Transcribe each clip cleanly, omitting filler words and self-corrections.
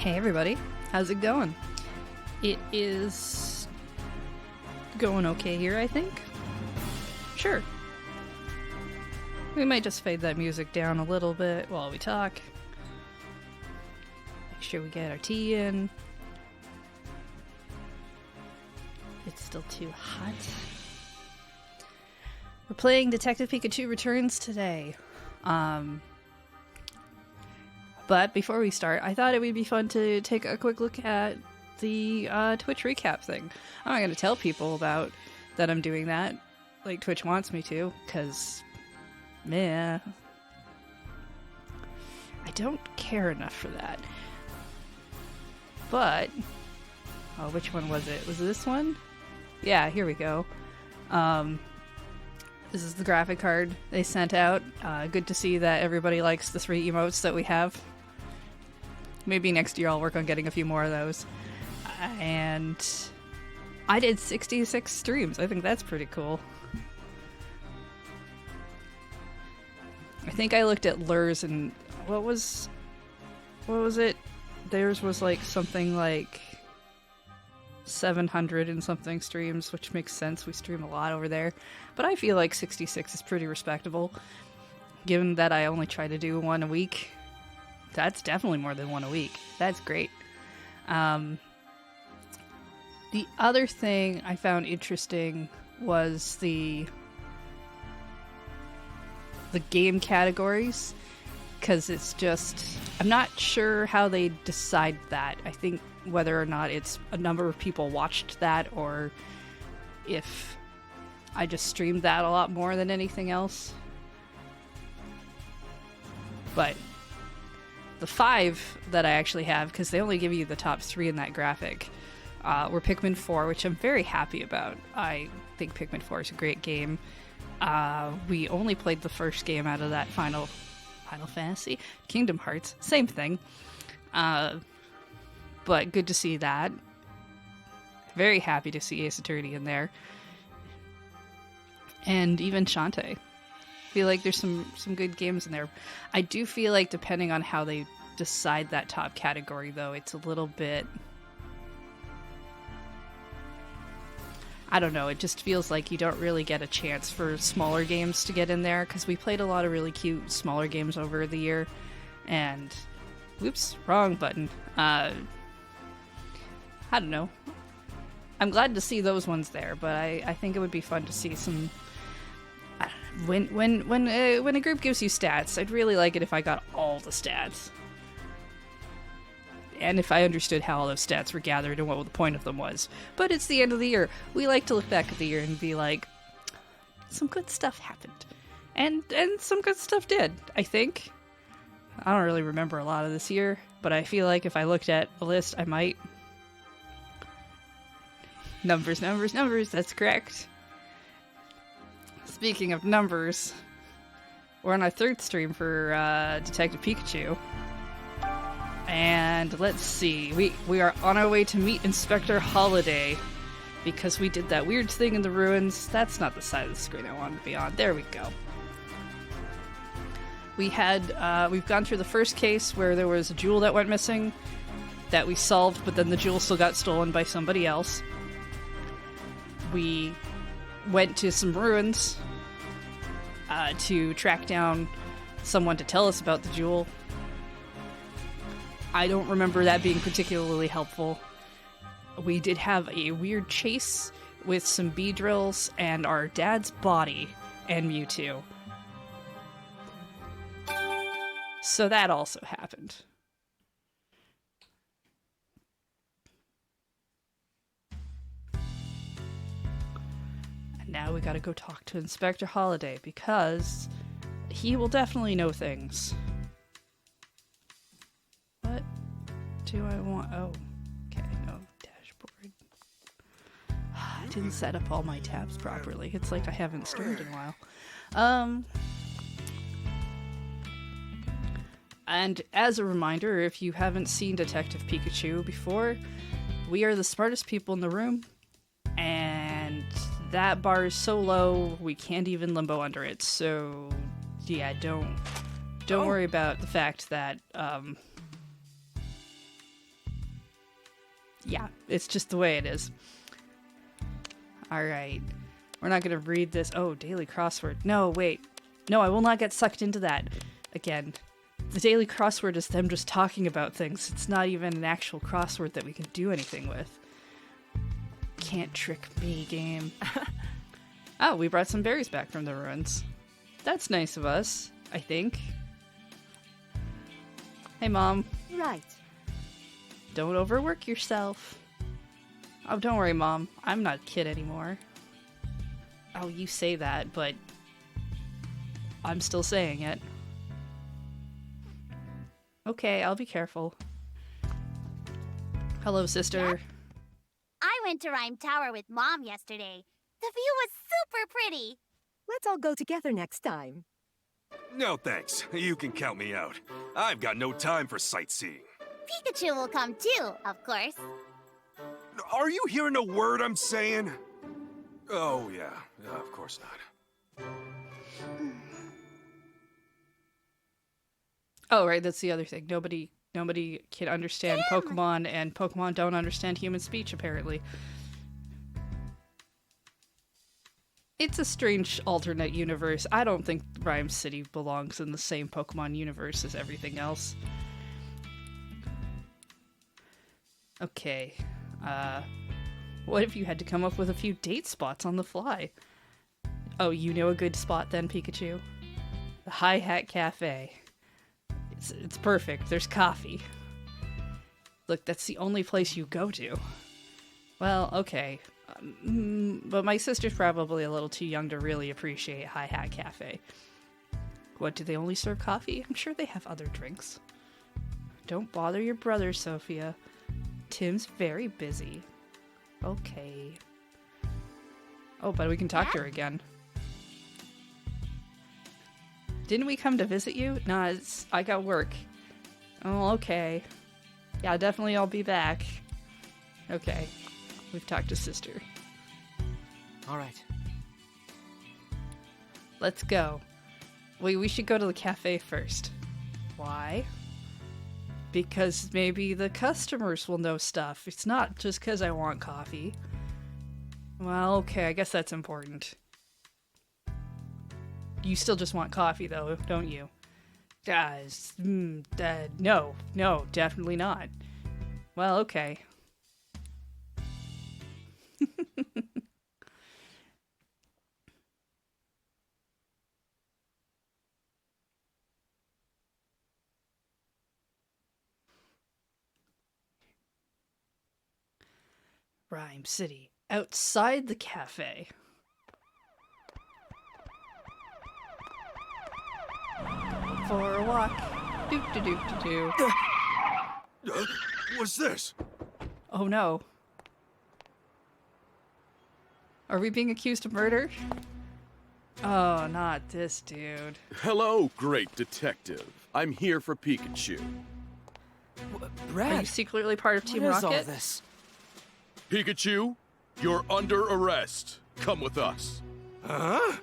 Hey everybody, how's it going? It is going okay here, I think. Sure. We might just fade that music down a little bit while we talk. Make sure we get our tea in. It's still too hot. We're playing Detective Pikachu Returns today. But before we start, I thought it would be fun to take a quick look at the Twitch recap thing. I'm not going to tell people about that I'm doing that, like Twitch wants me to, because, meh. I don't care enough for that. But, oh, which one was it? Was it this one? Yeah, here we go. This is the graphic card they sent out. Good to see that everybody likes the 3 emotes that we have. Maybe next year I'll work on getting a few more of those. And I did 66 streams. I think that's pretty cool. I think I looked at Lur's and what was it? Theirs was like something like 700 and something streams, which makes sense. We stream a lot over there. But I feel like 66 is pretty respectable. Given that I only try to do one a week. That's definitely more than one a week. That's great. The other thing I found interesting was the game categories, because it's just, I'm not sure how they decide that. I think whether or not it's a number of people watched that, or if I just streamed that a lot more than anything else. But the 5 that I actually have, because they only give you the top 3 in that graphic, were Pikmin 4, which I'm very happy about. I think Pikmin 4 is a great game. We only played the first game out of that Final Fantasy. Kingdom Hearts, same thing. But good to see that. Very happy to see Ace Attorney in there. And even Shantae. Feel like there's some good games in there. I do feel like depending on how they decide that top category, though, it's a little bit, I don't know, it just feels like you don't really get a chance for smaller games to get in there, because we played a lot of really cute smaller games over the year, and whoops, wrong button. I don't know. I'm glad to see those ones there, but I think it would be fun to see some. When a group gives you stats, I'd really like it if I got all the stats. And if I understood how all those stats were gathered and what the point of them was. But it's the end of the year. We like to look back at the year and be like, some good stuff happened. And some good stuff did, I think. I don't really remember a lot of this year, but I feel like if I looked at a list, I might. Numbers, that's correct. Speaking of numbers, we're on our 3rd stream for Detective Pikachu. And let's see, we are on our way to meet Inspector Holiday, because we did that weird thing in the ruins. That's not the side of the screen I wanted to be on. There we go. We've gone through the first case where there was a jewel that went missing that we solved, but then the jewel still got stolen by somebody else. We went to some ruins to track down someone to tell us about the jewel. I don't remember that being particularly helpful. We did have a weird chase with some bee drills and our dad's body and Mewtwo. So that also happened. Now we gotta go talk to Inspector Holiday, because he will definitely know things. What do I want? Oh, okay, no, dashboard. I didn't set up all my tabs properly. It's like I haven't streamed in a while. And as a reminder, if you haven't seen Detective Pikachu before, we are the smartest people in the room, and that bar is so low we can't even limbo under it. So yeah, don't worry about the fact that Yeah, it's just the way it is. Alright. We're not gonna read this. Oh, daily crossword. No, wait. No, I will not get sucked into that again. The daily crossword is them just talking about things. It's not even an actual crossword that we can do anything with. Can't trick me, game. Oh, we brought some berries back from the ruins. That's nice of us, I think. Hey, Mom. Right. Don't overwork yourself. Oh, don't worry, Mom. I'm not a kid anymore. Oh, you say that, but I'm still saying it. Okay, I'll be careful. Hello, sister. I went to Rhyme Tower with Mom yesterday. The view was super pretty. Let's all go together next time. No thanks. You can count me out. I've got no time for sightseeing. Pikachu will come too, of course. Are you hearing a word I'm saying? Oh, yeah. Of course not. Oh, right, that's the other thing. Nobody can understand Tim! Pokemon, and Pokemon don't understand human speech, apparently. It's a strange alternate universe. I don't think Rhyme City belongs in the same Pokemon universe as everything else. Okay. What if you had to come up with a few date spots on the fly? Oh, you know a good spot then, Pikachu? The Hi Hat Cafe. It's perfect. There's coffee. Look, that's the only place you go to. Well, okay. But my sister's probably a little too young to really appreciate Hi Hat Cafe. What, do they only serve coffee? I'm sure they have other drinks. Don't bother your brother, Sophia. Tim's very busy. Okay. Oh, but we can talk to her again. Didn't we come to visit you? Nah, I got work. Oh, okay. Yeah, definitely I'll be back. Okay. We've talked to sister. All right. Let's go. Wait, we should go to the cafe first. Why? Because maybe the customers will know stuff. It's not just because I want coffee. Well, okay, I guess that's important. You still just want coffee, though, don't you? Guys, no, definitely not. Well, okay. Rhyme City, outside the cafe. Going for a walk. Doop-de-doop-de-doo. What's this? Oh no. Are we being accused of murder? Oh, not this dude. Hello, great detective. I'm here for Pikachu. Are Brad, you secretly part of Team what is Rocket? all this? Pikachu, you're under arrest. Come with us. Huh?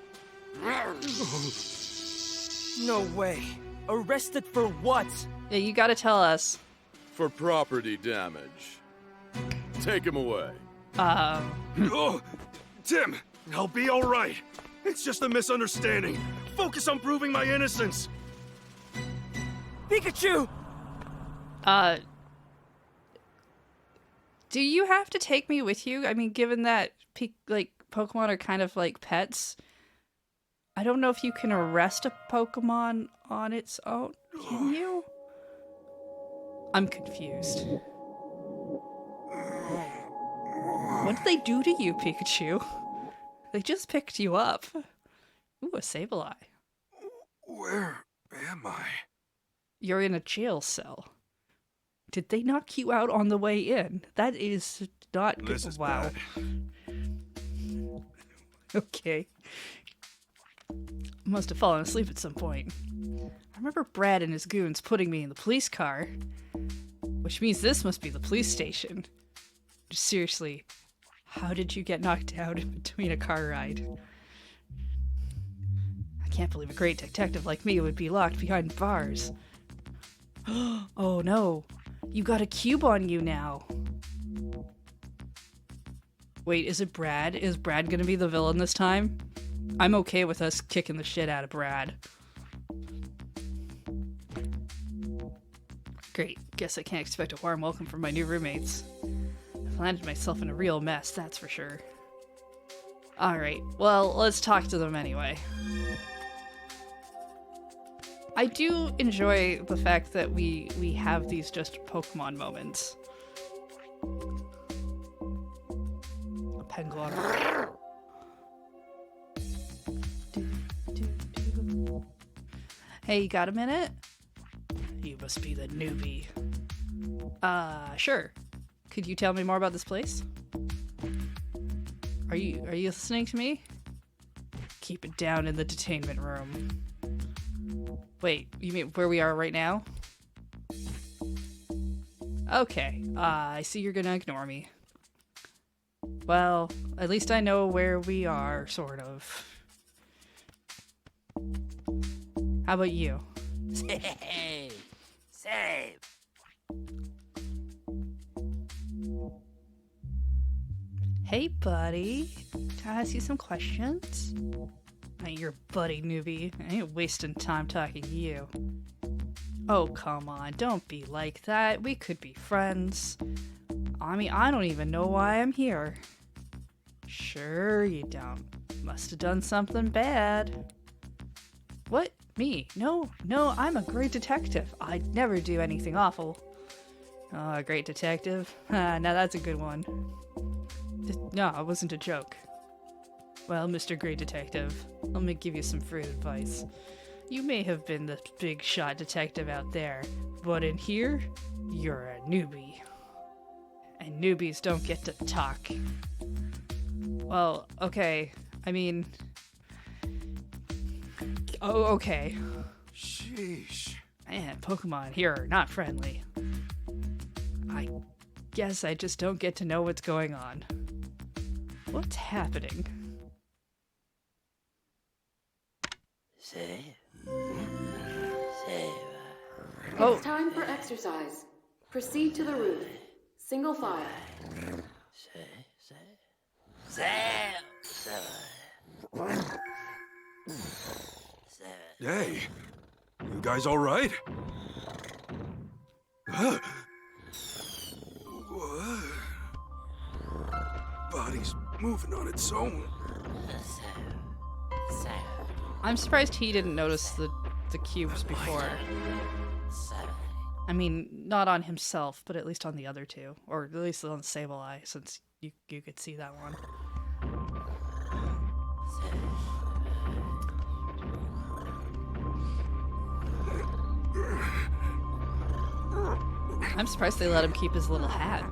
No way. Arrested for what? Yeah, you gotta tell us. For property damage. Take him away. Oh, Tim, I'll be all right. It's just a misunderstanding. Focus on proving my innocence. Pikachu! Do you have to take me with you? I mean, given that Pokemon are kind of like pets, I don't know if you can arrest a Pokemon on its own. Can you? I'm confused. What did they do to you, Pikachu? They just picked you up. Ooh, a Sableye. Where am I? You're in a jail cell. Did they knock you out on the way in? That is not good. This is wow. bad. Okay. Must have fallen asleep at some point. I remember Brad and his goons putting me in the police car. Which means this must be the police station. Seriously, how did you get knocked out in between a car ride? I can't believe a great detective like me would be locked behind bars. Oh no, you got a cube on you now. Wait, is it Brad? Is Brad gonna be the villain this time? I'm okay with us kicking the shit out of Brad. Great. Guess I can't expect a warm welcome from my new roommates. I've landed myself in a real mess, that's for sure. Alright, well, let's talk to them anyway. I do enjoy the fact that we have these just Pokemon moments. A penguin. Hey, you got a minute? You must be the newbie. Sure. Could you tell me more about this place? Are you listening to me? Keep it down in the detainment room. Wait, you mean where we are right now? Okay, I see you're gonna ignore me. Well, at least I know where we are, sort of. How about you? Save! Save! Hey, buddy. Can I ask you some questions? I ain't your buddy, newbie. I ain't wasting time talking to you. Oh, come on. Don't be like that. We could be friends. I mean, I don't even know why I'm here. Sure you don't. Must have done something bad. What? Me? No, I'm a great detective. I'd never do anything awful. Oh, a great detective? Now that's a good one. No, it wasn't a joke. Well, Mr. Great Detective, let me give you some free advice. You may have been the big shot detective out there, but in here, you're a newbie. And newbies don't get to talk. Well, okay. I mean... Oh, okay. Sheesh. Man, Pokemon here are not friendly. I guess I just don't get to know what's going on. What's happening? Save. Save. Oh, It's time for exercise. Proceed to the roof. Single file. Save. Hey, you guys all right? Huh? What? Body's moving on its own. I'm surprised he didn't notice the cubes before. I mean, not on himself, but at least on the other two. Or at least on Sableye, since you could see that one. I'm surprised they let him keep his little hat.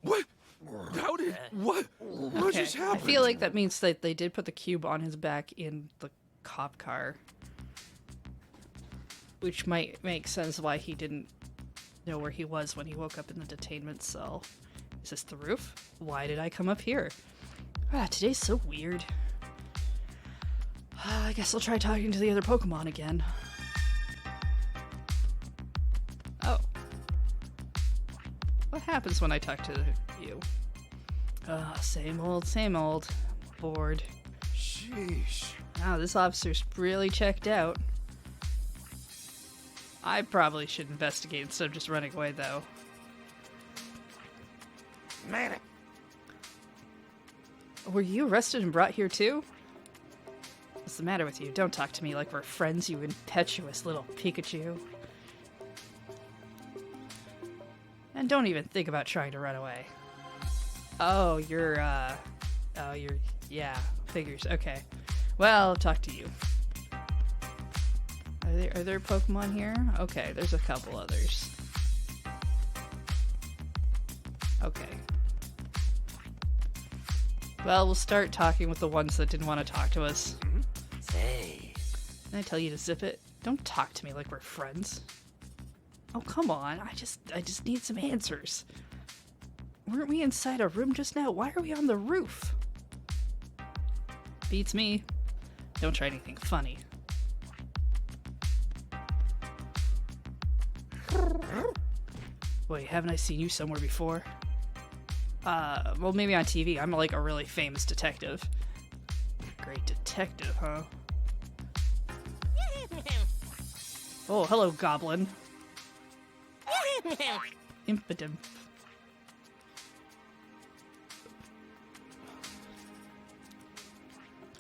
What? How did... What? What just I happened? feel like that means that they did put the cube on his back in the cop car. Which might make sense why he didn't know where he was when he woke up in the detainment cell. Is this the roof? Why did I come up here? Today's so weird. I guess I'll try talking to the other Pokemon again. Oh. What happens when I talk to you? Same old. Bored. Sheesh. Wow, this officer's really checked out. I probably should investigate instead of just running away, though. Man. Were you arrested and brought here, too? What's the matter with you? Don't talk to me like we're friends, you impetuous little Pikachu. And don't even think about trying to run away. Oh, yeah, figures. Okay. Well, I'll talk to you. Are there Pokemon here? Okay, there's a couple others. Okay. Well, we'll start talking with the ones that didn't want to talk to us. Save. Didn't I tell you to zip it? Don't talk to me like we're friends. Oh, come on. I just need some answers. Weren't we inside a room just now? Why are we on the roof? Beats me. Don't try anything funny. Wait, haven't I seen you somewhere before? Well, maybe on TV. I'm like a really famous detective. Great detective, huh? Oh, hello, goblin. Impidimp.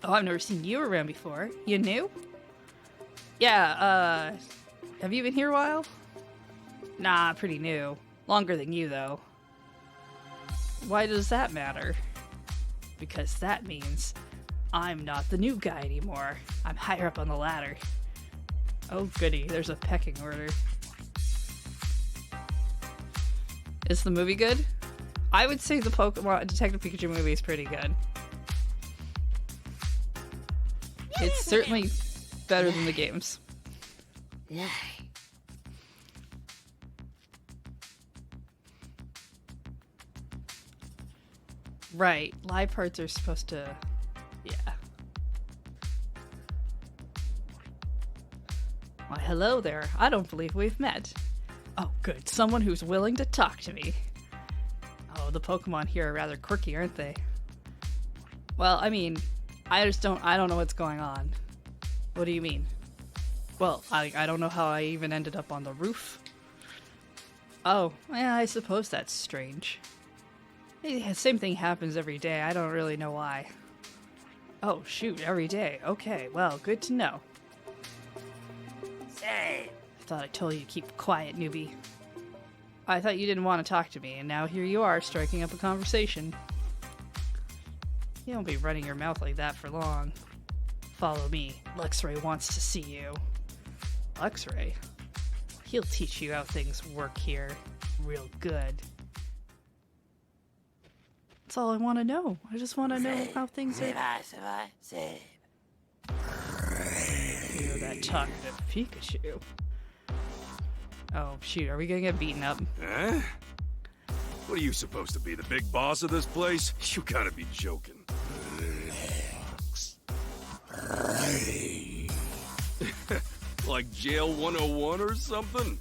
Oh, I've never seen you around before. You new? Yeah, have you been here a while? Nah, pretty new. Longer than you, though. Why does that matter? Because that means I'm not the new guy anymore. I'm higher up on the ladder. Oh goody, there's a pecking order. Is the movie good? I would say the Pokemon Detective Pikachu movie is pretty good. It's certainly better than the games. Right, live parts are supposed to... yeah. Why, hello there. I don't believe we've met. Oh, good. Someone who's willing to talk to me. Oh, the Pokemon here are rather quirky, aren't they? Well, I mean, I don't know what's going on. What do you mean? Well, I don't know how I even ended up on the roof. Oh, yeah, I suppose that's strange. Yeah, same thing happens every day. I don't really know why. Oh, shoot, every day. Okay, well, good to know. Say. I thought I told you to keep quiet, newbie. I thought you didn't want to talk to me, and now here you are, striking up a conversation. You don't be running your mouth like that for long. Follow me. Luxray wants to see you. Luxray? He'll teach you how things work here. Real good. That's all I want to know. I just want to know how things are... Say. You're that talkative Pikachu. Oh, shoot. Are we gonna get beaten up? Huh? What are you supposed to be, the big boss of this place? You gotta be joking. Like Jail 101 or something?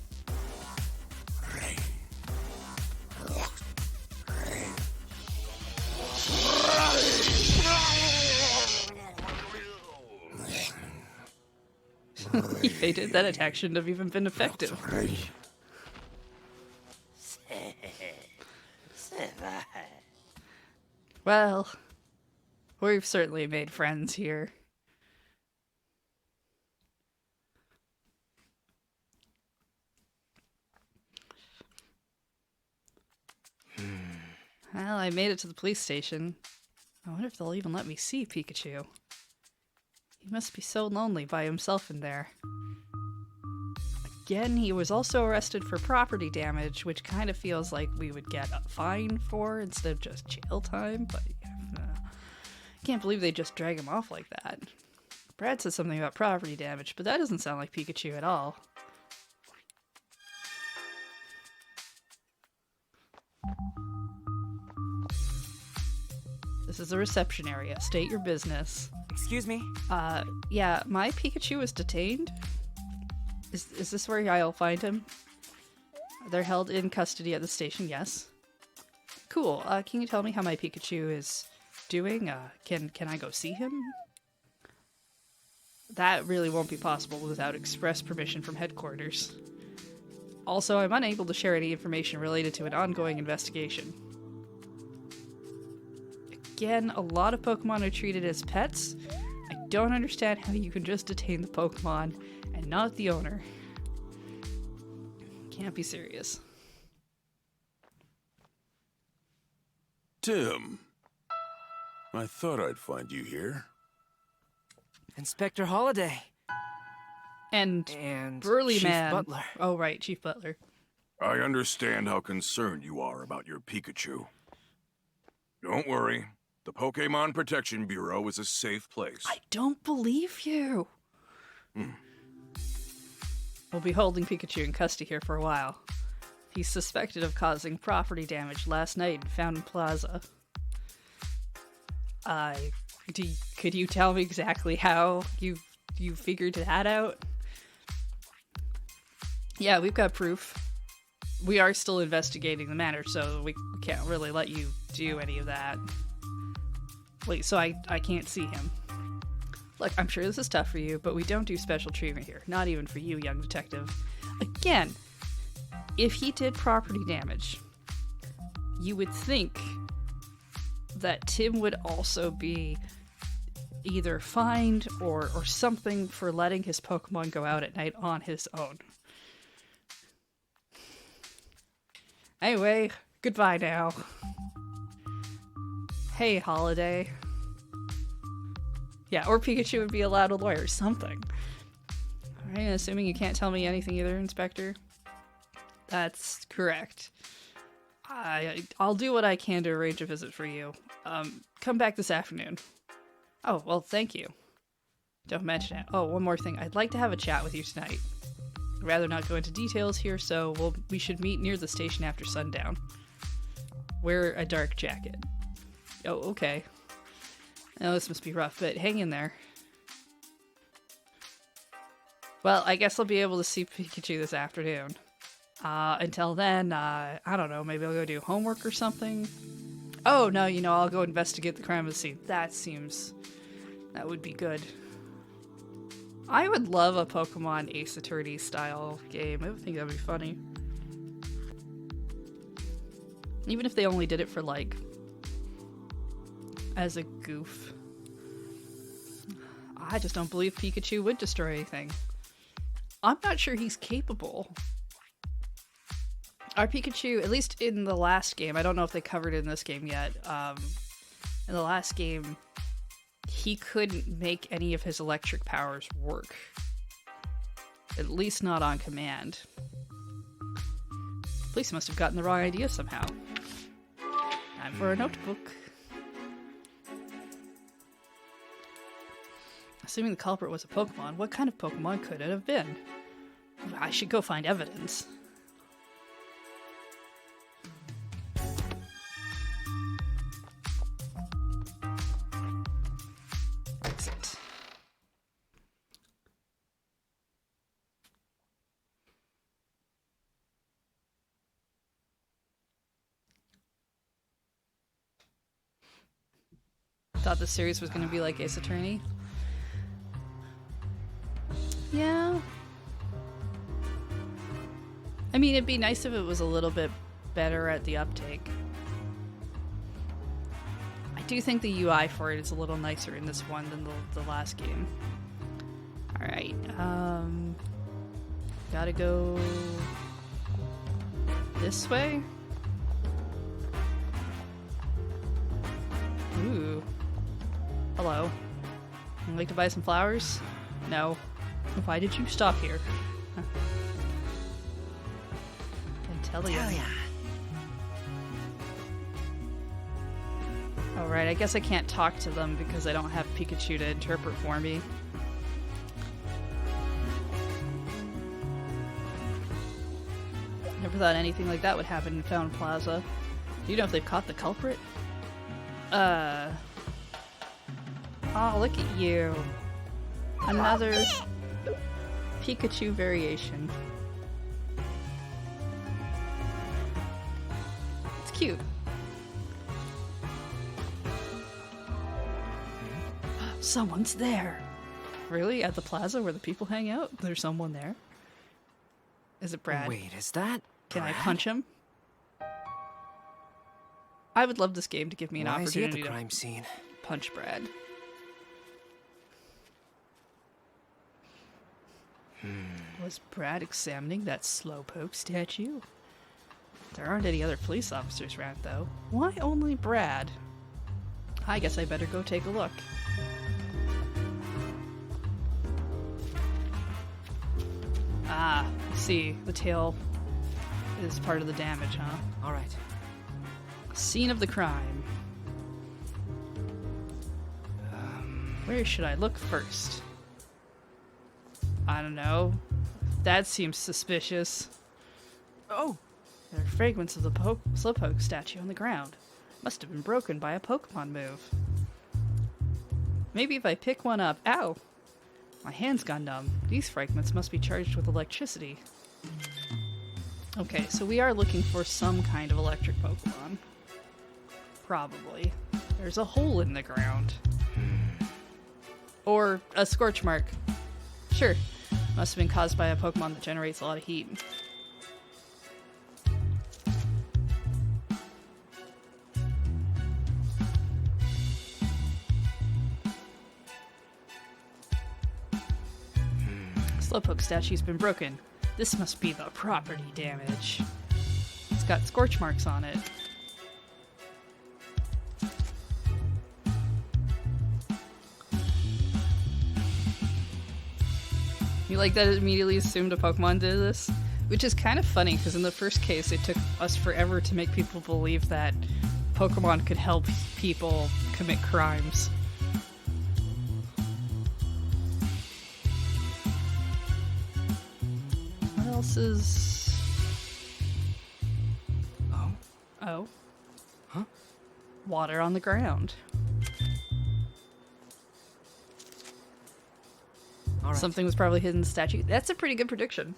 He fainted. That attack shouldn't have even been effective. Well, we've certainly made friends here. Well, I made it to the police station. I wonder if they'll even let me see Pikachu. He must be so lonely by himself in there. Again, he was also arrested for property damage, which kind of feels like we would get a fine for instead of just jail time, but can't believe they just drag him off like that. Brad said something about property damage, but that doesn't sound like Pikachu at all. This is the reception area. State your business. Excuse me? Yeah, my Pikachu is detained. Is this where I'll find him? They're held in custody at the station, yes. Cool. Can you tell me how my Pikachu is doing? Can I go see him? That really won't be possible without express permission from headquarters. Also, I'm unable to share any information related to an ongoing investigation. Again, a lot of Pokemon are treated as pets. I don't understand how you can just detain the Pokemon and not the owner. Can't be serious. Tim, I thought I'd find you here. Inspector Holliday. And Burly Chief Man. Butler. Oh, right, Chief Butler. I understand how concerned you are about your Pikachu. Don't worry. The Pokemon Protection Bureau is a safe place. I don't believe you. We'll be holding Pikachu in custody here for a while. He's suspected of causing property damage last night in Fountain Plaza. Could you tell me exactly how you figured that out? Yeah, we've got proof. We are still investigating the matter, so we can't really let you do any of that. Wait, so I can't see him. Look, I'm sure this is tough for you, but we don't do special treatment here. Not even for you, young detective. Again, if he did property damage, you would think that Tim would also be either fined or something for letting his Pokemon go out at night on his own. Anyway, goodbye now. Hey, Holiday. Yeah, or Pikachu would be allowed a lawyer or something. Alright, assuming you can't tell me anything either, Inspector. That's correct. I'll do what I can to arrange a visit for you. Come back this afternoon. Oh, well, thank you. Don't mention it. Oh, one more thing. I'd like to have a chat with you tonight. I'd rather not go into details here, so we should meet near the station after sundown. Wear a dark jacket. Oh, okay. Oh, this must be rough, but hang in there. Well, I guess I'll be able to see Pikachu this afternoon. Until then, I don't know, maybe I'll go do homework or something. Oh, no, I'll go investigate the crime scene. That would be good. I would love a Pokemon Ace Attorney style game. I would think that'd be funny. Even if they only did it for, as a goof. I just don't believe Pikachu would destroy anything. I'm not sure he's capable. Our Pikachu, at least in the last game, I don't know if they covered it in this game yet, in the last game, he couldn't make any of his electric powers work. At least not on command. Police must have gotten the wrong idea somehow. Time for a notebook. Assuming the culprit was a Pokemon, what kind of Pokemon could it have been? I should go find evidence. Exit. Thought the series was going to be like Ace Attorney. Yeah. I mean, it'd be nice if it was a little bit better at the uptake. I do think the UI for it is a little nicer in this one than the last game. Alright, gotta go this way? Ooh. Hello. Would you like to buy some flowers? No. Why did you stop here? Intellia. Alright, I guess I can't talk to them because I don't have Pikachu to interpret for me. Never thought anything like that would happen in Fountain Plaza. Do you know if they've caught the culprit? Oh, look at you. Another Pikachu variation. It's cute. Someone's there. Really? At the plaza where the people hang out? There's someone there? Is it Brad? Wait, is that Can I Brad? punch him? I would love this game to give me an Why is he at opportunity the to crime scene? punch Brad. Was Brad examining that slowpoke statue? There aren't any other police officers around, though. Why only Brad? I guess I better go take a look. Ah, I see. The tail is part of the damage, huh? All right. Scene of the crime. Where should I look first? I don't know. That seems suspicious. Oh, There are fragments of the Slowpoke statue on the ground. Must have been broken by a Pokemon move. Maybe if I pick one up... Ow! My hand's gone numb. These fragments must be charged with electricity. Okay, so we are looking for some kind of electric Pokemon. Probably. There's a hole in the ground. Or a scorch mark. Sure. Must have been caused by a Pokemon that generates a lot of heat. Slowpoke statue's been broken. This must be the property damage. It's got scorch marks on it. You like that it immediately assumed a Pokemon did this? Which is kind of funny, because in the first case it took us forever to make people believe that Pokemon could help people commit crimes. What else is... Oh? Oh. Huh? Water on the ground. All right. Something was probably hidden in the statue. That's a pretty good prediction.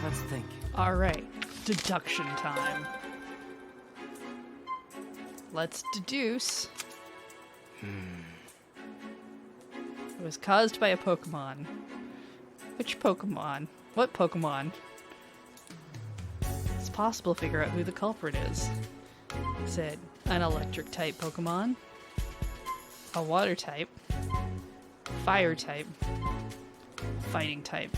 Let's think. Alright, deduction time. Let's deduce. It was caused by a Pokemon. Which Pokemon? What Pokemon? It's possible to figure out who the culprit is. Is it an electric type Pokemon? A water type? Fire type? Fighting type?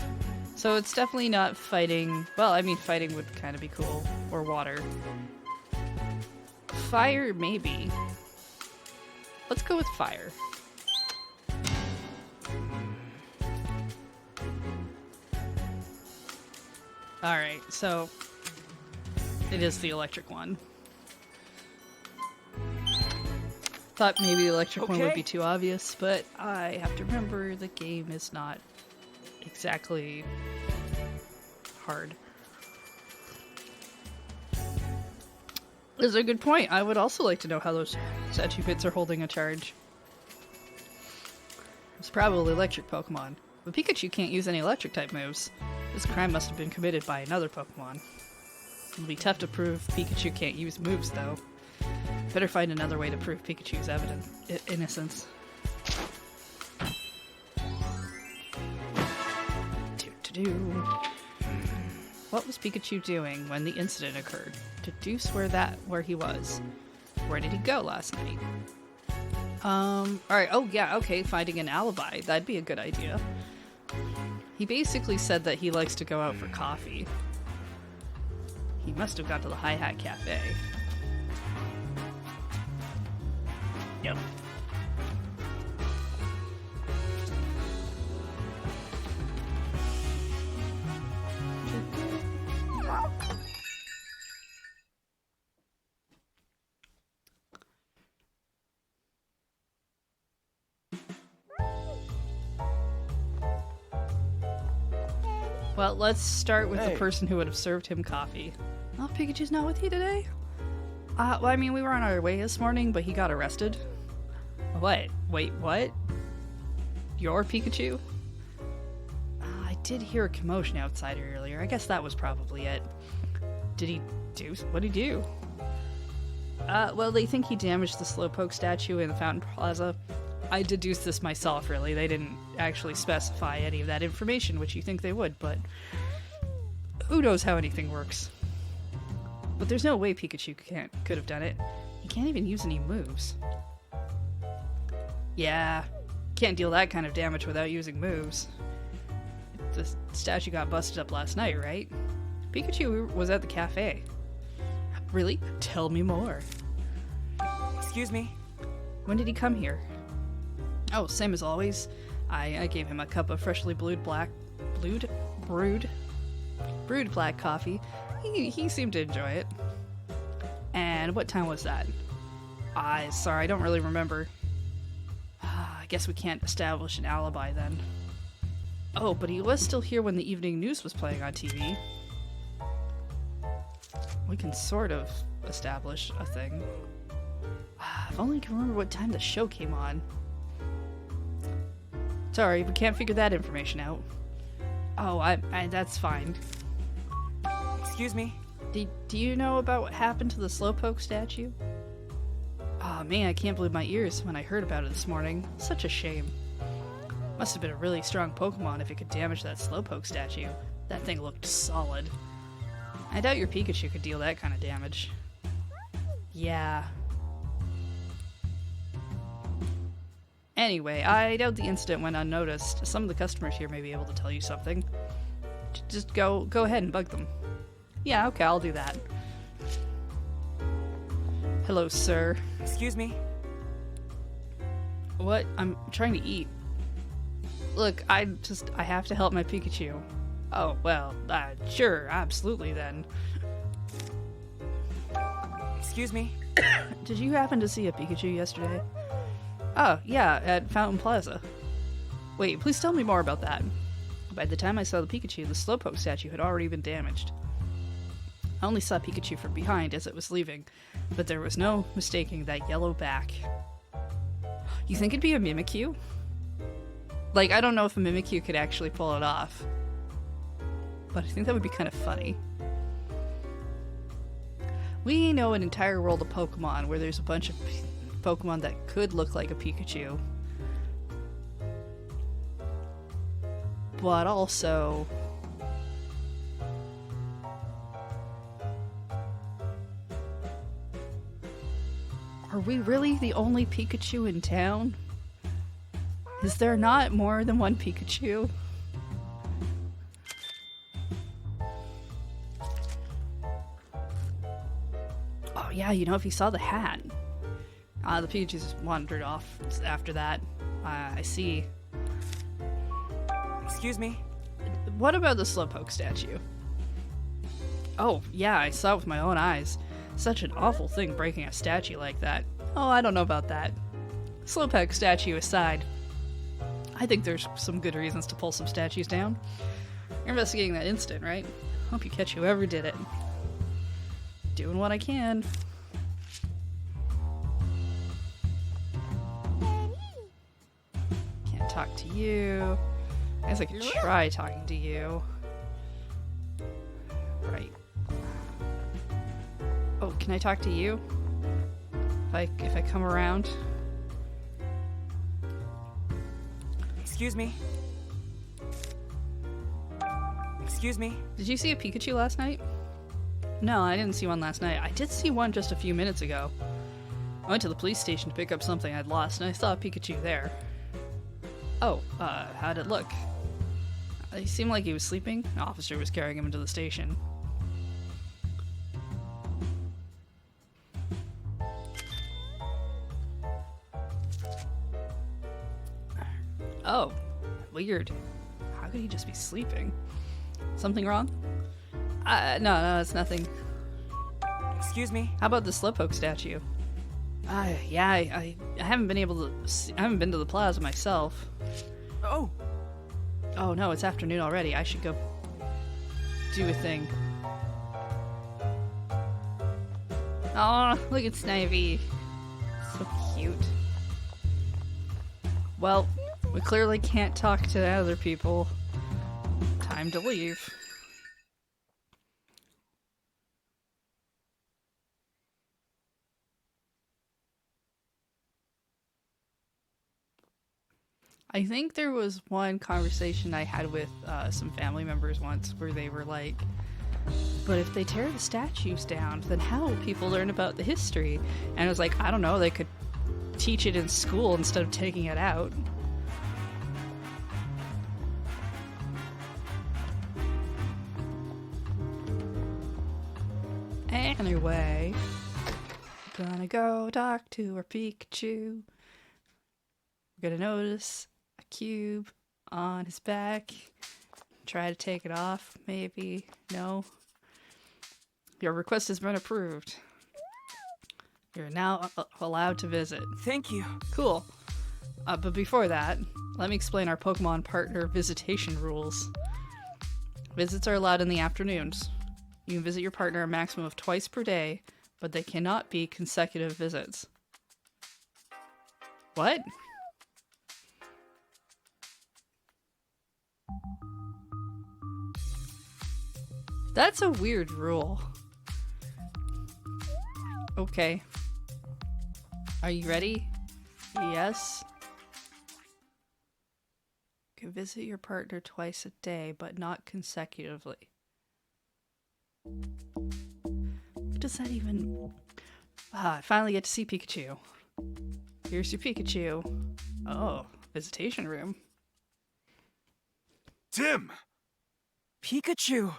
So it's definitely not fighting. Well, I mean, fighting would kind of be cool. Or water. Fire, maybe. Let's go with fire. Alright, so it is the electric one. Thought maybe the electric one would be too obvious, but I have to remember the game is not exactly hard. This is a good point. I would also like to know how those statue bits are holding a charge. It's probably electric Pokemon. But Pikachu can't use any electric type moves. This crime must have been committed by another Pokemon. It'll be tough to prove Pikachu can't use moves, though. Better find another way to prove Pikachu's innocence. What was Pikachu doing when the incident occurred? Deduce where he was. Where did he go last night? Alright, oh yeah, okay, finding an alibi. That'd be a good idea. He basically said that he likes to go out for coffee. He must have got to the Hi Hat Cafe. Yep. Well, let's start with the person who would have served him coffee. Oh, Pikachu's not with you today? Well, I mean, we were on our way this morning, but he got arrested. What? Wait, what? Your Pikachu? I did hear a commotion outside earlier. I guess that was probably it. Did he do... What'd he do? Well, they think he damaged the Slowpoke statue in the Fountain Plaza. I deduced this myself, really. They didn't actually specify any of that information, which you think they would, but who knows how anything works. But there's no way Pikachu could have done it. He can't even use any moves. Yeah, can't deal that kind of damage without using moves. The statue got busted up last night, right? Pikachu was at the cafe. Really? Tell me more. Excuse me? When did he come here? Oh, same as always. I gave him a cup of freshly brewed black coffee. He seemed to enjoy it. And what time was that? Sorry, I don't really remember. guess we can't establish an alibi then. Oh, but he was still here when the evening news was playing on TV. We can sort of establish a thing. If only I can remember what time the show came on. Sorry, we can't figure that information out. Oh, that's fine. Excuse me? Do you know about what happened to the Slowpoke statue? Oh man, I can't believe my ears when I heard about it this morning. Such a shame. Must have been a really strong Pokemon if it could damage that Slowpoke statue. That thing looked solid. I doubt your Pikachu could deal that kind of damage. Yeah. Anyway, I doubt the incident went unnoticed. Some of the customers here may be able to tell you something. Just go ahead and bug them. Yeah, okay, I'll do that. Hello, sir. Excuse me? What? I'm trying to eat. Look, I have to help my Pikachu. Oh, well, sure, absolutely then. Excuse me? Did you happen to see a Pikachu yesterday? Oh, yeah, at Fountain Plaza. Wait, please tell me more about that. By the time I saw the Pikachu, the Slowpoke statue had already been damaged. I only saw Pikachu from behind as it was leaving, but there was no mistaking that yellow back. You think it'd be a Mimikyu? Like, I don't know if a Mimikyu could actually pull it off, but I think that would be kind of funny. We know an entire world of Pokemon where there's a bunch of Pokemon that could look like a Pikachu, but also are we really the only Pikachu in town? Is there not more than one Pikachu? Oh yeah, you know, if you saw the hat. The Pikachu just wandered off after that. I see. Excuse me? What about the Slowpoke statue? Oh, yeah, I saw it with my own eyes. Such an awful thing breaking a statue like that. Oh, I don't know about that. Slowpoke statue aside, I think there's some good reasons to pull some statues down. You're investigating that incident, right? Hope you catch whoever did it. Doing what I can. Can't talk to you. I guess I could try talking to you. Right. Oh, can I talk to you? If I come around? Excuse me? Excuse me? Did you see a Pikachu last night? No, I didn't see one last night. I did see one just a few minutes ago. I went to the police station to pick up something I'd lost, and I saw a Pikachu there. Oh, how'd it look? He seemed like he was sleeping. An officer was carrying him into the station. Oh, weird. How could he just be sleeping? Something wrong? No, it's nothing. Excuse me? How about the Slowpoke statue? Yeah, I haven't been able to I haven't been to the plaza myself. Oh! Oh no, it's afternoon already. I should go do a thing. Oh, look at Snivy. So cute. Well, we clearly can't talk to other people. Time to leave. I think there was one conversation I had with some family members once where they were like, but if they tear the statues down, then how will people learn about the history? And I was like, I don't know, they could teach it in school instead of taking it out. Anyway, gonna go talk to our Pikachu. We're gonna notice a cube on his back. Try to take it off, maybe. No. Your request has been approved. You're now allowed to visit. Thank you. Cool. But before that, let me explain our Pokemon partner visitation rules. Visits are allowed in the afternoons. You can visit your partner a maximum of twice per day, but they cannot be consecutive visits. What? That's a weird rule. Okay. Are you ready? Yes. You can visit your partner twice a day, but not consecutively. What does that even... I finally get to see Pikachu. Here's your Pikachu. Oh, visitation room. Tim! Pikachu!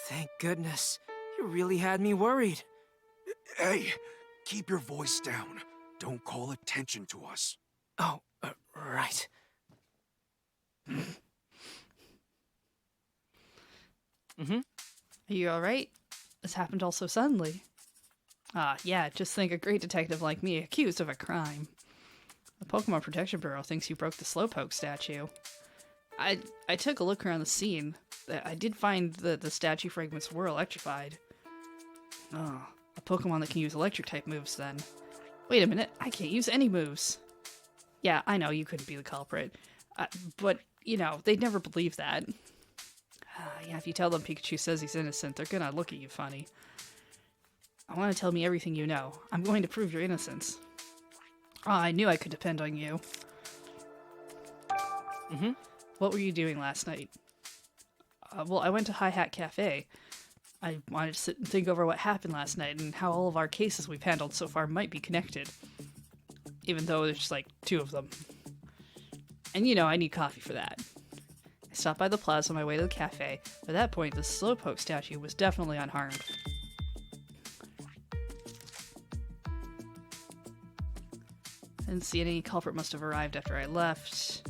Thank goodness. You really had me worried. Hey, keep your voice down. Don't call attention to us. Oh, right. Are you alright? This happened all so suddenly. Yeah, just think a great detective like me accused of a crime. The Pokemon Protection Bureau thinks you broke the Slowpoke statue. I took a look around the scene. I did find that the statue fragments were electrified. Oh, a Pokemon that can use electric-type moves then. Wait a minute, I can't use any moves. Yeah, I know you couldn't be the culprit. But, you know, they'd never believe that. Yeah, if you tell them Pikachu says he's innocent, they're gonna look at you funny. I want to tell me everything you know. I'm going to prove your innocence. Oh, I knew I could depend on you. What were you doing last night? Well, I went to Hi Hat Cafe. I wanted to sit and think over what happened last night and how all of our cases we've handled so far might be connected. Even though there's just like 2 of them. And you know, I need coffee for that. I stopped by the plaza on my way to the cafe. By that point, the Slowpoke statue was definitely unharmed. I didn't see any culprit must have arrived after I left.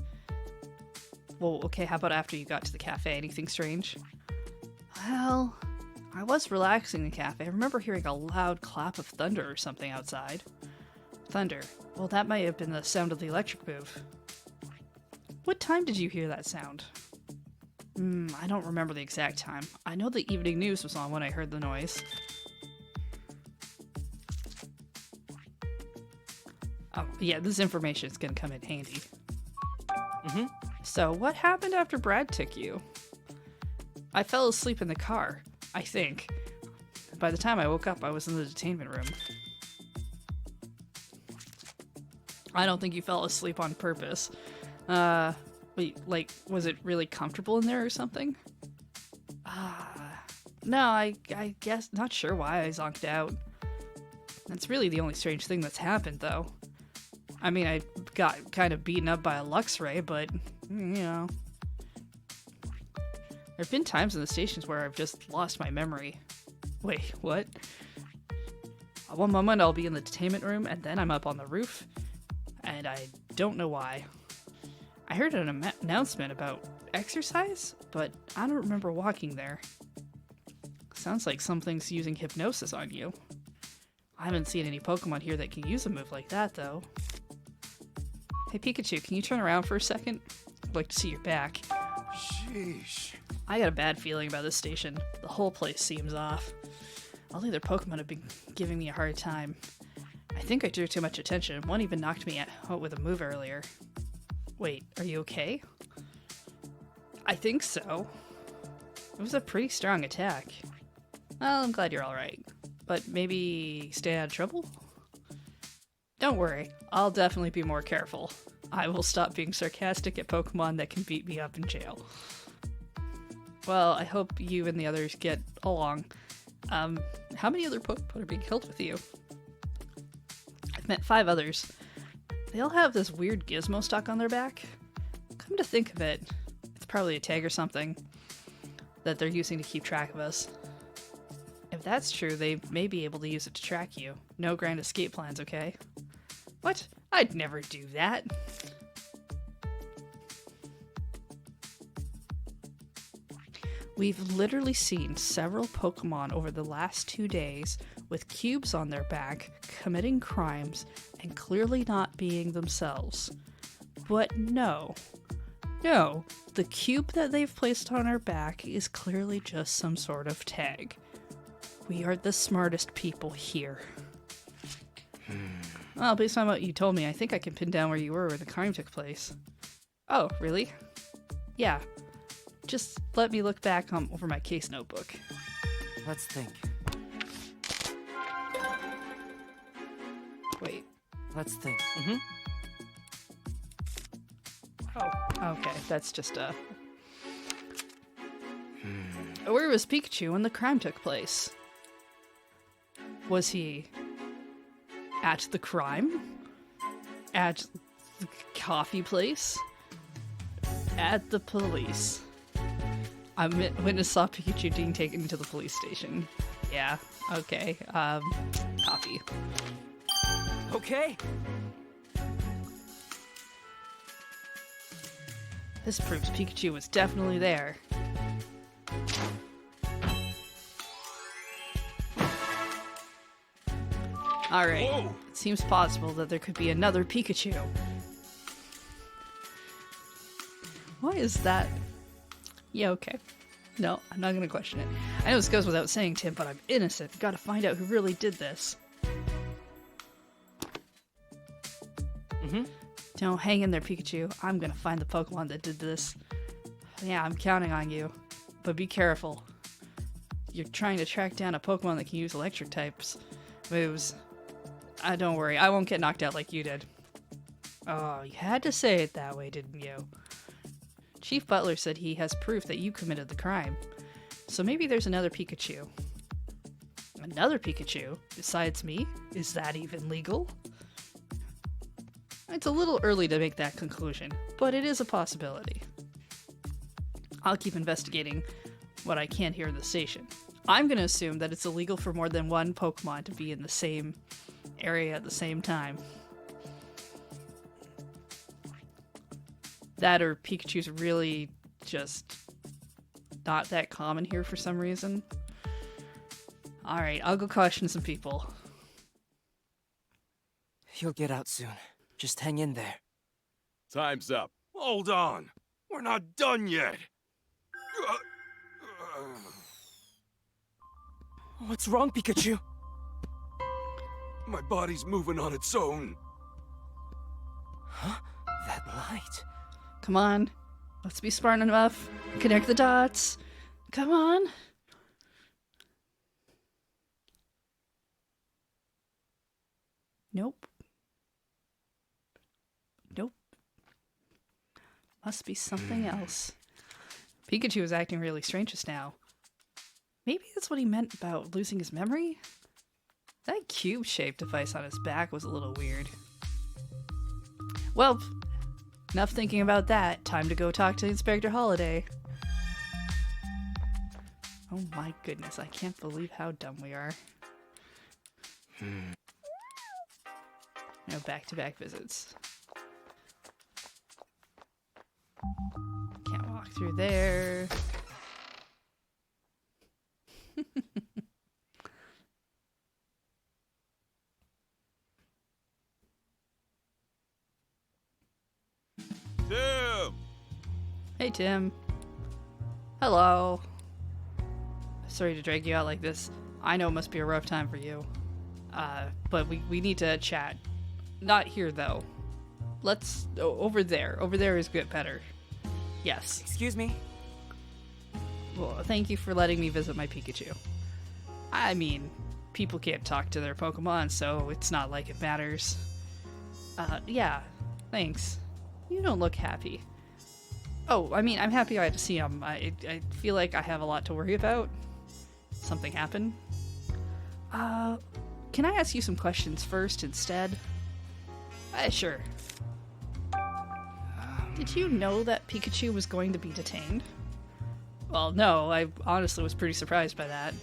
Well, okay, how about after you got to the cafe? Anything strange? Well, I was relaxing in the cafe. I remember hearing a loud clap of thunder or something outside. Thunder. Well, that might have been the sound of the electric move. What time did you hear that sound? I don't remember the exact time. I know the evening news was on when I heard the noise. Oh, yeah, this information is gonna come in handy. So, what happened after Brad took you? I fell asleep in the car, I think. By the time I woke up, I was in the detainment room. I don't think you fell asleep on purpose. Wait, like, was it really comfortable in there or something? No, I guess, not sure why I zonked out. That's really the only strange thing that's happened, though. I mean, I got kind of beaten up by a Luxray, but, you know. There have been times in the stations where I've just lost my memory. Wait, what? One moment I'll be in the detainment room, and then I'm up on the roof, and I don't know why. I heard an announcement about exercise, but I don't remember walking there. Sounds like something's using hypnosis on you. I haven't seen any Pokemon here that can use a move like that, though. Hey Pikachu, can you turn around for a second? I'd like to see your back. Sheesh. I got a bad feeling about this station. The whole place seems off. All the other Pokemon have been giving me a hard time. I think I drew too much attention. One even knocked me out with a move earlier. Wait, are you okay? I think so. It was a pretty strong attack. Well, I'm glad you're alright. But maybe stay out of trouble? Don't worry, I'll definitely be more careful. I will stop being sarcastic at Pokemon that can beat me up in jail. Well, I hope you and the others get along. How many other Pokemon are being held with you? I've met 5 others. They all have this weird gizmo stuck on their back. Come to think of it, it's probably a tag or something that they're using to keep track of us. If that's true, they may be able to use it to track you. No grand escape plans, okay? What? I'd never do that. We've literally seen several Pokemon over the last 2 days with cubes on their back, committing crimes, and clearly not being themselves. But no, the cube that they've placed on our back is clearly just some sort of tag. We are the smartest people here. Well, based on what you told me, I think I can pin down where you were where the crime took place. Oh, really? Yeah. Just let me look back over my case notebook. Let's think. Wait. Let's think. Oh, okay. That's just Where was Pikachu when the crime took place? Was he at the crime? At the coffee place? At the police? Witness saw Pikachu being taken to the police station. Yeah, okay. Coffee. Okay. This proves Pikachu was definitely there. Alright, Whoa. it seems possible that there could be another Pikachu. Why is that? Yeah, okay. No, I'm not gonna question it. I know this goes without saying, Tim, but I'm innocent. Gotta find out who really did this. Don't hang in there, Pikachu. I'm gonna find the Pokemon that did this. Yeah, I'm counting on you. But be careful. You're trying to track down a Pokemon that can use electric types moves. Don't worry, I won't get knocked out like you did. Oh, you had to say it that way, didn't you? Chief Butler said he has proof that you committed the crime. So maybe there's another Pikachu. Another Pikachu? Besides me? Is that even legal? It's a little early to make that conclusion, but it is a possibility. I'll keep investigating what I can here in the station. I'm going to assume that it's illegal for more than one Pokemon to be in the same area at the same time. That or Pikachu's really just not that common here for some reason. Alright, I'll go caution some people. You'll get out soon. Just hang in there. Time's up. Hold on. We're not done yet. What's wrong, Pikachu? My body's moving on its own. Huh? That light. Come on. Let's be smart enough. Connect the dots. Come on. Nope. Nope. Must be something else. Pikachu is acting really strange just now. Maybe that's what he meant about losing his memory? That cube-shaped device on his back was a little weird. Well, enough thinking about that. Time to go talk to Inspector Holiday. Oh my goodness, I can't believe how dumb we are. No back-to-back visits. Can't walk through there. Tim! Hey, Tim. Hello. Sorry to drag you out like this. I know it must be a rough time for you. But we need to chat. Not here, though. Let's... over there. Over there is good, better. Yes. Excuse me? Well, thank you for letting me visit my Pikachu. I mean, people can't talk to their Pokemon, so it's not like it matters. Yeah. Thanks. You don't look happy. Oh, I mean, I'm happy I had to see him. I feel like I have a lot to worry about. Something happened. Can I ask you some questions first instead? Sure. Did you know that Pikachu was going to be detained? Well, no, I honestly was pretty surprised by that.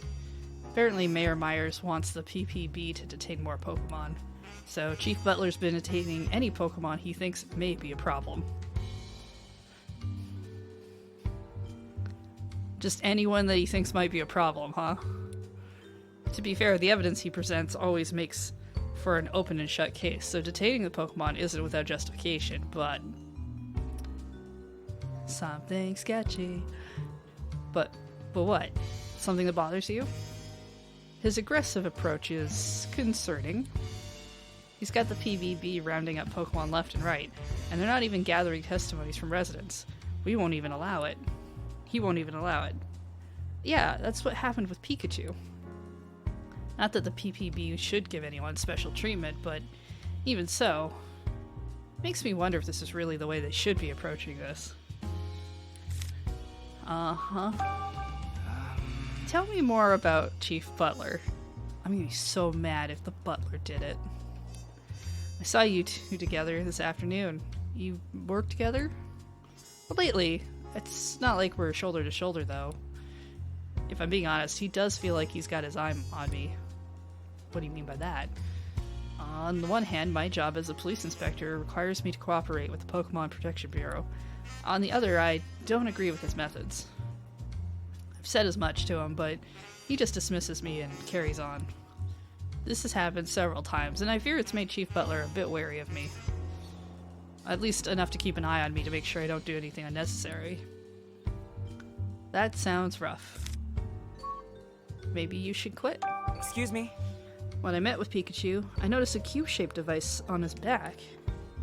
Apparently Mayor Myers wants the PPB to detain more Pokemon. So Chief Butler's been detaining any Pokemon he thinks may be a problem. Just anyone that he thinks might be a problem, huh? To be fair, the evidence he presents always makes for an open and shut case, so detaining the Pokemon isn't without justification, but something sketchy. But what? Something that bothers you? His aggressive approach is concerning. He's got the PVB rounding up Pokemon left and right, and they're not even gathering testimonies from residents. We won't even allow it. He won't even allow it. Yeah, that's what happened with Pikachu. Not that the PPB should give anyone special treatment, but even so, makes me wonder if this is really the way they should be approaching this. Uh-huh. Tell me more about Chief Butler. I'm gonna be so mad if the butler did it. I saw you two together this afternoon. You work together? Well, lately, it's not like we're shoulder to shoulder, though. If I'm being honest, he does feel like he's got his eye on me. What do you mean by that? On the one hand, my job as a police inspector requires me to cooperate with the Pokemon Protection Bureau. On the other, I don't agree with his methods. I've said as much to him, but he just dismisses me and carries on. This has happened several times, and I fear it's made Chief Butler a bit wary of me. At least enough to keep an eye on me to make sure I don't do anything unnecessary. That sounds rough. Maybe you should quit. Excuse me? When I met with Pikachu, I noticed a cube-shaped device on his back.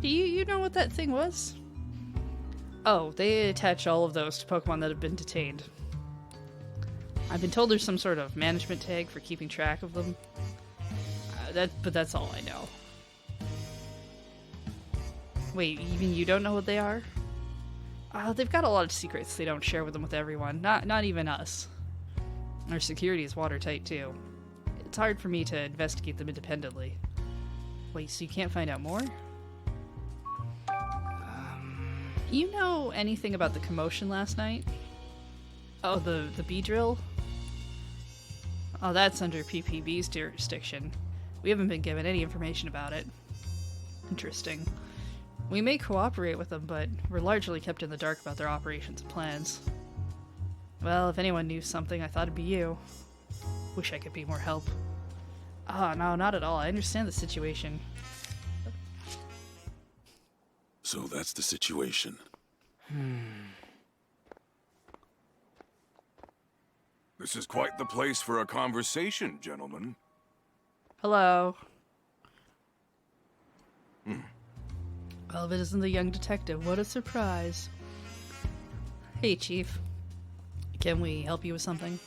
Do you know what that thing was? Oh, they attach all of those to Pokemon that have been detained. I've been told there's some sort of management tag for keeping track of them. But that's all I know. Wait, even you don't know what they are? They've got a lot of secrets they don't share with everyone. Not even us. Our security is watertight too. It's hard for me to investigate them independently. Wait, so you can't find out more? You know anything about the commotion last night? Oh, the bee drill? Oh, that's under PPB's jurisdiction. We haven't been given any information about it. Interesting. We may cooperate with them, but we're largely kept in the dark about their operations and plans. Well, if anyone knew something, I thought it'd be you. Wish I could be more help. Oh, no, not at all. I understand the situation. So that's the situation. This is quite the place for a conversation, gentlemen. Hello. Well, if it isn't the young detective, what a surprise. Hey, Chief. Can we help you with something?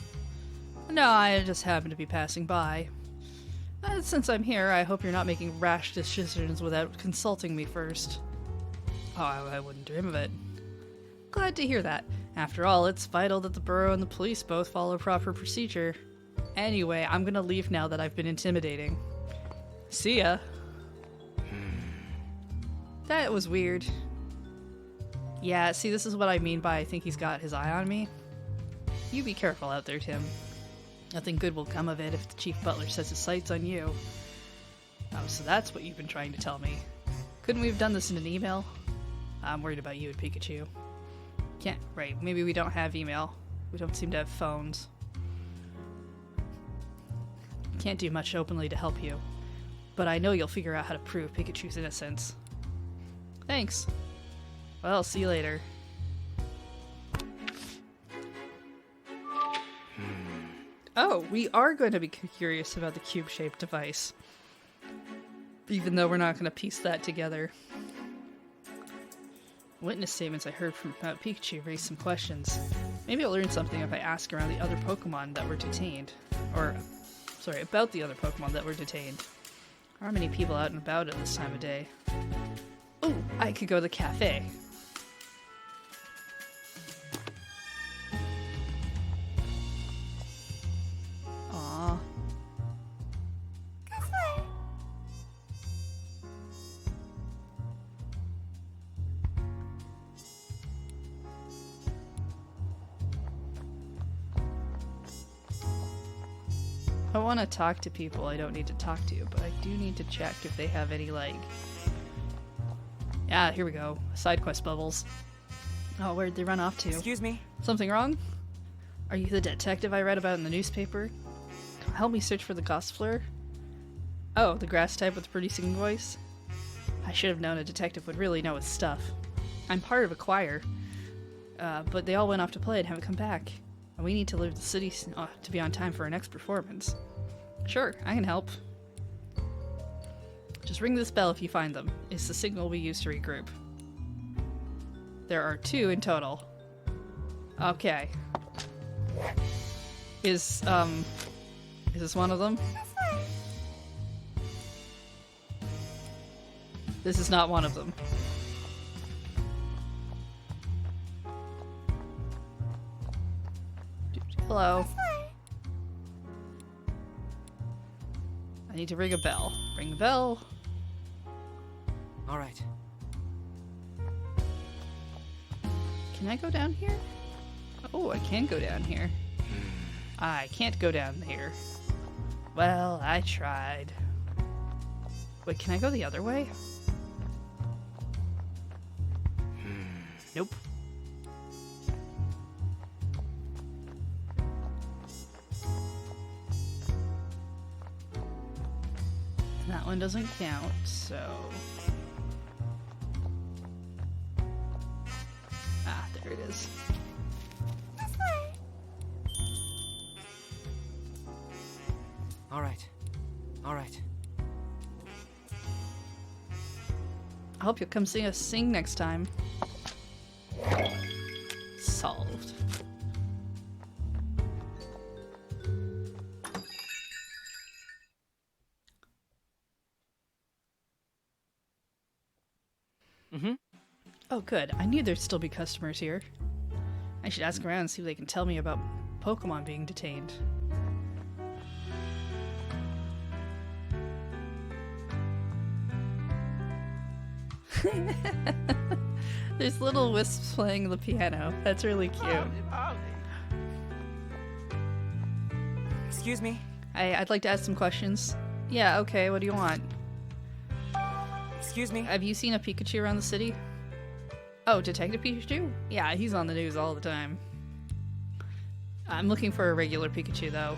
No, I just happened to be passing by. Since I'm here, I hope you're not making rash decisions without consulting me first. Oh, I wouldn't dream of it. Glad to hear that. After all, it's vital that the borough and the police both follow proper procedure. Anyway, I'm gonna leave now that I've been intimidating. See ya. That was weird. Yeah, see, this is what I mean by I think he's got his eye on me. You be careful out there, Tim. Nothing good will come of it if the Chief Butler sets his sights on you. Oh, so that's what you've been trying to tell me. Couldn't we have done this in an email? I'm worried about you and Pikachu. Can't, right, maybe we don't have email. We don't seem to have phones. Can't do much openly to help you. But I know you'll figure out how to prove Pikachu's innocence. Thanks. Well, see you later. Oh, we are going to be curious about the cube-shaped device. Even though we're not going to piece that together. Witness statements I heard from Pikachu raised some questions. Maybe I'll learn something if I ask around the other Pokemon that were detained. Sorry, about the other Pokemon that were detained. There aren't many people out and about at this time of day. Oh, I could go to the cafe. Aww. I want to talk to people I don't need to talk to, but I do need to check if they have any, like... Yeah, here we go. Side quest bubbles. Oh, where'd they run off to? Excuse me? Something wrong? Are you the detective I read about in the newspaper? Help me search for the Gossifleur. Oh, the grass type with the pretty singing voice. I should have known a detective would really know his stuff. I'm part of a choir, but they all went off to play and haven't come back. And we need to leave the city to be on time for our next performance. Sure, I can help. Just ring this bell if you find them. It's the signal we use to regroup. There are 2 in total. Okay. Is this one of them? This is not one of them. Hello. I need to ring a bell. Ring the bell. All right. Can I go down here? Oh, I can go down here. I can't go down here. Well, I tried. Wait, can I go the other way? Nope. That one doesn't count, so... Ah, there it is. All right. All right. I hope you'll come see us sing next time. Solved. Oh, good. I knew there'd still be customers here. I should ask around and see if they can tell me about Pokemon being detained. There's little wisps playing the piano. That's really cute. Excuse me. I'd like to ask some questions. Yeah, okay, what do you want? Excuse me. Have you seen a Pikachu around the city? Oh, Detective Pikachu? Yeah, he's on the news all the time. I'm looking for a regular Pikachu, though.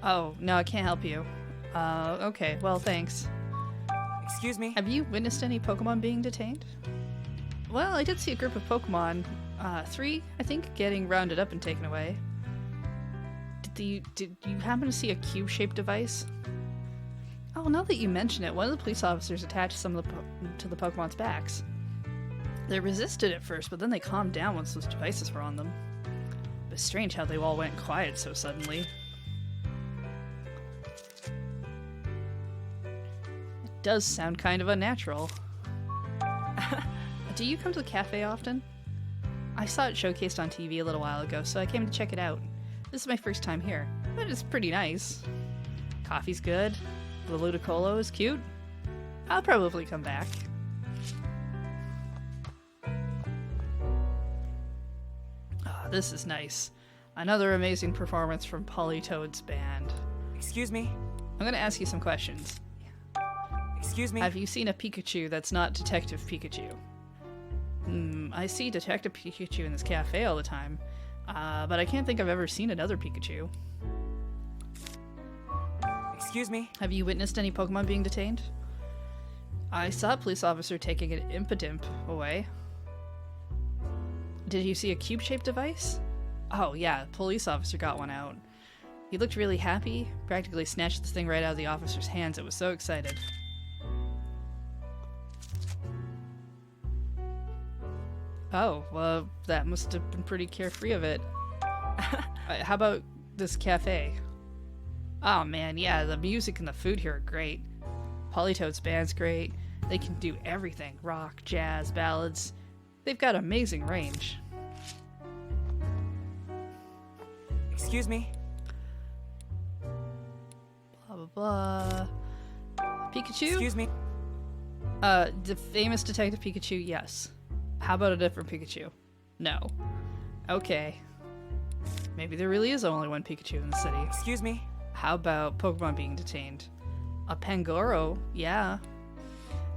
Oh, no, I can't help you. Okay, well, thanks. Excuse me. Have you witnessed any Pokemon being detained? Well, I did see a group of Pokemon, 3, I think, getting rounded up and taken away. Did you happen to see a cube-shaped device? Oh, now that you mention it, one of the police officers attached some of to the Pokemon's backs. They resisted at first, but then they calmed down once those devices were on them. It was strange how they all went quiet so suddenly. It does sound kind of unnatural. Do you come to the cafe often? I saw it showcased on TV a little while ago, so I came to check it out. This is my first time here, but it's pretty nice. Coffee's good. The Ludicolo is cute. I'll probably come back. This is nice. Another amazing performance from Politoad's band. Excuse me. I'm gonna ask you some questions. Excuse me. Have you seen a Pikachu that's not Detective Pikachu? I see Detective Pikachu in this cafe all the time, but I can't think I've ever seen another Pikachu. Excuse me. Have you witnessed any Pokemon being detained? I saw a police officer taking an Impidimp away. Did you see a cube-shaped device? Oh yeah, the police officer got one out. He looked really happy, practically snatched this thing right out of the officer's hands. It was so excited. Oh, well, that must have been pretty carefree of it. How about this cafe? Oh man, yeah, the music and the food here are great. Politoad's band's great. They can do everything. Rock, jazz, ballads. They've got amazing range. Excuse me. Blah, blah, blah. Pikachu? Excuse me. The famous Detective Pikachu, yes. How about a different Pikachu? No. Okay. Maybe there really is only one Pikachu in the city. Excuse me. How about Pokemon being detained? A Pangoro? Yeah.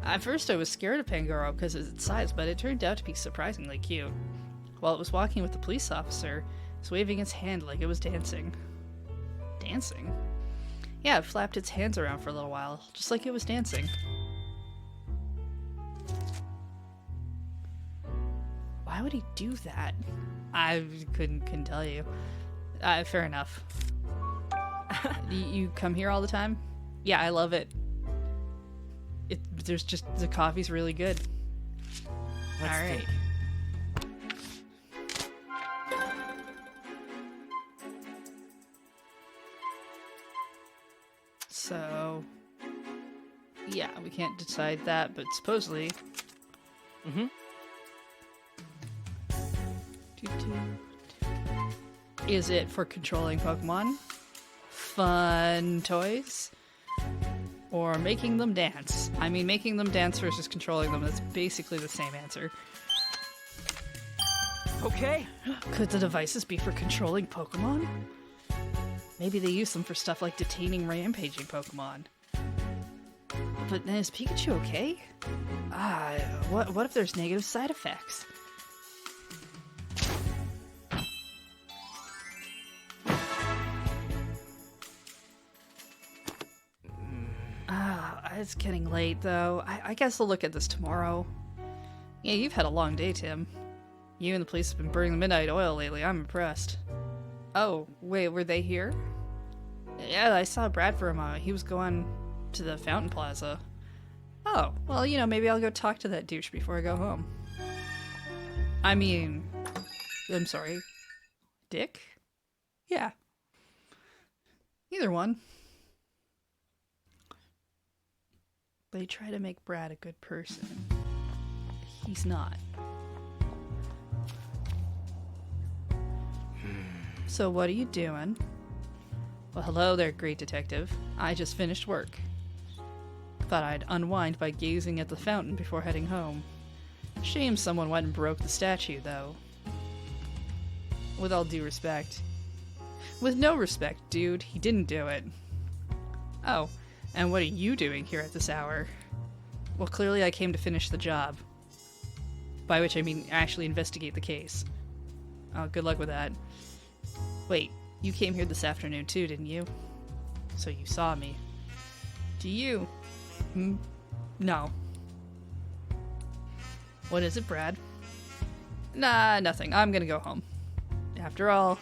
At first I was scared of Pangoro because of its size, but it turned out to be surprisingly cute. While it was walking with the police officer, it was waving its hand like it was dancing. Dancing? Yeah, it flapped its hands around for a little while, just like it was dancing. Why would he do that? I couldn't tell you. Fair enough. You come here all the time? Yeah, I love it. There's just, the coffee's really good. Alright. So, yeah, we can't decide that, but supposedly... Mm-hmm. Is it for controlling Pokemon? Fun toys? Or making them dance? I mean, making them dance versus controlling them, that's basically the same answer. Okay. Could the devices be for controlling Pokemon? Maybe they use them for stuff like detaining rampaging Pokemon. But then is Pikachu okay? What if there's negative side effects? It's getting late, though. I guess I'll look at this tomorrow. Yeah, you've had a long day, Tim. You and the police have been burning the midnight oil lately. I'm impressed. Oh, wait, were they here? Yeah, I saw Brad for a moment. He was going to the Fountain Plaza. Oh, well, you know, maybe I'll go talk to that douche before I go home. I mean... I'm sorry. Dick? Yeah. Either one. They try to make Brad a good person. He's not. So what are you doing? Well, hello there, great detective. I just finished work. Thought I'd unwind by gazing at the fountain before heading home. Shame someone went and broke the statue, though. With all due respect. With no respect, dude. He didn't do it. Oh. And what are you doing here at this hour? Well, clearly I came to finish the job. By which I mean actually investigate the case. Oh, good luck with that. Wait, you came here this afternoon too, didn't you? So you saw me. Do you? No. What is it, Brad? Nah, nothing. I'm gonna go home. After all,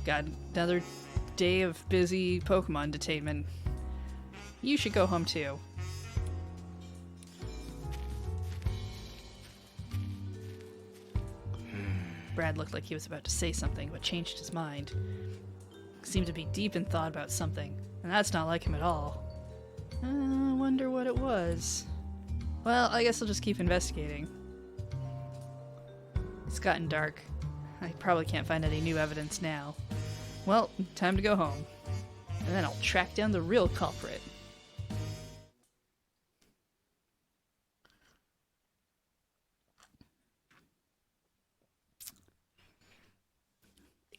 got another day of busy Pokemon detainment. You should go home too. Brad looked like he was about to say something, but changed his mind. Seemed to be deep in thought about something, and that's not like him at all. I wonder what it was. Well, I guess I'll just keep investigating. It's gotten dark. I probably can't find any new evidence now. Well, time to go home. And then I'll track down the real culprit.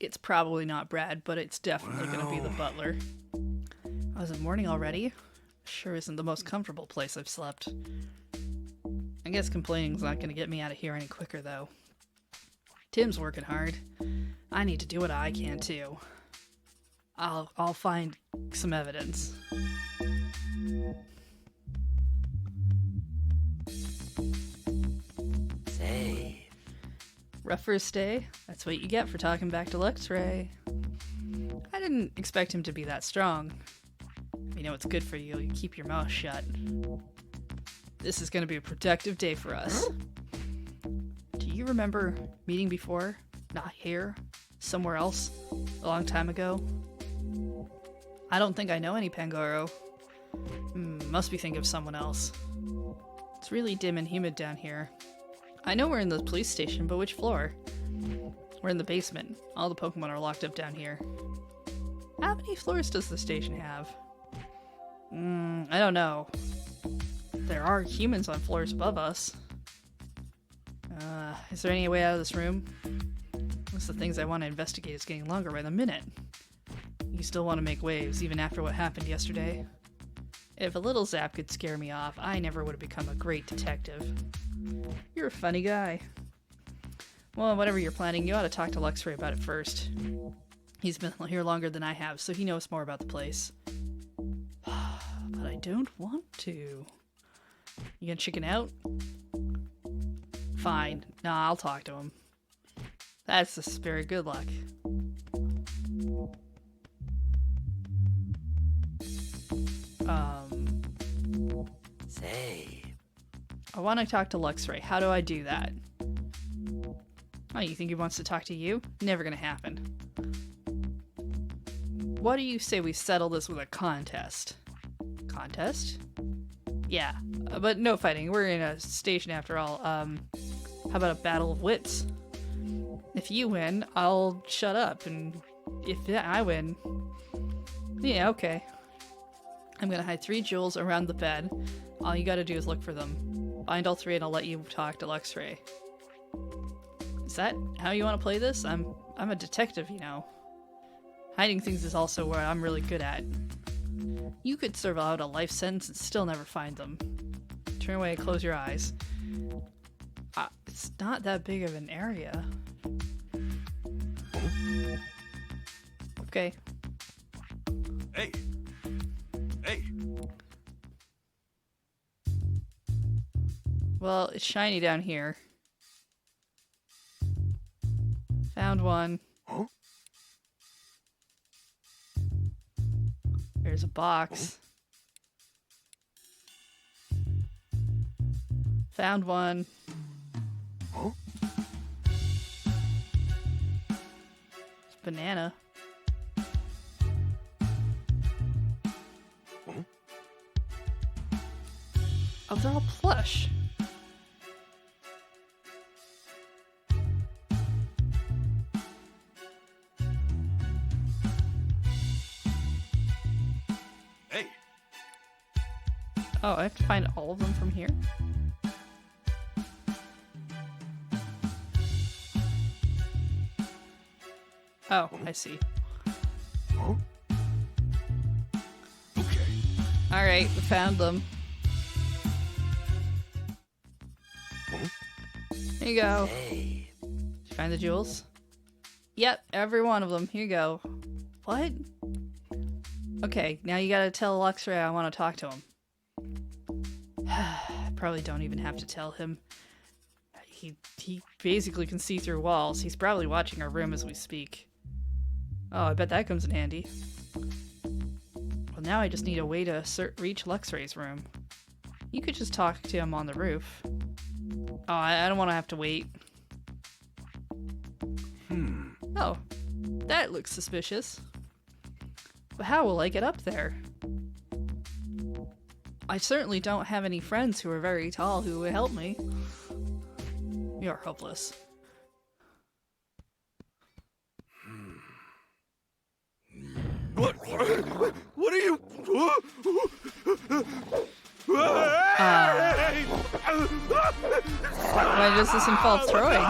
It's probably not Brad, but it's definitely going to be the butler. Oh, is it morning already? Sure isn't the most comfortable place I've slept. I guess complaining's not going to get me out of here any quicker, though. Tim's working hard. I need to do what I can, too. I'll find some evidence. Save. Rough first day? That's what you get for talking back to Luxray. I didn't expect him to be that strong. You know what's good for you, you keep your mouth shut. This is gonna be a productive day for us. Do you remember meeting before? Not here? Somewhere else? A long time ago? I don't think I know any Pangoro. Must be thinking of someone else. It's really dim and humid down here. I know we're in the police station, but which floor? We're in the basement. All the Pokemon are locked up down here. How many floors does the station have? I don't know. There are humans on floors above us. Is there any way out of this room? Most of the things I want to investigate is getting longer by the minute. You still want to make waves, even after what happened yesterday. If a little zap could scare me off, I never would have become a great detective. You're a funny guy. Well, whatever you're planning, you ought to talk to Luxray about it first. He's been here longer than I have, so he knows more about the place. But I don't want to. You gonna chicken out? Fine. Nah, I'll talk to him. That's the spirit. Good luck. Say. I want to talk to Luxray. How do I do that? Oh, you think he wants to talk to you? Never gonna happen. What do you say we settle this with a contest? Contest? Yeah, but no fighting. We're in a station after all. How about a battle of wits? If you win, I'll shut up, and if I win, yeah, okay. I'm gonna hide 3 jewels around the bed. All you gotta do is look for them. Find all 3 and I'll let you talk to Luxray. Is that how you want to play this? I'm a detective, you know. Hiding things is also what I'm really good at. You could serve out a life sentence and still never find them. Turn away, close your eyes. It's not that big of an area. Okay. Hey. Hey. Well, it's shiny down here. Found one. Huh? There's a box. Found one. Huh? It's a banana. Huh? Oh, they're all plush. Hey. Oh, I have to find all of them from here? Oh, I see. Huh? Okay. Alright, we found them. Huh? Here you go. Say. Did you find the jewels? Yep, every one of them. Here you go. What? Okay, now you gotta tell Luxray I want to talk to him. Probably don't even have to tell him. He basically can see through walls. He's probably watching our room as we speak. Oh, I bet that comes in handy. Well, now I just need a way to reach Luxray's room. You could just talk to him on the roof. Oh, I don't want to have to wait. Oh, that looks suspicious. But how will I get up there? I certainly don't have any friends who are very tall who would help me. You're hopeless. What are you? Why does this involve throwing?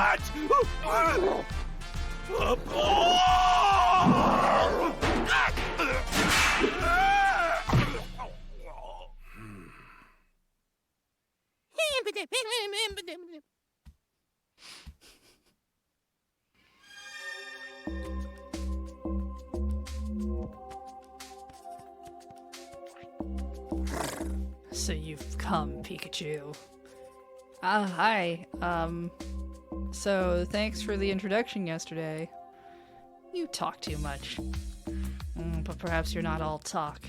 So you've come, Pikachu. Hi. So thanks for the introduction yesterday. You talk too much. But perhaps you're not all talk.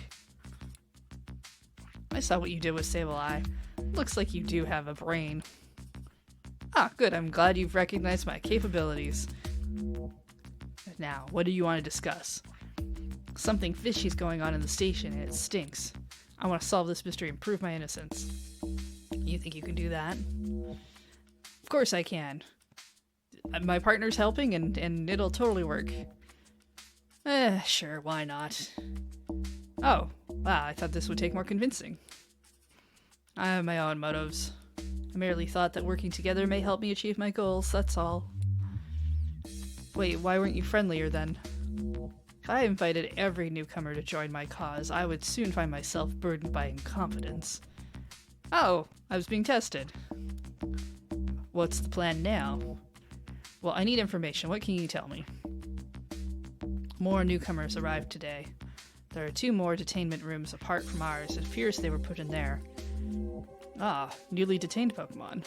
I saw what you did with Sableye. Looks like you do have a brain. Ah, good. I'm glad you've recognized my capabilities. Now, what do you want to discuss? Something fishy's going on in the station and it stinks. I want to solve this mystery and prove my innocence. You think you can do that? Of course I can. My partner's helping and it'll totally work. Sure, why not? Oh, wow, I thought this would take more convincing. I have my own motives. I merely thought that working together may help me achieve my goals, that's all. Wait, why weren't you friendlier then? If I invited every newcomer to join my cause, I would soon find myself burdened by incompetence. Oh, I was being tested. What's the plan now? Well, I need information. What can you tell me? More newcomers arrived today. There are 2 more detainment rooms apart from ours. It appears they were put in there. Ah, newly detained Pokemon.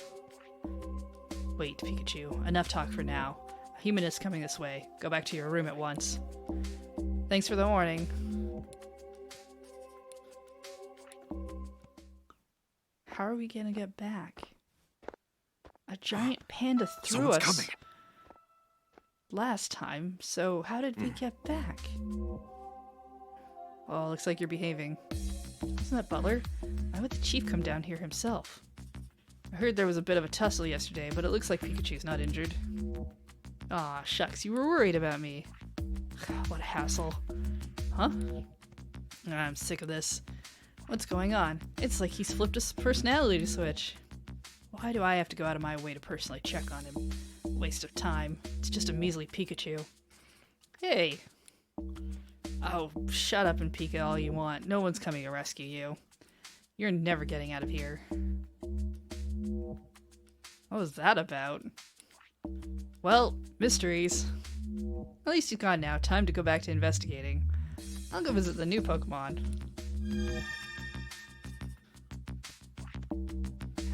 Wait, Pikachu. Enough talk for now. A human is coming this way. Go back to your room at once. Thanks for the warning. How are we gonna get back? A giant panda threw Someone's us coming. last time, so how did we get back? Oh, looks like you're behaving. Isn't that Butler? Why would the chief come down here himself? I heard there was a bit of a tussle yesterday, but it looks like Pikachu's not injured. Aw, shucks, you were worried about me. What a hassle. Huh? I'm sick of this. What's going on? It's like he's flipped his personality switch. Why do I have to go out of my way to personally check on him? Waste of time. It's just a measly Pikachu. Hey! Oh, shut up and Pika all you want. No one's coming to rescue you. You're never getting out of here. What was that about? Well, mysteries. At least he's gone now. Time to go back to investigating. I'll go visit the new Pokemon.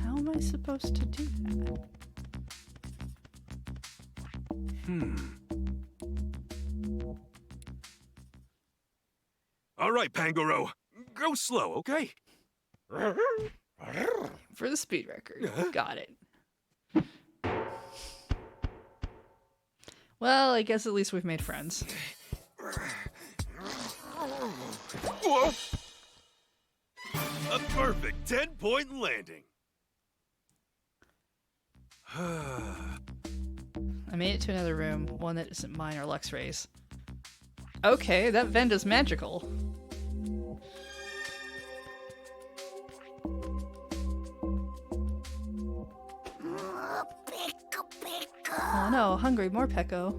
How am I supposed to do that? All right, Pangoro. Go slow, okay? For the speed record. Got it. Well, I guess at least we've made friends. Whoa! A perfect 10-point landing. I made it to another room, one that isn't mine or Luxray's. Okay, that vent is magical. Oh no, hungry, more Pecco.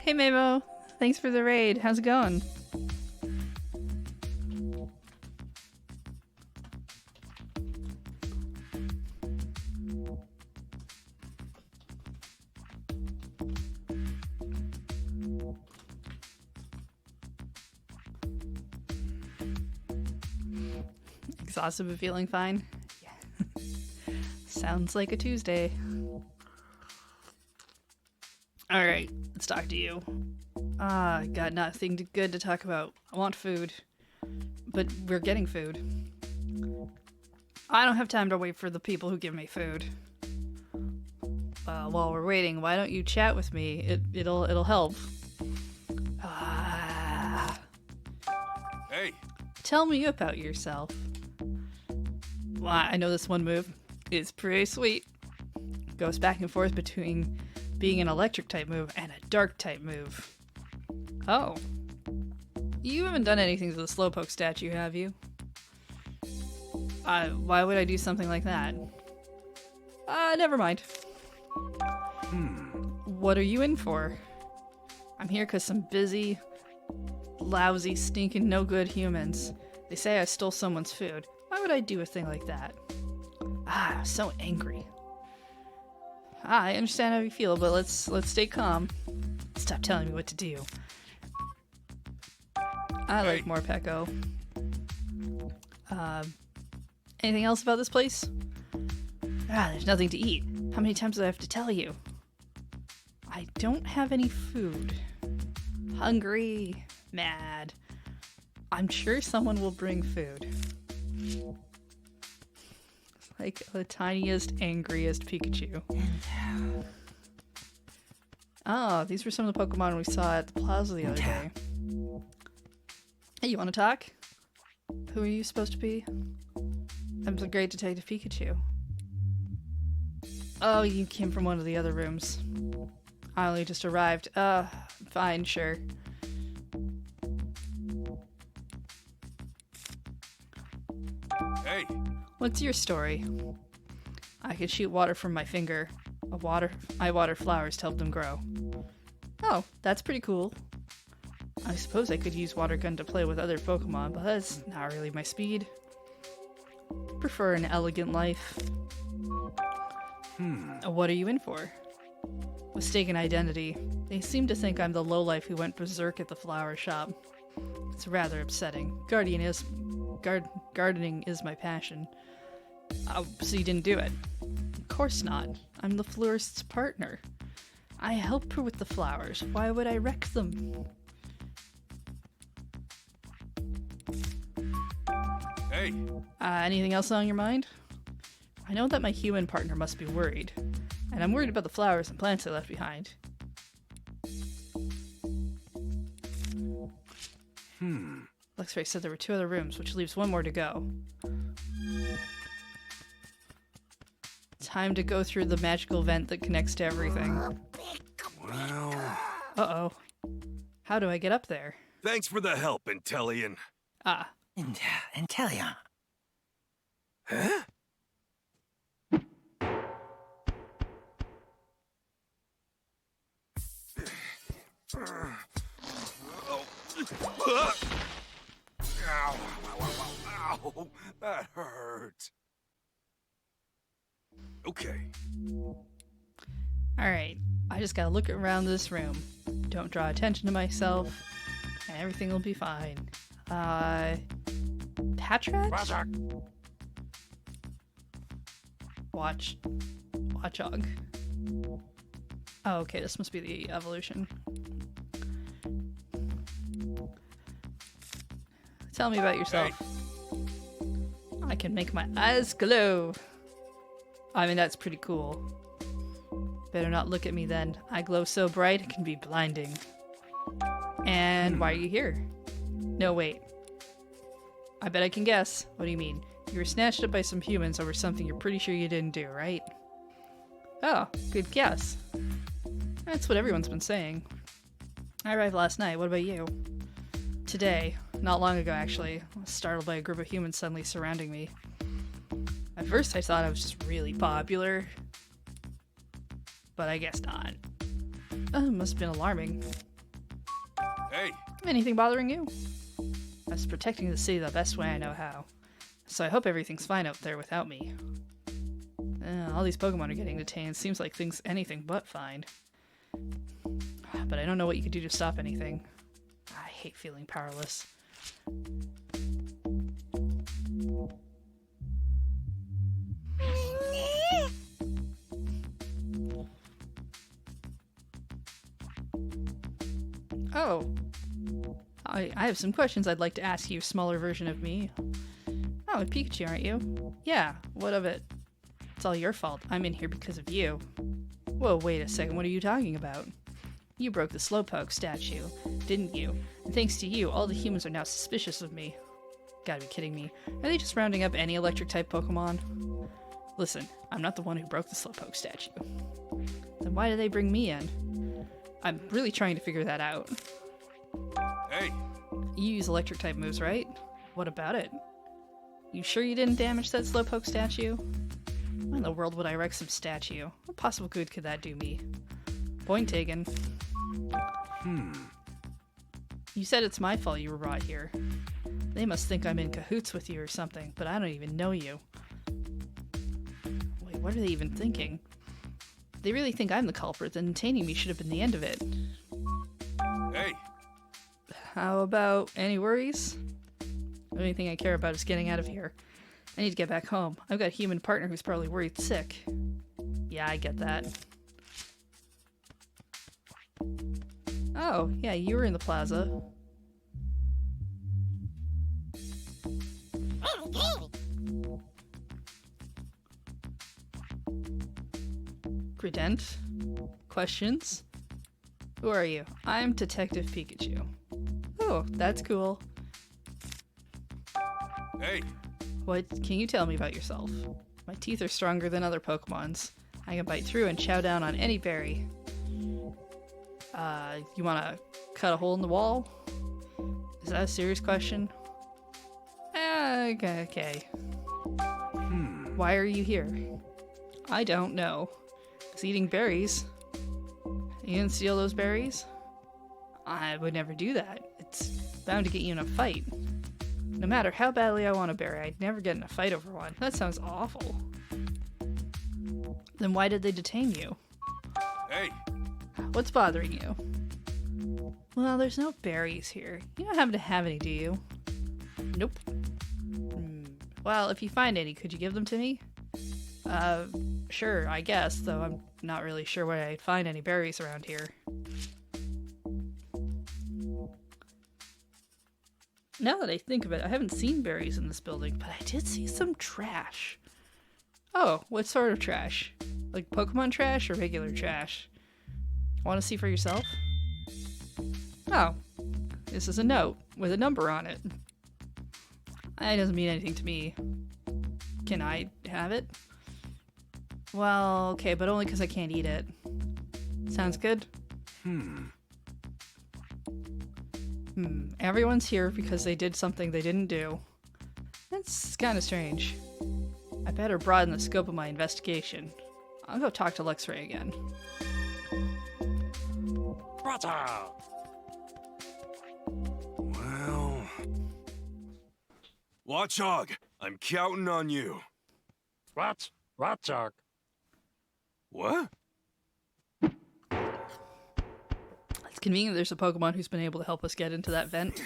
Hey Mamo, thanks for the raid. How's it going? Exhausted but feeling fine? Yeah. Sounds like a Tuesday. Alright, let's talk to you. I got nothing good to talk about. I want food. But we're getting food. I don't have time to wait for the people who give me food. While we're waiting, why don't you chat with me? It'll help. Hey, Tell me about yourself. Well, I know this one move. It's pretty sweet. Goes back and forth between being an electric type move and a dark type move. Oh. You haven't done anything to the Slowpoke statue, have you? Why would I do something like that? Never mind. What are you in for? I'm here because some busy, lousy, stinking, no-good humans. They say I stole someone's food. Why would I do a thing like that? I'm so angry. I understand how you feel, but let's stay calm. Stop telling me what to do. I like more Pecco. Anything else about this place? There's nothing to eat. How many times do I have to tell you? I don't have any food. Hungry. Mad. I'm sure someone will bring food. Like the tiniest, angriest Pikachu. Oh, these were some of the Pokemon we saw at the plaza the other day. Hey, you want to talk? Who are you supposed to be? I'm the great detective Pikachu. Oh, you came from one of the other rooms. I only just arrived. Fine, sure. hey, What's your story? I can shoot water from my finger. I water flowers to help them grow. Oh, that's pretty cool. I suppose I could use water gun to play with other Pokemon, but that's not really my speed. Prefer an elegant life. What are you in for? Mistaken identity. They seem to think I'm the lowlife who went berserk at the flower shop. It's rather upsetting. Gardening is my passion. Oh, so you didn't do it? Of course not. I'm the florist's partner. I help her with the flowers. Why would I wreck them? Hey, Anything else on your mind? I know that my human partner must be worried. And I'm worried about the flowers and plants I left behind. Luxray said there were 2 other rooms, which leaves 1 more to go. Time to go through the magical vent that connects to everything. well... Uh-oh. How do I get up there? Thanks for the help, Intellion. Ah, Intellion. Huh? Ow, ow, ow, ow, that hurts. Okay. alright. I just gotta look around this room. Don't draw attention to myself, and everything will be fine. Patrat? Watchog. Oh, okay, this must be the evolution. Tell me about yourself. I can make my eyes glow. I mean, that's pretty cool. Better not look at me then. I glow so bright it can be blinding. And why are you here? No, wait. I bet I can guess. What do you mean? You were snatched up by some humans over something you're pretty sure you didn't do, right? Oh, good guess. That's what everyone's been saying. I arrived last night. What about you? Today. Not long ago, actually. I was startled by a group of humans suddenly surrounding me. At first, I thought I was just really popular. But I guess not. It must have been alarming. Hey, Anything bothering you? I was protecting the city the best way I know how. So I hope everything's fine out there without me. All these Pokemon are getting detained. Seems like things anything but fine. But I don't know what you could do to stop anything. I hate feeling powerless. Oh. I have some questions I'd like to ask you, smaller version of me. Oh, Pikachu, aren't you? Yeah, what of it? It's all your fault. I'm in here because of you. Whoa, wait a second, what are you talking about? You broke the Slowpoke statue, didn't you? And thanks to you, all the humans are now suspicious of me. Gotta be kidding me. Are they just rounding up any electric-type Pokemon? Listen, I'm not the one who broke the Slowpoke statue. Then why did they bring me in? I'm really trying to figure that out. hey, You use electric-type moves, right? What about it? You sure you didn't damage that Slowpoke statue? Why in the world would I wreck some statue? What possible good could that do me? Point taken. You said it's my fault you were brought here. They must think I'm in cahoots with you or something, but I don't even know you. Wait, what are they even thinking? If they really think I'm the culprit, then detaining me should have been the end of it. hey, How about any worries? The only thing I care about is getting out of here. I need to get back home. I've got a human partner who's probably worried sick. Yeah, I get that. Oh, yeah, you were in the plaza. Credent? Questions? Who are you? I'm Detective Pikachu. Oh, that's cool. hey, What can you tell me about yourself? My teeth are stronger than other Pokemon's. I can bite through and chow down on any berry. You wanna cut a hole in the wall? Is that a serious question? Okay. Why are you here? I don't know. I was eating berries. You didn't steal those berries? I would never do that. It's bound to get you in a fight. No matter how badly I want a berry, I'd never get in a fight over one. That sounds awful. Then why did they detain you? Hey, What's bothering you? Well, there's no berries here. You don't happen to have any, do you? Nope. Well, if you find any, could you give them to me? Sure, I guess, though I'm not really sure where I'd find any berries around here. Now that I think of it, I haven't seen berries in this building, but I did see some trash. Oh, what sort of trash? Like Pokemon trash or regular trash? Want to see for yourself? Oh, this is a note with a number on it. That doesn't mean anything to me. Can I have it? Well, okay, but only because I can't eat it. Sounds good? Everyone's here because they did something they didn't do. That's kind of strange. I better broaden the scope of my investigation. I'll go talk to Luxray again. Well... Watchog, I'm counting on you. What? Watchog? What? It's convenient there's a Pokemon who's been able to help us get into that vent.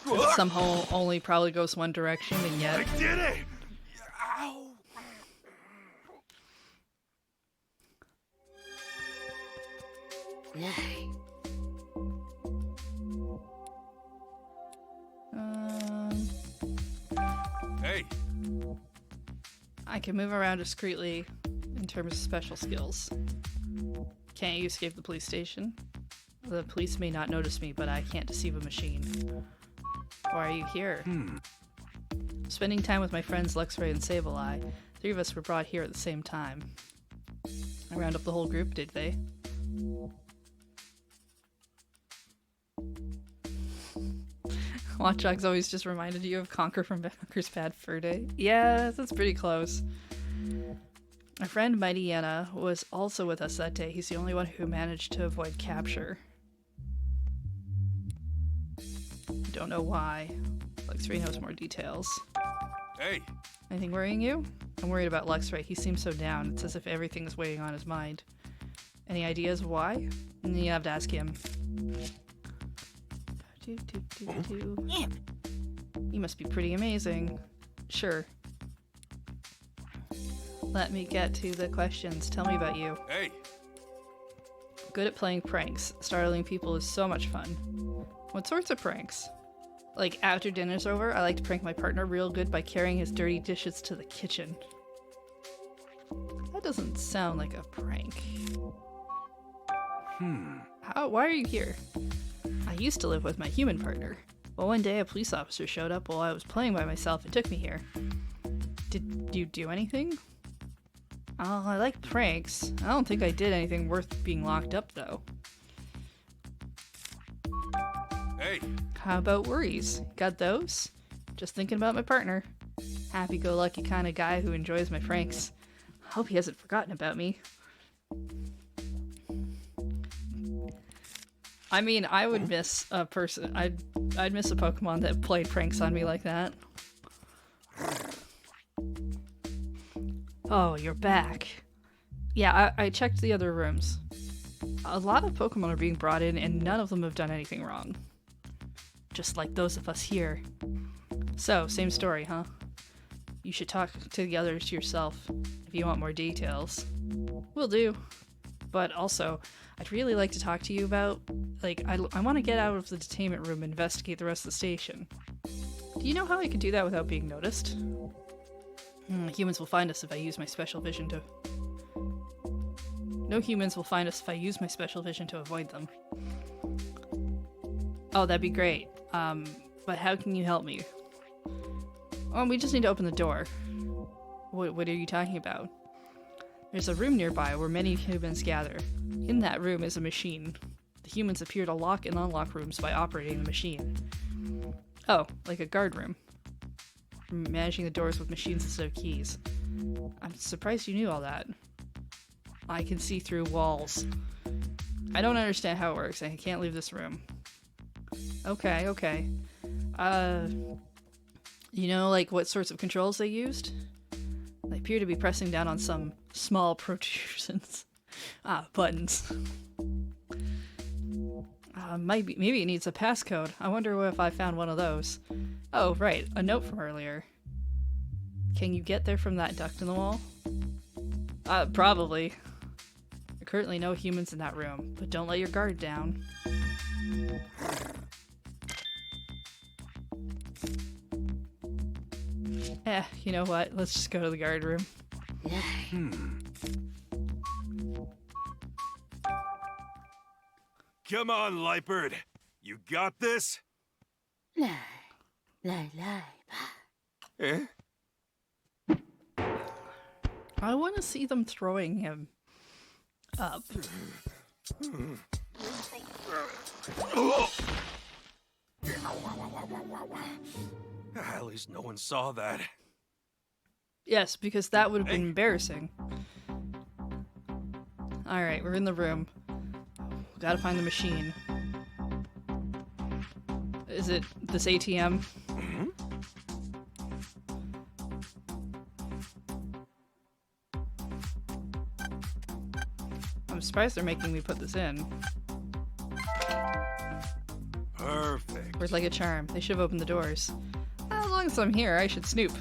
It somehow only probably goes one direction, and I yet... did it! Ow! hey, I can move around discreetly in terms of special skills. Can't you escape the police station? The police may not notice me, but I can't deceive a machine. Why are you here? Spending time with my friends Luxray and Sableye. 3 of us were brought here at the same time. I round up the whole group, did they? Watchog's always just reminded you of Conquer from Conker's Bad Fur Day. Yeah, that's pretty close. My friend Mighty Yenna was also with us that day. He's the only one who managed to avoid capture. Don't know why. Luxray knows more details. hey, Anything worrying you? I'm worried about Luxray. He seems so down. It's as if everything is weighing on his mind. Any ideas why? You have to ask him. You must be pretty amazing. Sure. Let me get to the questions. Tell me about you. hey, Good at playing pranks. Startling people is so much fun. What sorts of pranks? Like after dinner's over, I like to prank my partner real good by carrying his dirty dishes to the kitchen. That doesn't sound like a prank. Why are you here? I used to live with my human partner. Well, one day a police officer showed up while I was playing by myself and took me here. Did you do anything? Oh, I like pranks. I don't think I did anything worth being locked up, though. hey, How about worries? Got those? Just thinking about my partner. Happy-go-lucky kind of guy who enjoys my pranks. Hope he hasn't forgotten about me. I mean, I would miss a person. I'd miss a Pokemon that played pranks on me like that. Oh, you're back. Yeah, I checked the other rooms. A lot of Pokemon are being brought in, and none of them have done anything wrong. Just like those of us here. So, same story, huh? You should talk to the others yourself if you want more details. Will do. But also, I'd really like to talk to you about, I want to get out of the detainment room and investigate the rest of the station. Do you know how I could do that without being noticed? Humans will find us if I use my special vision to... No humans will find us if I use my special vision to avoid them. Oh, that'd be great. But how can you help me? Oh, we just need to open the door. What are you talking about? There's a room nearby where many humans gather. In that room is a machine. The humans appear to lock and unlock rooms by operating the machine. Oh, like a guard room. Managing the doors with machines instead of keys. I'm surprised you knew all that. I can see through walls. I don't understand how it works. I can't leave this room. Okay. You know, like, what sorts of controls they used? Like appear to be pressing down on some small protrusions. Buttons. Maybe it needs a passcode. I wonder if I found one of those. Oh, right. A note from earlier. Can you get there from that duct in the wall? Probably. There are currently no humans in that room, but don't let your guard down. You know what? Let's just go to the guard room. Come on, Lightbird. You got this? Eh? I want to see them throwing him up. At least no one saw that. Yes, because that would have been embarrassing. Alright, we're in the room. We gotta find the machine. Is it this ATM? Mm-hmm. I'm surprised they're making me put this in. Perfect. Worked like a charm. They should have opened the doors. As long as I'm here, I should snoop.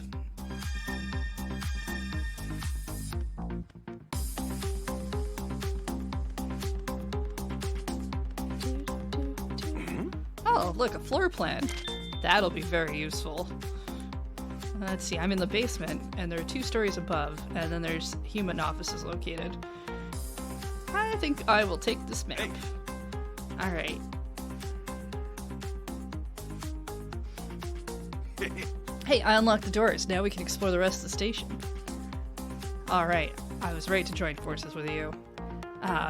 Oh, look, a floor plan. That'll be very useful. Let's see, I'm in the basement, and there are 2 stories above, and then there's human offices located. I think I will take this map. Alright. Hey, I unlocked the doors. Now we can explore the rest of the station. Alright, I was right to join forces with you.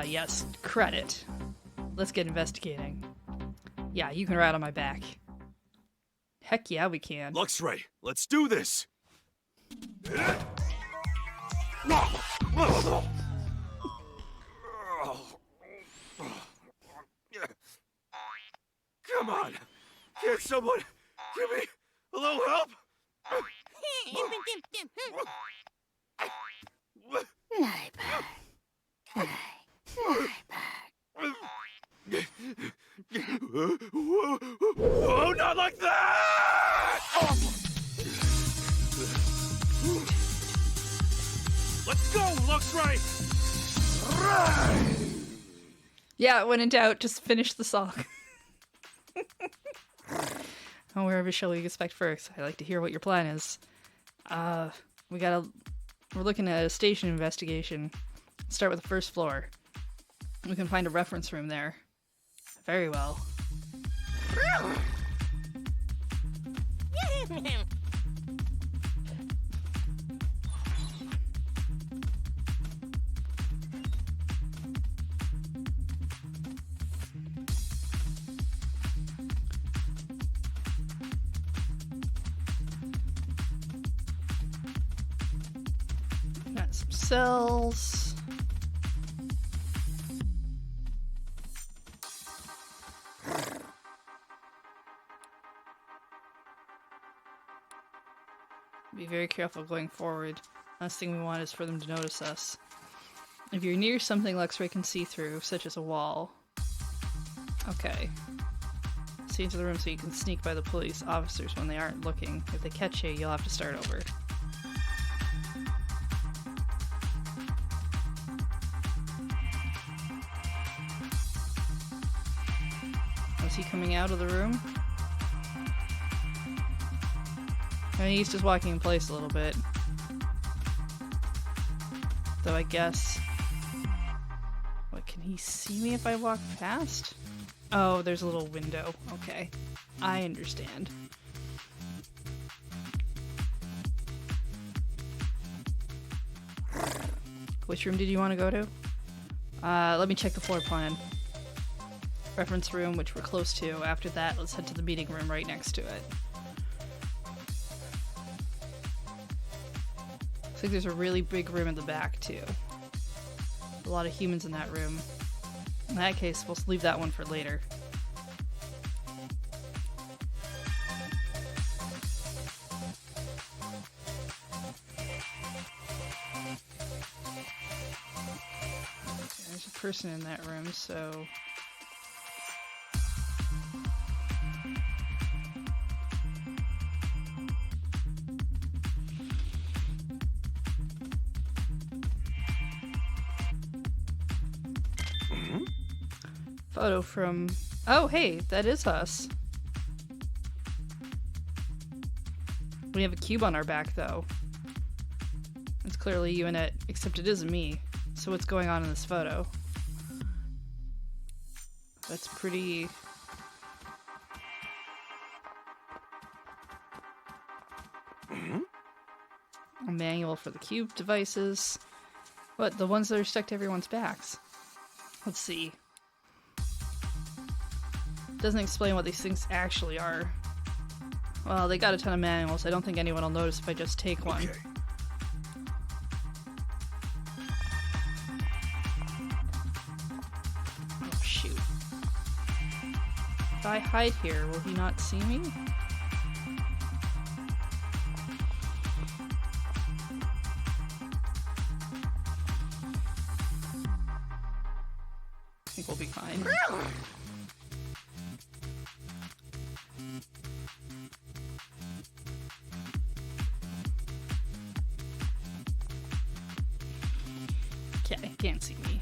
Yes, credit. Let's get investigating. Yeah, you can ride on my back. Heck yeah, we can. Luxray, let's do this! Come on! Can someone give me a little help? Whoa, not like that! Let's go, Luxray! Right! Yeah, when in doubt, just finish the song. Oh, wherever shall we expect first? I'd like to hear what your plan is. We're looking at a station investigation. Start with the first floor. We can find a reference room there. Very well. Got some cells. Be very careful going forward. Last thing we want is for them to notice us. If you're near something Luxray can see through, such as a wall. Okay. See into the room so you can sneak by the police officers when they aren't looking. If they catch you, you'll have to start over. Was he coming out of the room? I mean, he's just walking in place a little bit. Though I guess... What, can he see me if I walk past? Oh, there's a little window. Okay. I understand. Which room did you want to go to? Let me check the floor plan. Reference room, which we're close to. After that, let's head to the meeting room right next to it. Looks like there's a really big room in the back, too. A lot of humans in that room. In that case, we'll leave that one for later. person in that room, so... Photo from... Oh, hey, that is us. We have a cube on our back, though. It's clearly you and it, except it isn't me. So what's going on in this photo? That's pretty... A manual for the cube devices. What, the ones that are stuck to everyone's backs? Let's see. Doesn't explain what these things actually are. Well, they got a ton of manuals. I don't think anyone will notice if I just take one. Okay. Oh, shoot. If I hide here, will he not see me? I think we'll be fine. Okay, can't see me.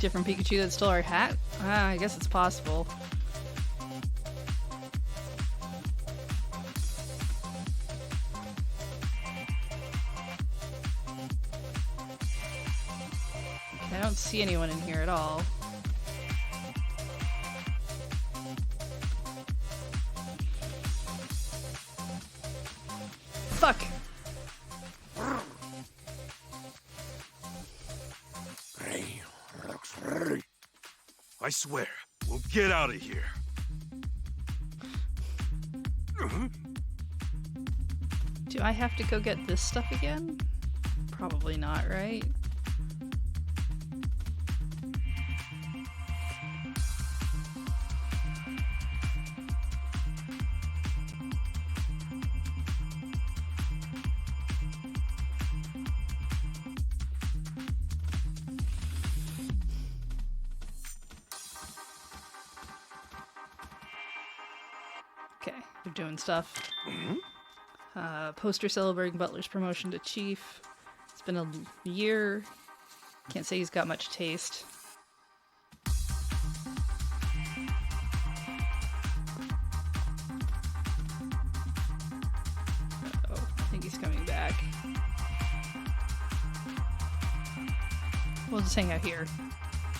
Different Pikachu that stole our hat? I guess it's possible. Okay, I don't see anyone in here at all. Fuck! I swear, we'll get out of here. Do I have to go get this stuff again? Probably not, right? Okay, we're doing stuff. Poster celebrating Butler's promotion to chief. It's been a year. Can't say he's got much taste. Uh-oh, I think he's coming back. We'll just hang out here.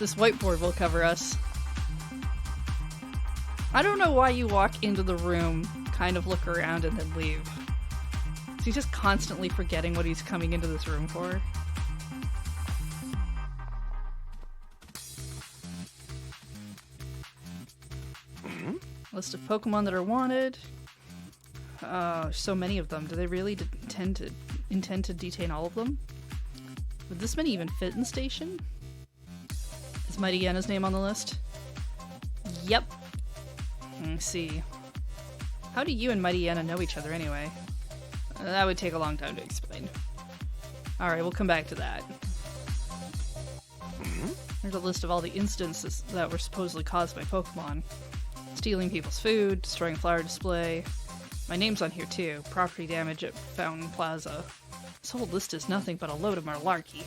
This whiteboard will cover us. I don't know why you walk into the room, kind of look around, and then leave. Is he just constantly forgetting what he's coming into this room for? List of Pokemon that are wanted. So many of them. Do they really intend to detain all of them? Would this many even fit in the station? Is Mighty Yenna's name on the list? Yep. Let's see. How do you and Mighty Yenna know each other anyway? That would take a long time to explain. Alright, we'll come back to that. There's a list of all the instances that were supposedly caused by Pokemon. Stealing people's food, destroying flower display. My name's on here too. Property damage at Fountain Plaza. This whole list is nothing but a load of malarkey.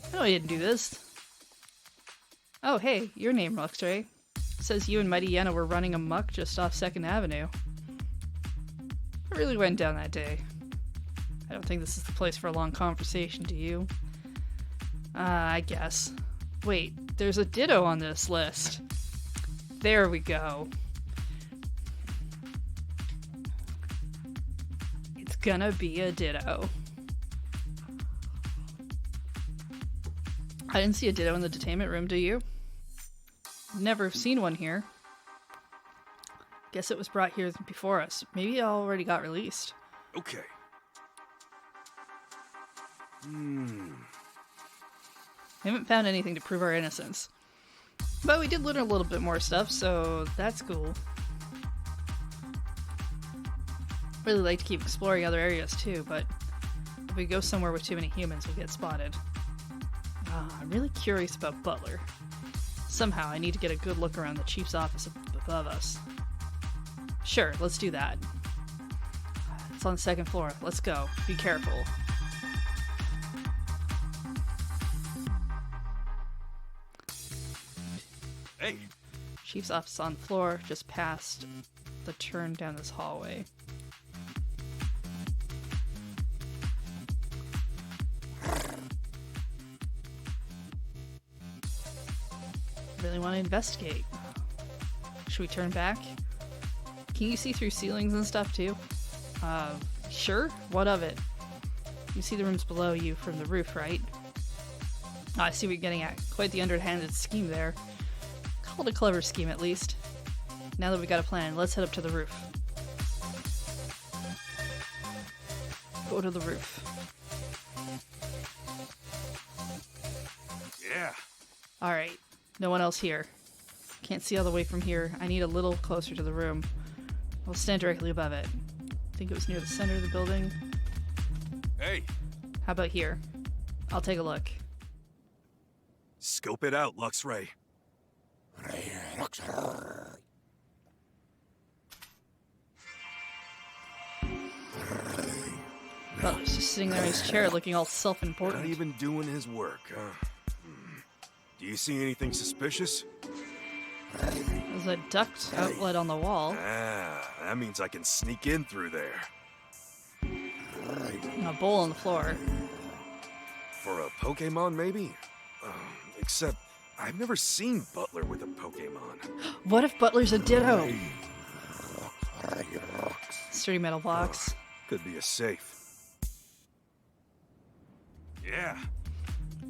I know I didn't do this. Oh hey, your name, Luxray. Says you and Mighty Yenna were running amok just off 2nd Avenue. What really went down that day? I don't think this is the place for a long conversation, do you? I guess. Wait, there's a Ditto on this list. There we go. It's gonna be a Ditto. I didn't see a Ditto in the detainment room, do you? Never seen one here. Guess it was brought here before us. Maybe it already got released. Okay. We haven't found anything to prove our innocence. But we did learn a little bit more stuff, so that's cool. Really like to keep exploring other areas too, but if we go somewhere with too many humans, we'll get spotted. I'm really curious about Butler. Somehow I need to get a good look around the chief's office above us. Sure, let's do that. It's on the second floor. Let's go. Be careful. Hey, Chief's office on the floor, just past the turn down this hallway. Really want to investigate. Should we turn back? Can you see through ceilings and stuff too? Sure. What of it? You see the rooms below you from the roof, right? Oh, I see what you're getting at. Quite the underhanded scheme there. Called a clever scheme, at least. Now that we got a plan, let's head up to the roof. Go to the roof. yeah. Alright. No one else here. Can't see all the way from here. I need a little closer to the room. I'll stand directly above it. I think it was near the center of the building. Hey, How about here? I'll take a look. scope it out, Luxray. Oh, he's just sitting there in his chair looking all Not self-important. even doing his work, huh? Do you see anything suspicious? There's a duct outlet on the wall. Ah, that means I can sneak in through there. And a bowl on the floor. For a Pokemon, maybe? Except, I've never seen Butler with a Pokemon. What if Butler's a Ditto? Sturdy metal box. Could be a safe. Yeah.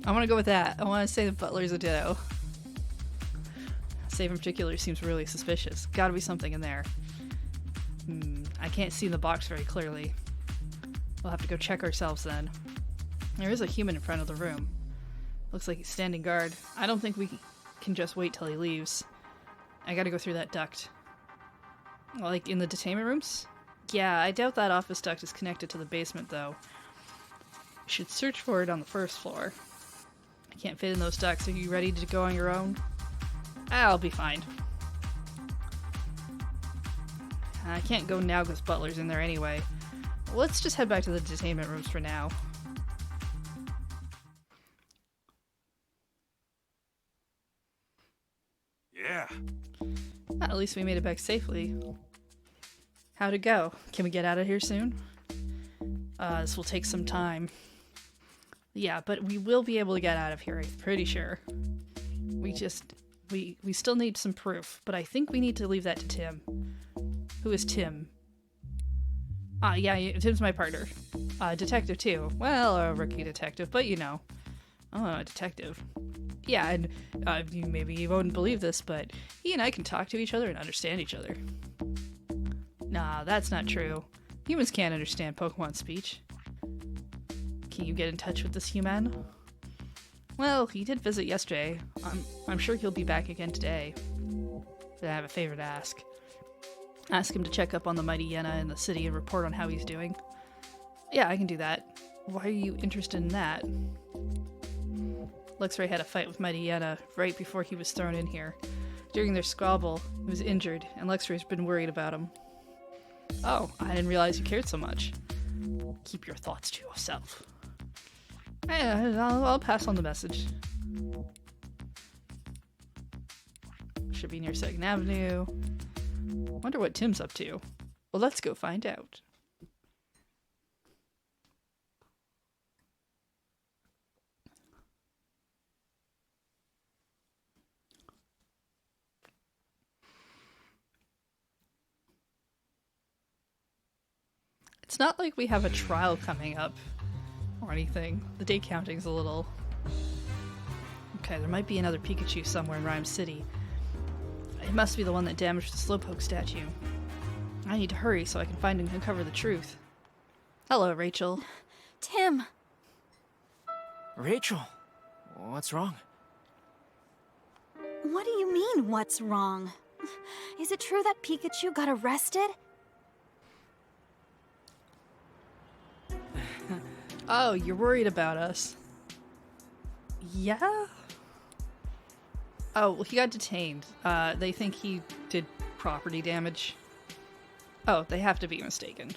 I want to go with that. I want to say that Butler's a Ditto. Save in particular seems really suspicious. Gotta be something in there. I can't see the box very clearly. We'll have to go check ourselves then. There is a human in front of the room. Looks like he's standing guard. I don't think we can just wait till he leaves. I gotta go through that duct. Like in the detainment rooms? Yeah, I doubt that office duct is connected to the basement though. We should search for it on the first floor. I can't fit in those ducts. Are you ready to go on your own? I'll be fine. I can't go now because Butler's in there anyway. Let's just head back to the detainment rooms for now. Yeah. At least we made it back safely. How'd it go? Can we get out of here soon? This will take some time. Yeah, but we will be able to get out of here, I'm pretty sure. We still need some proof, but I think we need to leave that to Tim. Who is Tim? Yeah, Tim's my partner. Detective too. Well, a rookie detective, but you know. Oh, a detective. Yeah, and maybe you won't believe this, but he and I can talk to each other and understand each other. Nah, that's not true. Humans can't understand Pokemon speech. Can you get in touch with this human? Well, he did visit yesterday. I'm sure he'll be back again today. But I have a favor to ask. Ask him to check up on the mighty Yenna in the city and report on how he's doing. Yeah, I can do that. Why are you interested in that? Luxray had a fight with mighty Yenna right before he was thrown in here. During their squabble, he was injured, and Luxray's been worried about him. Oh, I didn't realize you cared so much. Keep your thoughts to yourself. I'll pass on the message. Should be near 2nd Avenue. Wonder what Tim's up to. Well, let's go find out. It's not like we have a trial coming up or anything. The day counting's a little... Okay, there might be another Pikachu somewhere in Rhyme City. It must be the one that damaged the Slowpoke statue. I need to hurry so I can find and uncover the truth. Hello, Rachel. Tim! Rachel, what's wrong? What do you mean, what's wrong? Is it true that Pikachu got arrested? Oh, you're worried about us. Yeah? Oh, well, he got detained. They think he did property damage. Oh, they have to be mistaken.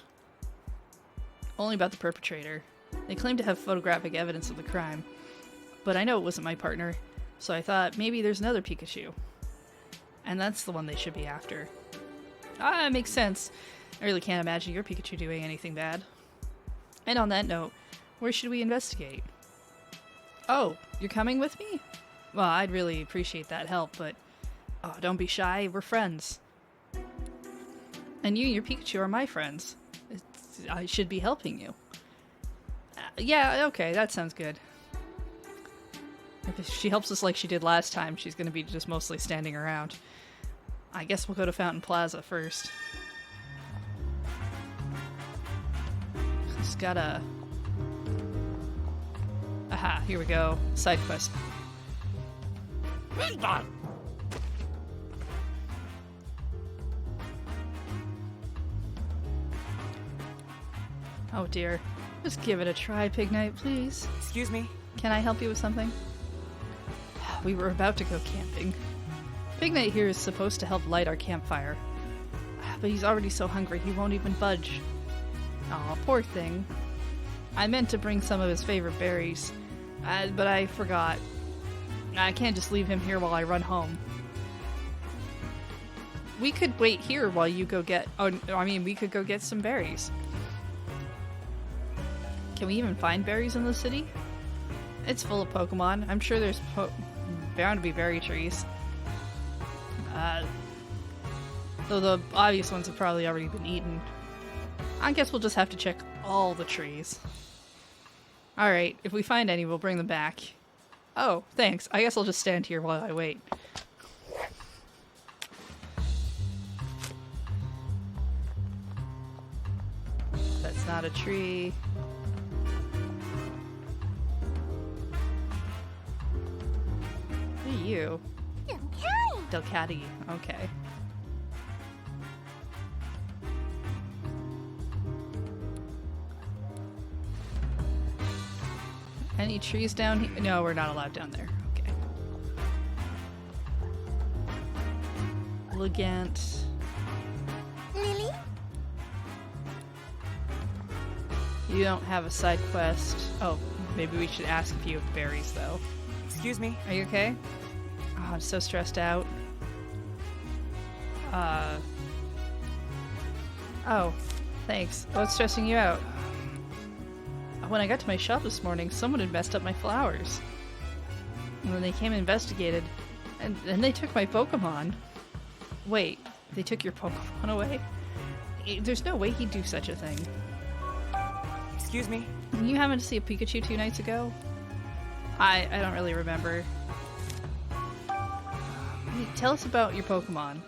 Only about the perpetrator. They claim to have photographic evidence of the crime. But I know it wasn't my partner, so I thought maybe there's another Pikachu. And that's the one they should be after. Ah, it makes sense. I really can't imagine your Pikachu doing anything bad. And on that note, where should we investigate? Oh, you're coming with me? Well, I'd really appreciate that help, but oh, don't be shy, we're friends. And you and your Pikachu are my friends. I should be helping you. Yeah, okay, that sounds good. If she helps us like she did last time, she's gonna be just mostly standing around. I guess we'll go to Fountain Plaza first. Just gotta... Aha, here we go. Side quest. Oh dear. Just give it a try, Pig Knight, please. Excuse me? Can I help you with something? We were about to go camping. Pig Knight here is supposed to help light our campfire. But he's already so hungry he won't even budge. Aw, poor thing. I meant to bring some of his favorite berries, but I forgot. I can't just leave him here while I run home. We could wait here while you go get... Oh, I mean, we could go get some berries. Can we even find berries in the city? It's full of Pokemon. I'm sure there's bound to be berry trees. Though the obvious ones have probably already been eaten. I guess we'll just have to check all the trees. Alright, if we find any, we'll bring them back. Oh, thanks. I guess I'll just stand here while I wait. That's not a tree. Who are you? Delcatty. Okay. Any trees down here? No, we're not allowed down there. Okay. Elegant. Lily? You don't have a side quest. Oh, maybe we should ask if you have berries, though. Excuse me? Are you okay? Oh, I'm so stressed out. Oh, thanks. What's stressing you out? When I got to my shop this morning, someone had messed up my flowers. And when they came and investigated, and they took my Pokemon. Wait, they took your Pokemon away? There's no way he'd do such a thing. Excuse me? You happened to see a Pikachu 2 nights ago? I don't really remember. Tell us about your Pokemon.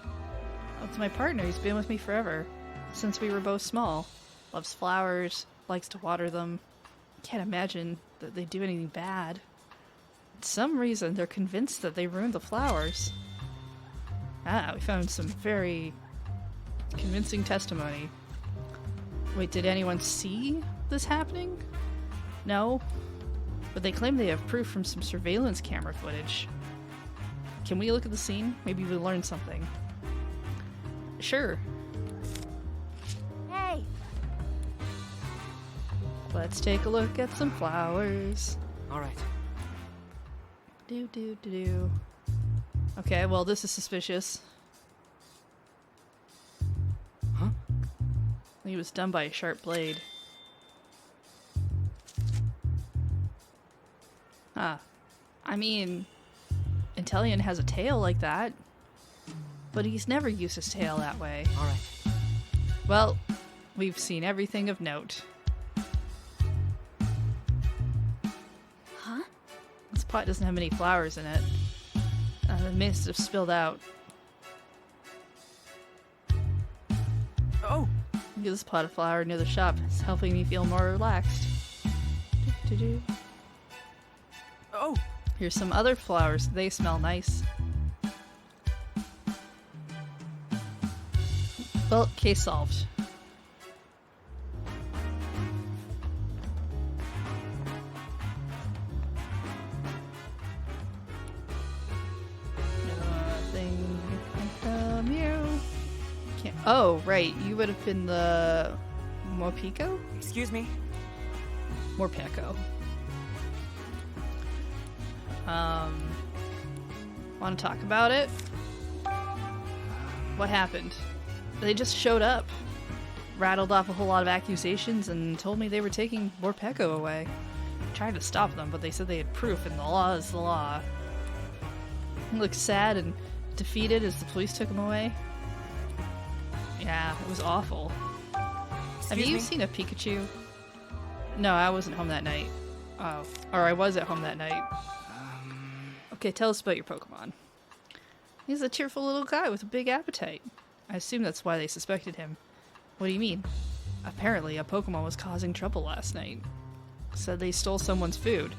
Oh, it's my partner. He's been with me forever. Since we were both small. Loves flowers, likes to water them. Can't imagine that they do anything bad. For some reason, they're convinced that they ruined the flowers. Ah, we found some very convincing testimony. Wait, did anyone see this happening? No? But they claim they have proof from some surveillance camera footage. Can we look at the scene? Maybe we'll learn something. Sure. Hey. Let's take a look at some flowers. Alright. Do. Okay, well, this is suspicious. Huh? He was done by a sharp blade. Huh. I mean, Inteleon has a tail like that, but he's never used his tail that way. Alright. Well, we've seen everything of note. Huh? This pot doesn't have many flowers in it. The mist have spilled out. Oh! Get this pot of flower near the shop. It's helping me feel more relaxed. Do. Oh! Here's some other flowers. They smell nice. Well, case solved. Oh, right. You would have been the Morpeko? Excuse me? Morpeko. Want to talk about it? What happened? They just showed up, rattled off a whole lot of accusations, and told me they were taking Morpeko away. I tried to stop them, but they said they had proof, and the law is the law. He looked sad and defeated as the police took him away. Yeah, it was awful. Have you seen a Pikachu? No, I wasn't home that night. Oh, or I was at home that night. Okay, tell us about your Pokemon. He's a cheerful little guy with a big appetite. I assume that's why they suspected him. What do you mean? Apparently, a Pokemon was causing trouble last night. Said they stole someone's food,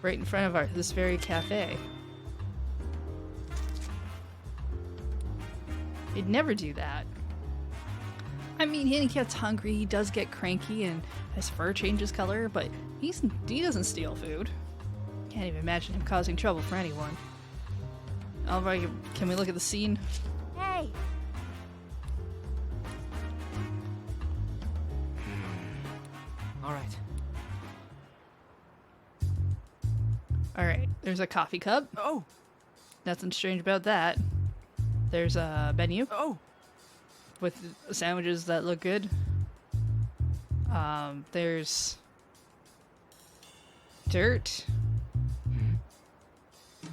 right in front of this very cafe. He'd never do that. I mean, he gets hungry, he does get cranky, and his fur changes color, but he doesn't steal food. Can't even imagine him causing trouble for anyone. Alright, can we look at the scene? Hey! Alright. Alright, there's a coffee cup. Oh! Nothing strange about that. There's a menu. Oh! With sandwiches that look good. There's dirt.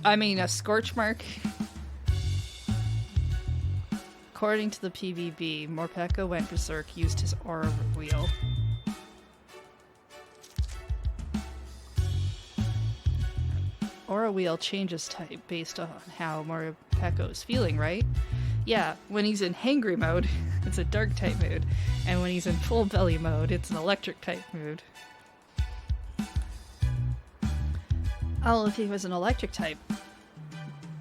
I mean, a scorch mark. According to the PVB, Morpeko went berserk, used his aura wheel. Aura wheel changes type based on how Morpeko is feeling, right? Yeah, when he's in hangry mode, it's a dark type mood, and when he's in full belly mode, it's an electric type mood. Oh, if he was an electric type,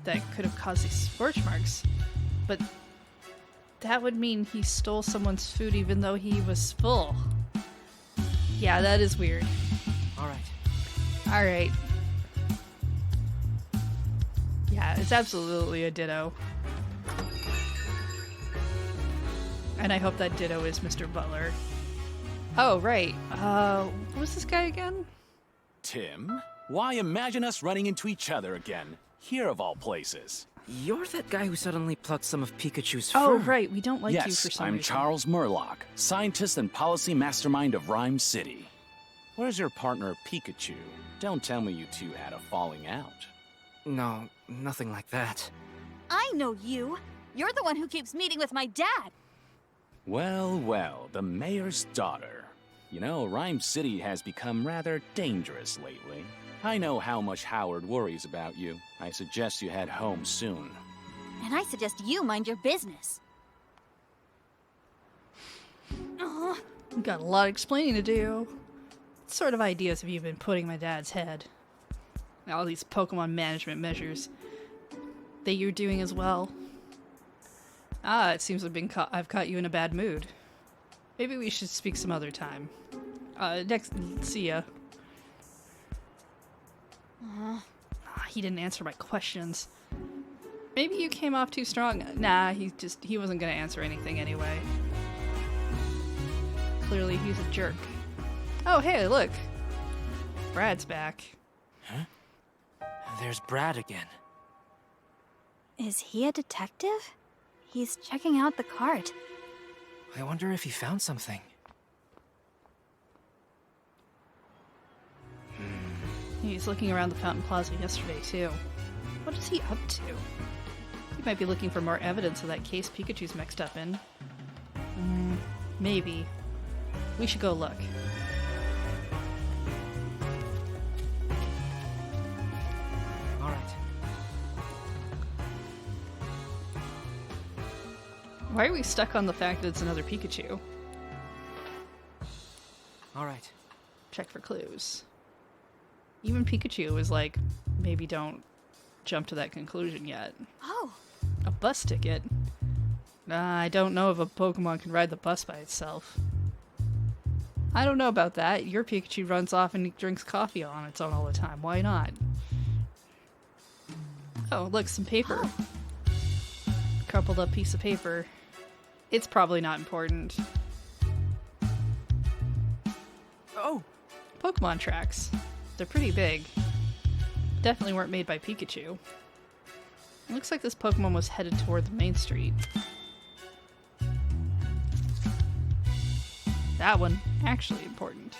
that could have caused these scorch marks. But that would mean he stole someone's food even though he was full. Yeah, that is weird. Alright. Alright. Yeah, it's absolutely a Ditto. And I hope that Ditto is Mr. Butler. Oh, right. What was this guy again? Tim? Why imagine us running into each other again? Here of all places. You're that guy who suddenly plucked some of Pikachu's fur. Oh, right. We don't like you for Yes, some I'm reason. Charles Murlock, scientist and policy mastermind of Rhyme City. Where's your partner, Pikachu? Don't tell me you two had a falling out. No, nothing like that. I know you! You're the one who keeps meeting with my dad! Well, well, the mayor's daughter. You know, Rhyme City has become rather dangerous lately. I know how much Howard worries about you. I suggest you head home soon. And I suggest you mind your business. We've got a lot of explaining to do. What sort of ideas have you been putting in my dad's head? All these Pokemon management measures that you're doing as well. Ah, it seems I've caught you in a bad mood. Maybe we should speak some other time. See ya. He didn't answer my questions. Maybe you came off too strong. Nah, he wasn't gonna answer anything anyway. Clearly he's a jerk. Oh, hey, look. Brad's back. Huh? There's Brad again. Is he a detective? He's checking out the cart. I wonder if he found something. He's looking around the Fountain Plaza yesterday, too. What is he up to? He might be looking for more evidence of that case Pikachu's mixed up in. Maybe. We should go look. Alright. Why are we stuck on the fact that it's another Pikachu? Alright. Check for clues. Even Pikachu was like, maybe don't jump to that conclusion yet. Oh. A bus ticket? I don't know if a Pokemon can ride the bus by itself. I don't know about that. Your Pikachu runs off and drinks coffee on its own all the time. Why not? Oh, look, some paper. Crumpled up piece of paper. It's probably not important. Oh! Pokemon tracks. They're pretty big. Definitely weren't made by Pikachu. It looks like this Pokemon was headed toward the main street. That one, actually important.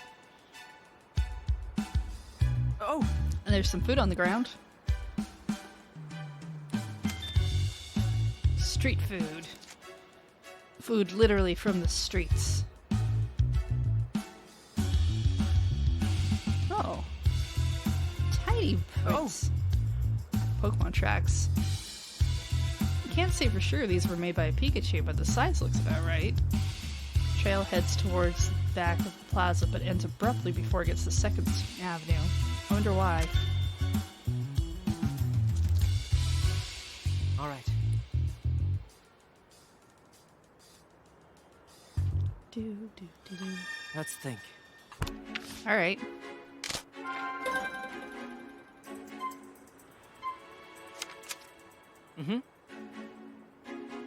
Oh! And there's some food on the ground. Street food. Food literally from the streets. Oh. Tiny points. Pokemon tracks. I can't say for sure these were made by a Pikachu, but the size looks about right. Trail heads towards the back of the plaza, but ends abruptly before it gets to 2nd Avenue. I wonder why. Alright. Let's think. Alright.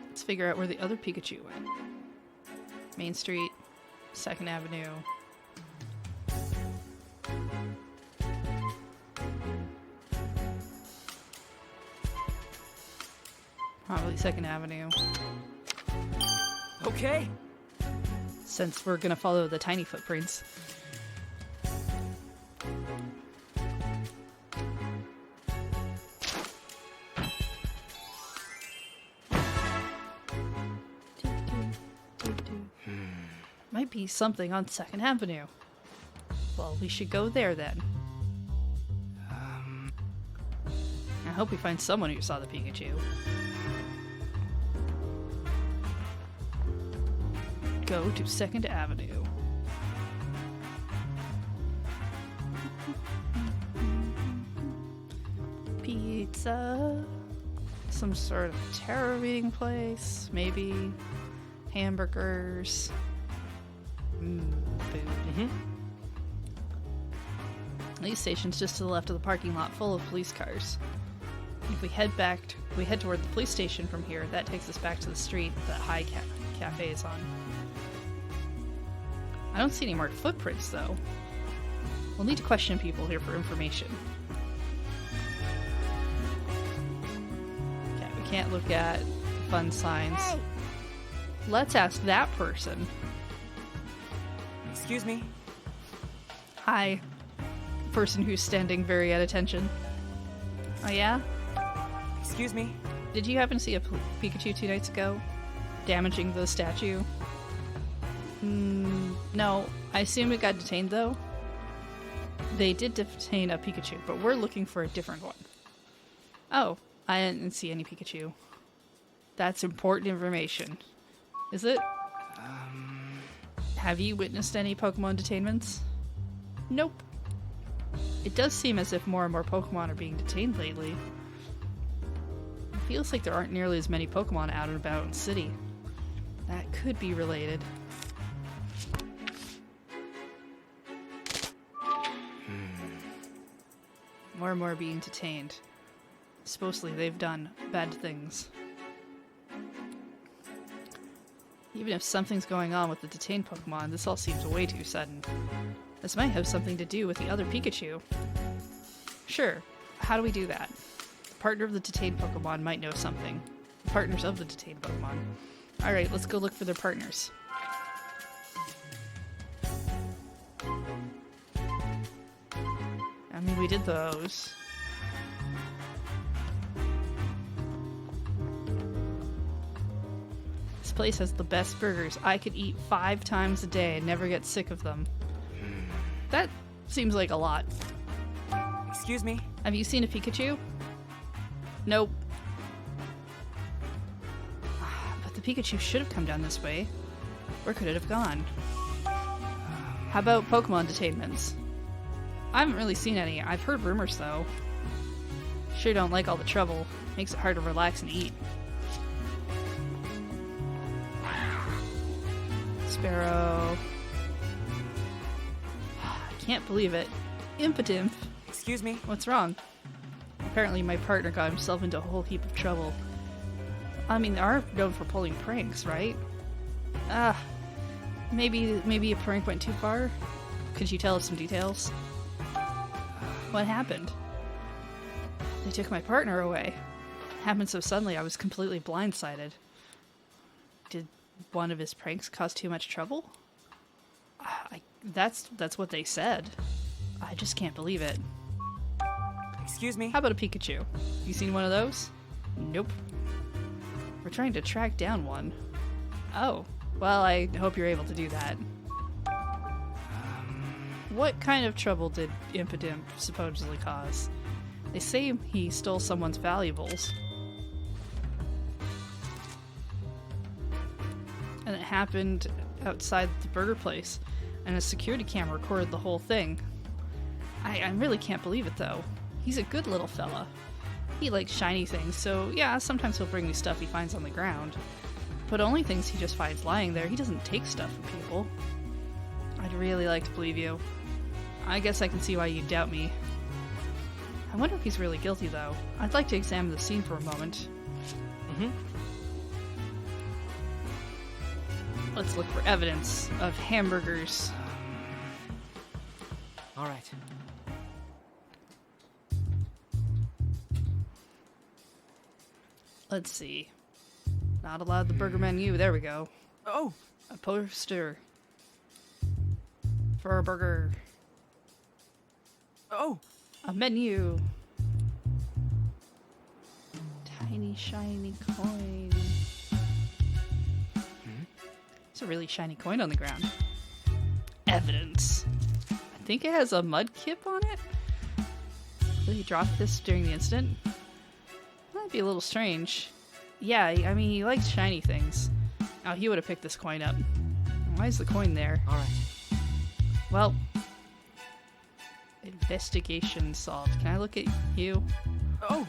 Let's figure out where the other Pikachu went. Main Street, 2nd Avenue. Probably 2nd Avenue. Okay. Since we're gonna follow the tiny footprints. Might be something on 2nd Avenue. Well, we should go there then. I hope we find someone who saw the Pikachu. Go to 2nd Avenue. Pizza. Some sort of tarot reading place. Maybe. Hamburgers. Food. Police station's just to the left of the parking lot, full of police cars. If we head toward the police station from here, that takes us back to the street that High Cafe is on. I don't see any marked footprints, though. We'll need to question people here for information. Okay, we can't look at fun signs. Hey. Let's ask that person. Excuse me? Hi. Person who's standing very at attention. Oh yeah? Excuse me? Did you happen to see a Pikachu 2 nights ago? Damaging the statue? No. I assume it got detained, though? They did detain a Pikachu, but we're looking for a different one. Oh, I didn't see any Pikachu. That's important information. Is it? Have you witnessed any Pokemon detainments? Nope. It does seem as if more and more Pokemon are being detained lately. It feels like there aren't nearly as many Pokemon out and about in the city. That could be related. More and more being detained. Supposedly they've done bad things. Even if something's going on with the detained Pokemon, this all seems way too sudden. This might have something to do with the other Pikachu. Sure, how do we do that? The partner of the detained Pokemon might know something. The partners of the detained Pokemon. Alright, let's go look for their partners. I mean, we did those. This place has the best burgers. I could eat 5 times a day and never get sick of them. That seems like a lot. Excuse me? Have you seen a Pikachu? Nope. But the Pikachu should have come down this way. Where could it have gone? How about Pokemon detainments? I haven't really seen any. I've heard rumors, though. Sure don't like all the trouble. Makes it hard to relax and eat. Sparrow. I can't believe it. Impotent. Excuse me? What's wrong? Apparently my partner got himself into a whole heap of trouble. I mean, they are known for pulling pranks, right? Maybe a prank went too far? Could you tell us some details? What happened? They took my partner away. It happened so suddenly I was completely blindsided. Did one of his pranks cause too much trouble? That's what they said. I just can't believe it. Excuse me? How about a Pikachu? You seen one of those? Nope. We're trying to track down one. Oh, well, I hope you're able to do that. What kind of trouble did Impidimp supposedly cause? They say he stole someone's valuables. And it happened outside the burger place, and a security camera recorded the whole thing. I really can't believe it, though. He's a good little fella. He likes shiny things, so yeah, sometimes he'll bring me stuff he finds on the ground. But only things he just finds lying there. He doesn't take stuff from people. I'd really like to believe you. I guess I can see why you doubt me. I wonder if he's really guilty, though. I'd like to examine the scene for a moment. Let's look for evidence of hamburgers. All right. Let's see. Not allowed the burger menu. There we go. Oh! A poster for a burger. Oh! A menu. Tiny shiny coin. It's a really shiny coin on the ground. Evidence. I think it has a mud kip on it. Did he drop this during the incident? That'd be a little strange. Yeah, I mean, he likes shiny things. Oh, he would have picked this coin up. Why is the coin there? All right. Well, investigation solved. Can I look at you? Oh!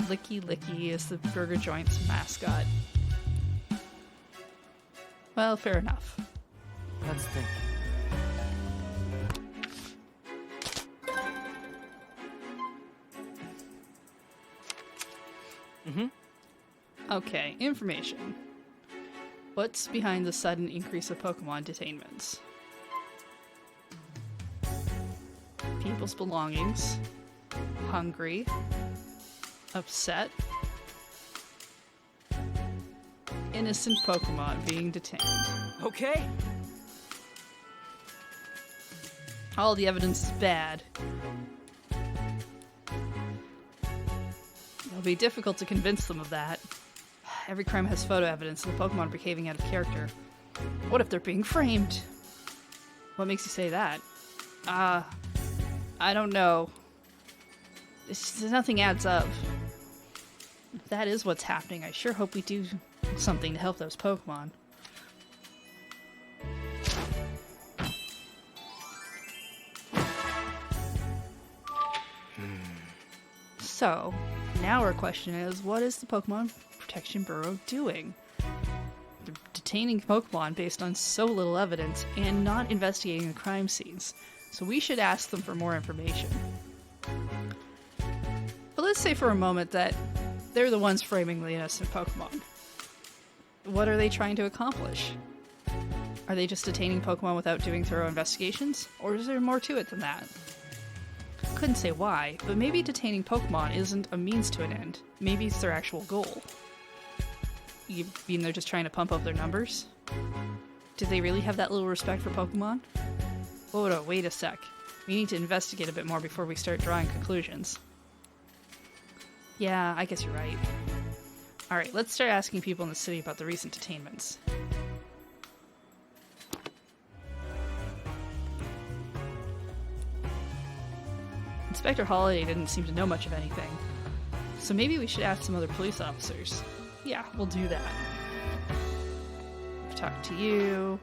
Licky Licky is the burger joint's mascot. Well, fair enough. Let's think. Okay, information. What's behind the sudden increase of Pokemon detainments? People's belongings. Hungry. Upset. Innocent Pokemon being detained. Okay. All the evidence is bad. It'll be difficult to convince them of that. Every crime has photo evidence and the Pokemon are behaving out of character. What if they're being framed? What makes you say that? I don't know. Nothing adds up. If that is what's happening, I sure hope we do something to help those Pokemon. So, now our question is, what is the Pokemon Protection Bureau doing? They're detaining Pokemon based on so little evidence and not investigating the crime scenes. So we should ask them for more information. But let's say for a moment that they're the ones framing the innocent Pokemon. What are they trying to accomplish? Are they just detaining Pokemon without doing thorough investigations? Or is there more to it than that? Couldn't say why, but maybe detaining Pokemon isn't a means to an end. Maybe it's their actual goal. You mean they're just trying to pump up their numbers? Do they really have that little respect for Pokemon? Oh no, wait a sec. We need to investigate a bit more before we start drawing conclusions. Yeah, I guess you're right. Alright, let's start asking people in the city about the recent detainments. Inspector Holiday didn't seem to know much of anything. So maybe we should ask some other police officers. Yeah, we'll do that. Talk to you.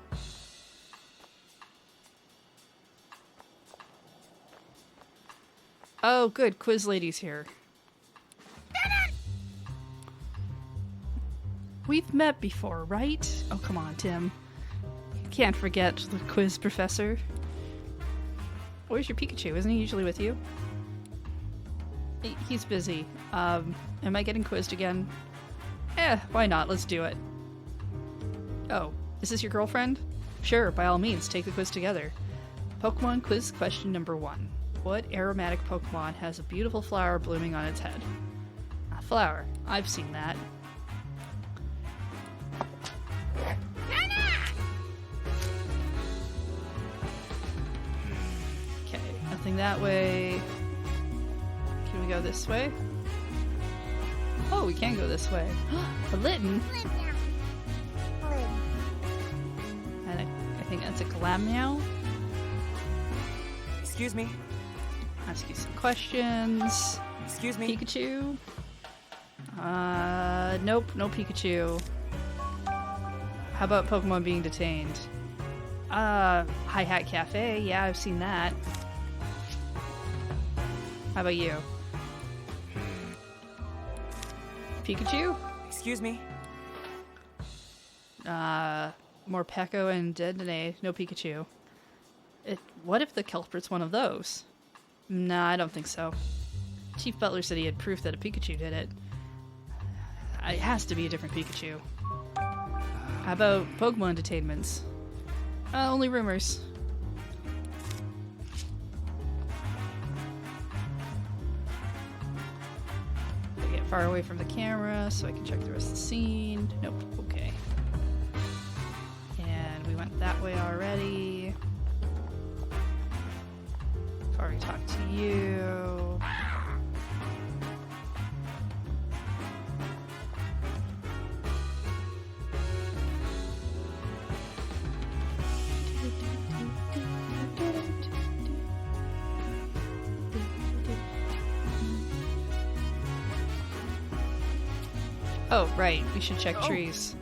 Oh, good. Quiz Lady's here. We've met before, right? Oh, come on, Tim. You can't forget the quiz professor. Where's your Pikachu? Isn't he usually with you? He's busy. Am I getting quizzed again? Why not? Let's do it. Oh, Is this your girlfriend? Sure, by all means, take the quiz together. Pokemon quiz question number 1. What aromatic Pokemon has a beautiful flower blooming on its head? A flower. I've seen that. Okay, nothing that way. Can we go this way? Oh, we can go this way. A Litten? And I think that's a Glammeow. Excuse me. Ask you some questions. Excuse me. Pikachu? Nope, no Pikachu. How about Pokemon being detained? Hi-Hat Cafe, yeah, I've seen that. How about you? Pikachu? Excuse me. Morpeko and Dedenne, no Pikachu. What if the culprit's one of those? Nah, I don't think so. Chief Butler said he had proof that a Pikachu did it. It has to be a different Pikachu. How about Pokemon detainments? Only rumors. Get far away from the camera so I can check the rest of the scene. Nope, okay. And we went that way already. I've already talked to you. Oh, right. We should check trees.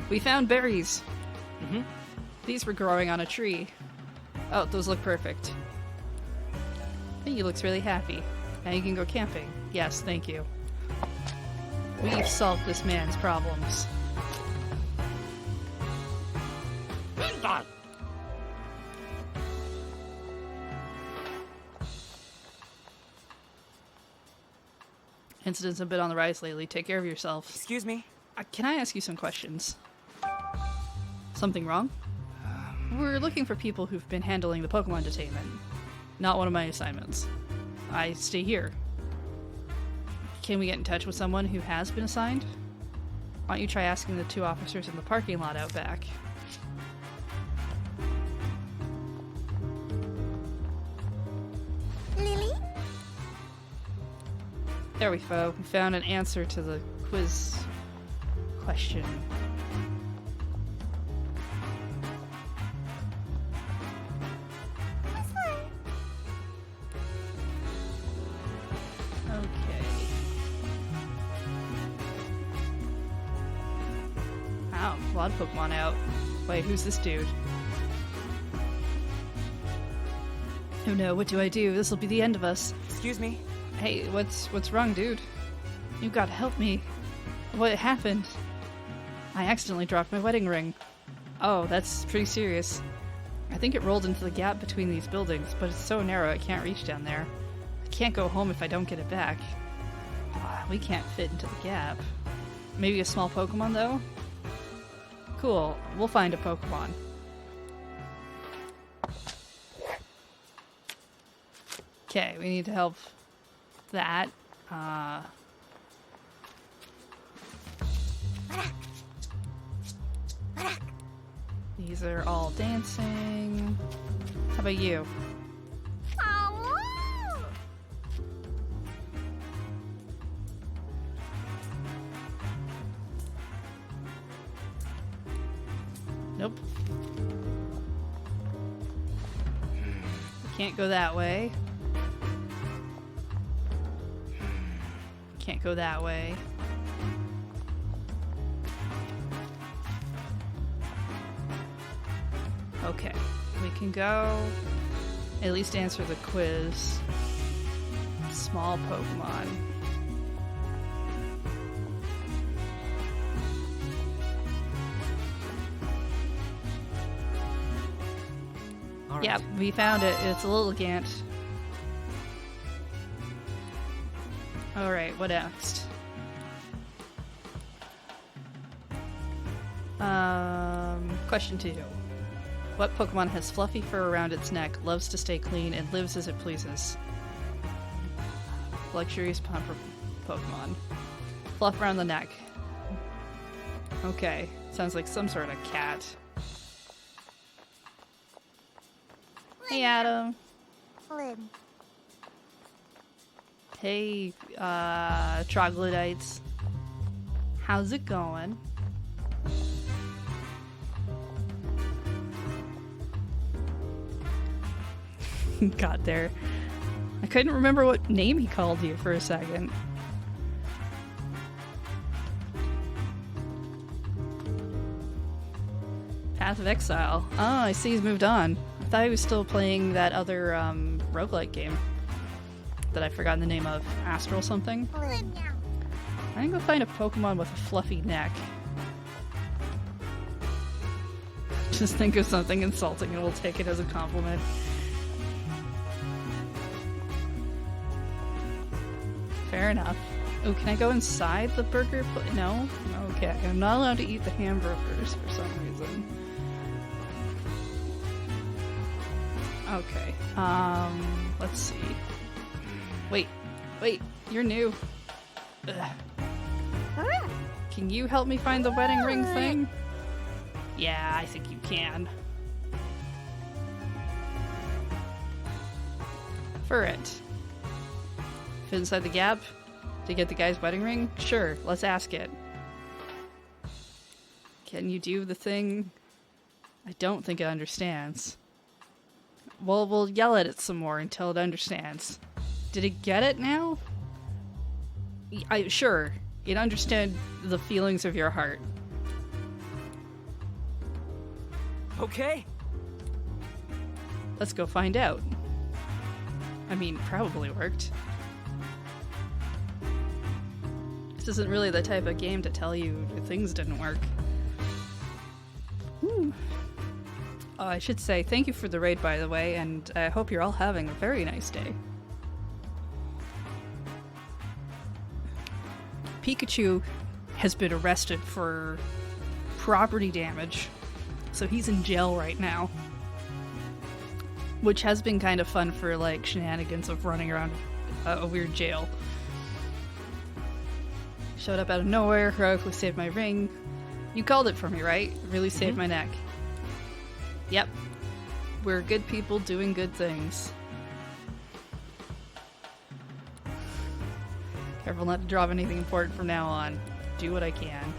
We found berries. These were growing on a tree. Oh, those look perfect. He looks really happy. Now you can go camping. Yes, thank you. We've solved this man's problems. Incidents have been on the rise lately. Take care of yourself. Excuse me? Can I ask you some questions? Something wrong? We're looking for people who've been handling the Pokemon detainment. Not one of my assignments. I stay here. Can we get in touch with someone who has been assigned? Why don't you try asking the 2 officers in the parking lot out back? Lily? There we go. We found an answer to the quiz question. Okay. Wow, a lot of Pokemon out. Wait, who's this dude? Oh no, what do I do? This'll be the end of us. Excuse me? Hey, what's wrong, dude? You gotta help me. What happened? I accidentally dropped my wedding ring. Oh, that's pretty serious. I think it rolled into the gap between these buildings, but it's so narrow I can't reach down there. I can't go home if I don't get it back. We can't fit into the gap. Maybe a small Pokemon, though? Cool, we'll find a Pokemon. Okay, we need to help that. These are all dancing. How about you? Nope. Can't go that way. Can't go that way. Okay, we can go at least answer the quiz. Small Pokemon. All right. Yeah, we found it. It's a little Gant. Alright, what next? Question 2. What Pokemon has fluffy fur around its neck, loves to stay clean, and lives as it pleases? Luxurious pamper Pokemon. Fluff around the neck. Okay. Sounds like some sort of cat. Hey, Adam. Flynn. Hey, troglodytes. How's it going? Got there. I couldn't remember what name he called you for a second. Path of Exile. Oh, I see he's moved on. I thought he was still playing that other roguelike game that I've forgotten the name of. Astral something? Flynn. I can go find a Pokemon with a fluffy neck. Just think of something insulting and we'll take it as a compliment. Fair enough. Oh, can I go inside the burger place? No? Okay. I'm not allowed to eat the hamburgers for some reason. Okay. Let's see. Wait, you're new. Ugh. Can you help me find the wedding ring thing? Yeah, I think you can. For it. Fit inside the gap to get the guy's wedding ring? Sure, let's ask it. Can you do the thing? I don't think it understands. Well, we'll yell at it some more until it understands. Did it get it now? Sure. It understood the feelings of your heart. Okay. Let's go find out. I mean, probably worked. This isn't really the type of game to tell you things didn't work. I should say thank you for the raid, by the way, and I hope you're all having a very nice day. Pikachu has been arrested for property damage, so he's in jail right now. Which has been kind of fun for, like, shenanigans of running around a weird jail. Showed up out of nowhere, heroically saved my ring. You called it for me, right? Really saved my neck. Yep. We're good people doing good things. Careful not to drop anything important from now on. Do what I can.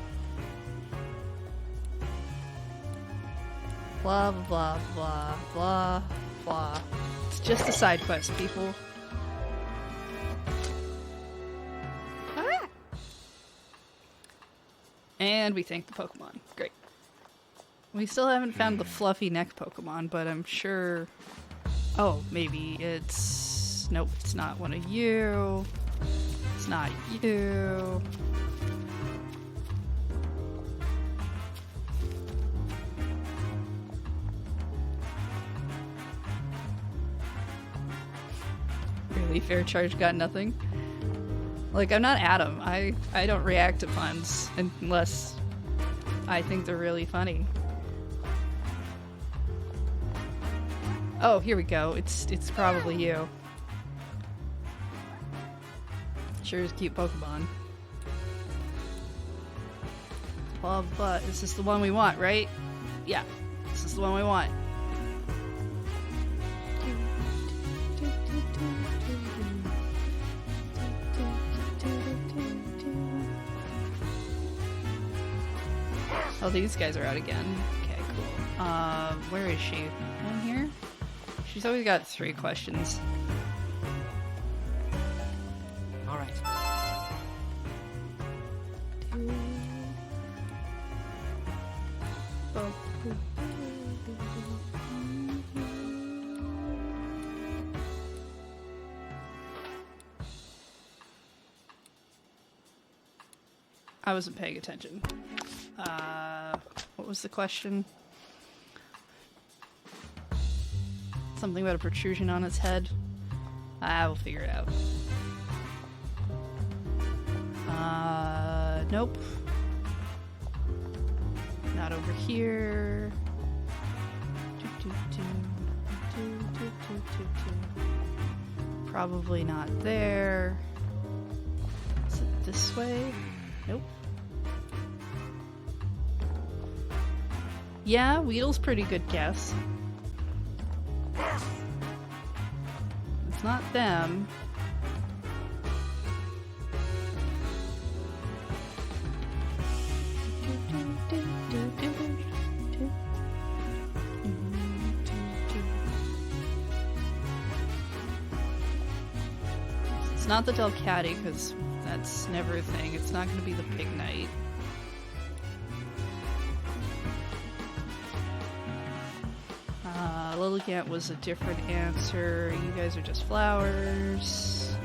Blah, blah, blah, blah, blah. It's just a side quest, people. And we thank the Pokemon. Great. We still haven't found the fluffy neck Pokemon, but I'm sure... Oh, maybe it's... Nope, it's not one of you. It's not you. Really? Fair Charge got nothing? Like, I'm not Adam. I don't react to puns unless I think they're really funny. Oh, here we go. It's probably you. Sure is a cute Pokemon. Blah, blah. This is the one we want, right? Yeah. This is the one we want. Oh, these guys are out again. Okay, cool. Where is she? One here? She's always got 3 questions. Alright. I wasn't paying attention. What was the question? Something about a protrusion on its head? We'll figure it out. Nope. Not not over here. Probably not there. Is it this way? Nope. Yeah, Weedle's pretty good guess. It's not them. It's not the Delcatty, because that's never a thing. It's not going to be the Pig Knight. Lilligant was a different answer. You guys are just flowers.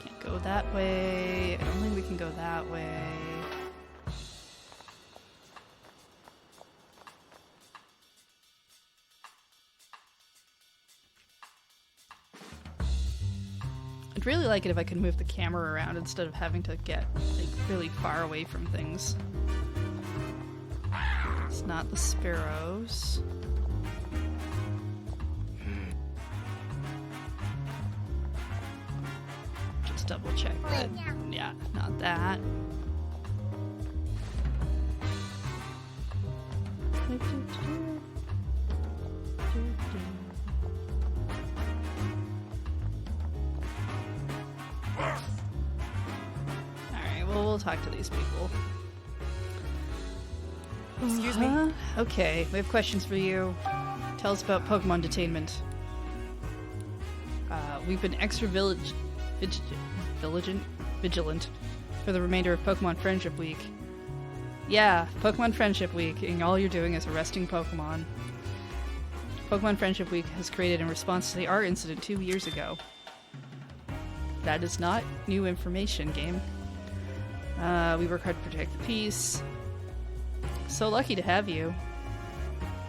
Can't go that way. I don't think we can go that way. I'd really like it if I could move the camera around instead of having to get like really far away from things. It's not the sparrows. Just double check that. Yeah, not that. Alright, well, we'll talk to these people. Excuse me? Okay, we have questions for you. Tell us about Pokemon detainment. We've been extra vigilant for the remainder of Pokemon Friendship Week. Yeah, Pokemon Friendship Week, and all you're doing is arresting Pokemon. Pokemon Friendship Week has created in response to the R incident 2 years ago. That is not new information, game. We work hard to protect the peace. So lucky to have you.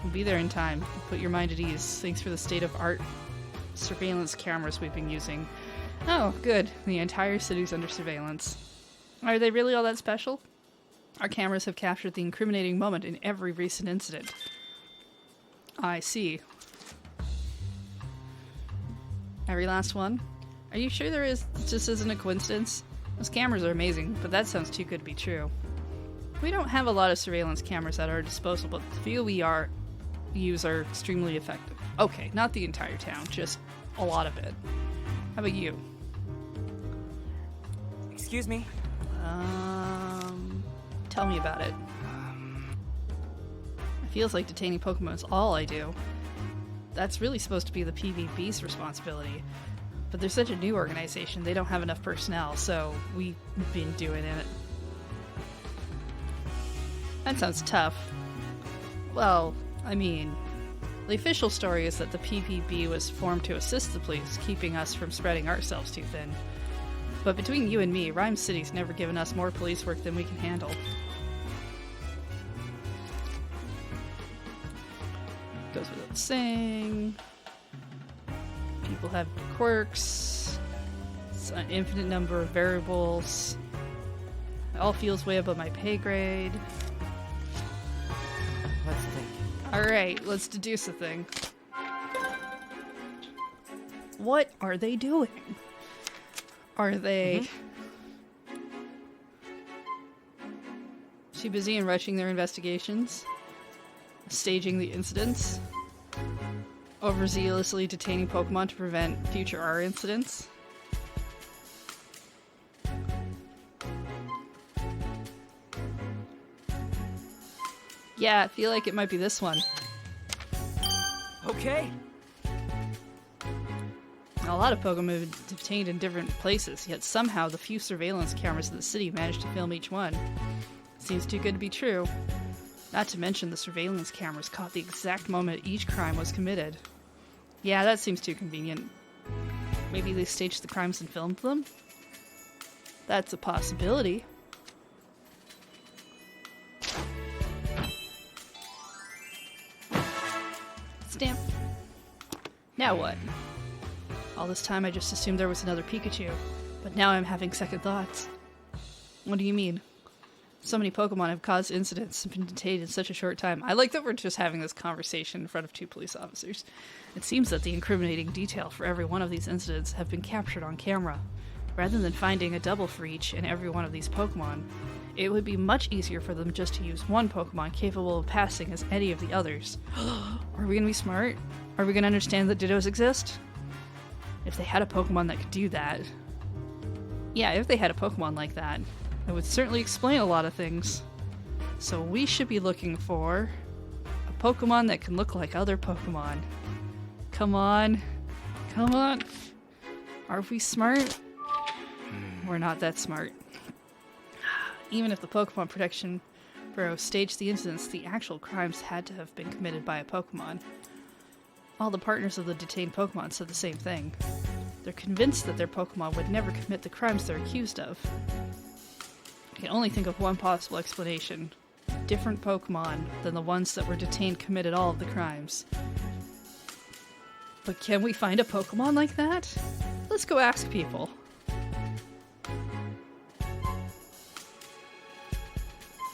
We'll be there in time. Put your mind at ease. Thanks for the state-of-art surveillance cameras we've been using. Oh, good. The entire city's under surveillance. Are they really all that special? Our cameras have captured the incriminating moment in every recent incident. I see. Every last one? Are you sure this just isn't a coincidence? Those cameras are amazing, but that sounds too good to be true. We don't have a lot of surveillance cameras at our disposal, but the few we use are extremely effective. Okay, not the entire town, just a lot of it. How about you? Excuse me? Tell me about it. It feels like detaining Pokemon is all I do. That's really supposed to be the PvP's responsibility. But they're such a new organization, they don't have enough personnel, so we've been doing it. That sounds tough. Well, I mean, the official story is that the PvP was formed to assist the police, keeping us from spreading ourselves too thin. But between you and me, Rhyme City's never given us more police work than we can handle. Goes without saying. People have quirks. It's an infinite number of variables. It all feels way above my pay grade. Let's think. Alright, let's deduce a thing. What are they doing? Are they... Too busy in rushing their investigations? Staging the incidents? Overzealously detaining Pokemon to prevent future R incidents? Yeah, I feel like it might be this one. Okay. A lot of Pokemon have been detained in different places, yet somehow the few surveillance cameras in the city managed to film each one. Seems too good to be true. Not to mention the surveillance cameras caught the exact moment each crime was committed. Yeah, that seems too convenient. Maybe they staged the crimes and filmed them? That's a possibility. Stamp. Now what? All this time I just assumed there was another Pikachu, but now I'm having second thoughts. What do you mean? So many Pokemon have caused incidents and been detained in such a short time. I like that we're just having this conversation in front of two police officers. It seems that the incriminating detail for every one of these incidents have been captured on camera. Rather than finding a double for each and every one of these Pokemon, it would be much easier for them just to use one Pokemon capable of passing as any of the others. Are we gonna be smart? Are we gonna understand that Dittos exist? If they had a Pokemon that could do that... Yeah, if they had a Pokemon like that, it would certainly explain a lot of things. So we should be looking for a Pokemon that can look like other Pokemon. Come on. Come on. Are we smart? We're not that smart. Even if the Pokemon Protection Bureau staged the incidents, the actual crimes had to have been committed by a Pokemon. All the partners of the detained Pokemon said the same thing. They're convinced that their Pokemon would never commit the crimes they're accused of. I can only think of one possible explanation. Different Pokemon than the ones that were detained committed all of the crimes. But can we find a Pokemon like that? Let's go ask people.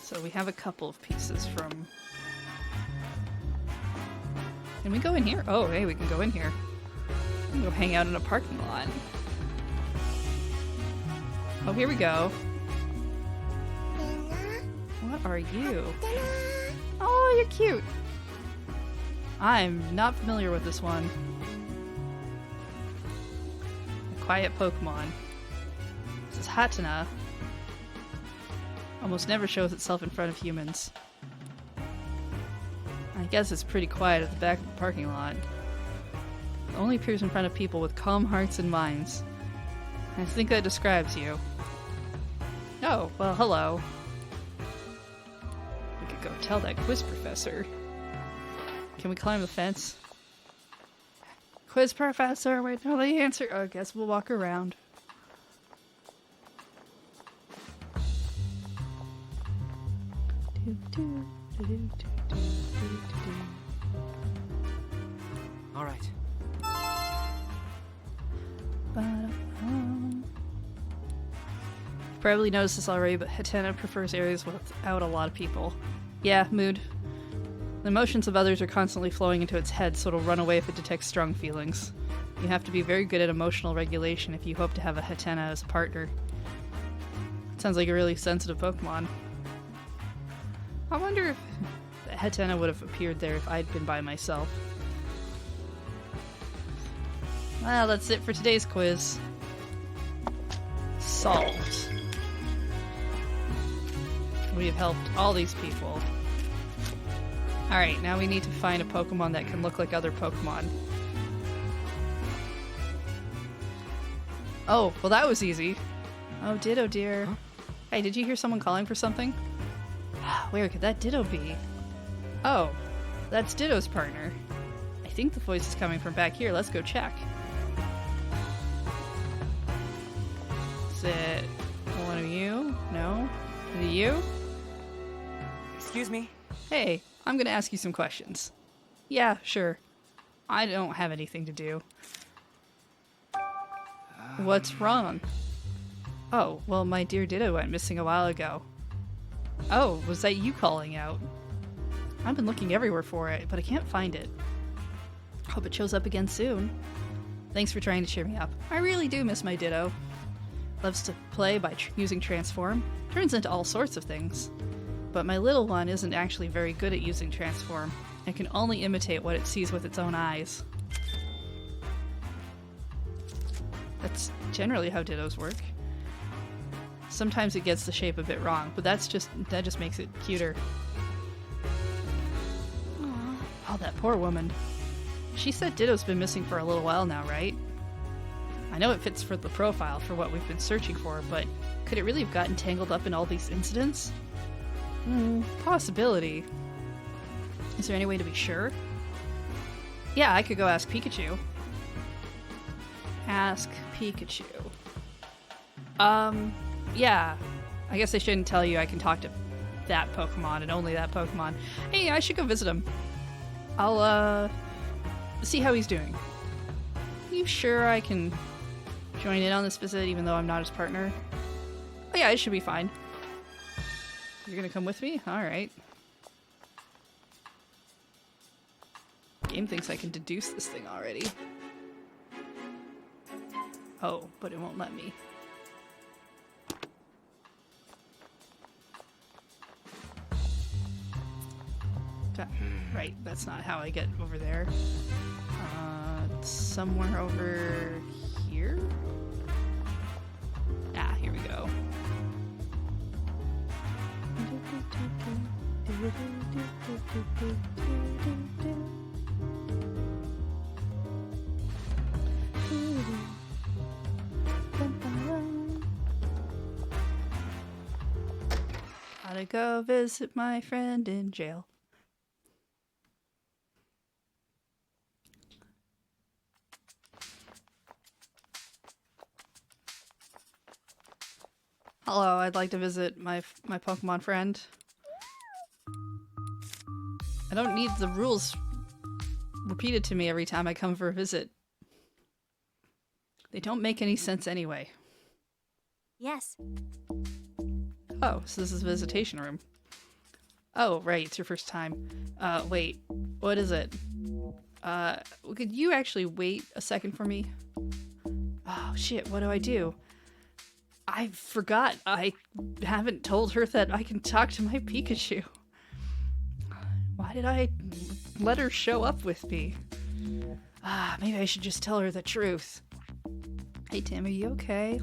So we have a couple of pieces from... Can we go in here? Oh, hey, we can go in here. We can go hang out in a parking lot. Oh, here we go. What are you? Oh, you're cute. I'm not familiar with this one. A quiet Pokemon. This is Hatena. Almost never shows itself in front of humans. I guess it's pretty quiet at the back of the parking lot. It only appears in front of people with calm hearts and minds. I think that describes you. Oh, well, hello. We could go tell that quiz professor. Can we climb the fence? Quiz professor, wait till the answer. Oh, I guess we'll walk around. All right. You've probably noticed this already, but Hatena prefers areas without a lot of people. Yeah, mood. The emotions of others are constantly flowing into its head, so it'll run away if it detects strong feelings. You have to be very good at emotional regulation if you hope to have a Hatena as a partner. It sounds like a really sensitive Pokemon. I wonder if the Hatena would have appeared there if I'd been by myself. Well, that's it for today's quiz. Solved. We have helped all these people. Alright, now we need to find a Pokemon that can look like other Pokemon. Oh, well that was easy. Oh, Ditto dear. Huh? Hey, did you hear someone calling for something? Where could that Ditto be? Oh, that's Ditto's partner. I think the voice is coming from back here. Let's go check. Is it one of you? No? Is it you? Excuse me? Hey, I'm gonna ask you some questions. Yeah, sure. I don't have anything to do. What's wrong? Oh, well, my dear Ditto went missing a while ago. Oh, was that you calling out? I've been looking everywhere for it, but I can't find it. Hope it shows up again soon. Thanks for trying to cheer me up. I really do miss my Ditto. Loves to play by using Transform. Turns into all sorts of things. But my little one isn't actually very good at using Transform. It can only imitate what it sees with its own eyes. That's generally how Dittos work. Sometimes it gets the shape a bit wrong, but that just makes it cuter. Aww. Oh, that poor woman. She said Ditto's been missing for a little while now, right? I know it fits for the profile for what we've been searching for, but could it really have gotten tangled up in all these incidents? Possibility. Is there any way to be sure? Yeah, I could go ask Pikachu. Ask Pikachu. Yeah. I guess I shouldn't tell you I can talk to that Pokemon and only that Pokemon. Hey, I should go visit him. I'll, see how he's doing. You pretty sure I can join in on this visit even though I'm not his partner. Oh yeah, it should be fine. You're gonna come with me? Alright. Game thinks I can deduce this thing already. Oh, but it won't let me. Right, that's not how I get over there. Somewhere over here? Ah, here we go. Gotta go visit my friend in jail. Hello, I'd like to visit my Pokemon friend. I don't need the rules repeated to me every time I come for a visit. They don't make any sense anyway. Yes. Oh, so this is a visitation room. Oh, right, it's your first time. Wait, what is it? Could you actually wait a second for me? Oh, shit, what do I do? I forgot I haven't told her that I can talk to my Pikachu. Why did I let her show up with me? Maybe I should just tell her the truth. Hey, Tim, are you okay?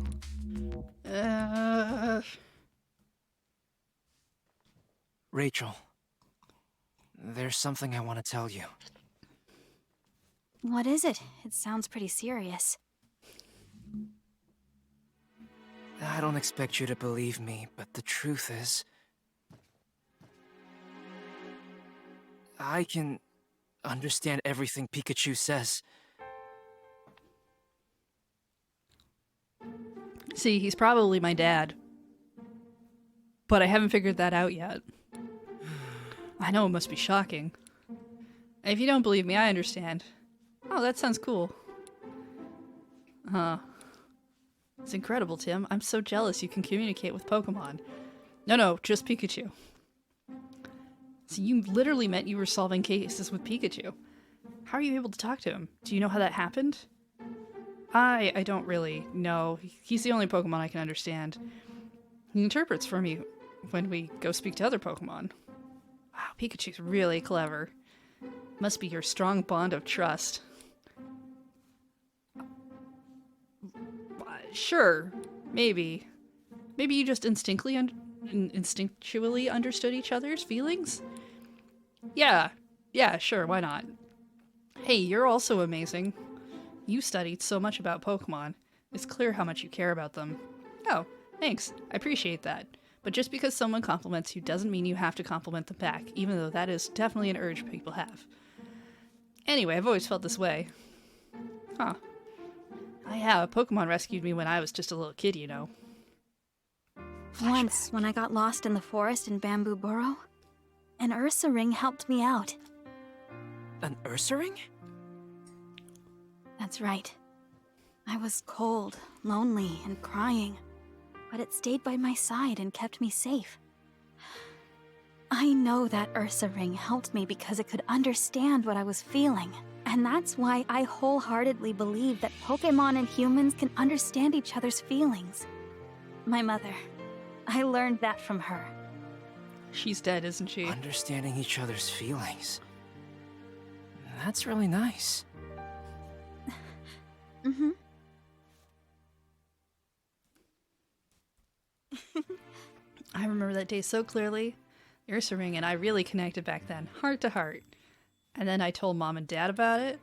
Rachel, there's something I want to tell you. What is it? It sounds pretty serious. I don't expect you to believe me, but the truth is, I can understand everything Pikachu says. See, he's probably my dad. But I haven't figured that out yet. I know it must be shocking. If you don't believe me, I understand. Oh, that sounds cool. It's incredible, Tim. I'm so jealous you can communicate with Pokemon. No, just Pikachu. So you literally meant you were solving cases with Pikachu. How are you able to talk to him? Do you know how that happened? I don't really know. He's the only Pokemon I can understand. He interprets for me when we go speak to other Pokemon. Wow, Pikachu's really clever. Must be your strong bond of trust. Sure, maybe. Maybe you just instinctually understood each other's feelings? Yeah, sure, why not? Hey, you're also amazing. You studied so much about Pokemon. It's clear how much you care about them. Oh, thanks. I appreciate that. But just because someone compliments you doesn't mean you have to compliment them back, even though that is definitely an urge people have. Anyway, I've always felt this way. Huh. Oh yeah, Pokemon rescued me when I was just a little kid, you know. Once, when I got lost in the forest in Bamboo Burrow, an Ursa ring helped me out. An Ursa ring? That's right. I was cold, lonely, and crying, but it stayed by my side and kept me safe. I know that Ursa ring helped me because it could understand what I was feeling. And that's why I wholeheartedly believe that Pokemon and humans can understand each other's feelings. My mother. I learned that from her. She's dead, isn't she? Understanding each other's feelings. That's really nice. Mm-hmm. I remember that day so clearly. Ursa Ring and I really connected back then, heart to heart. And then I told Mom and Dad about it,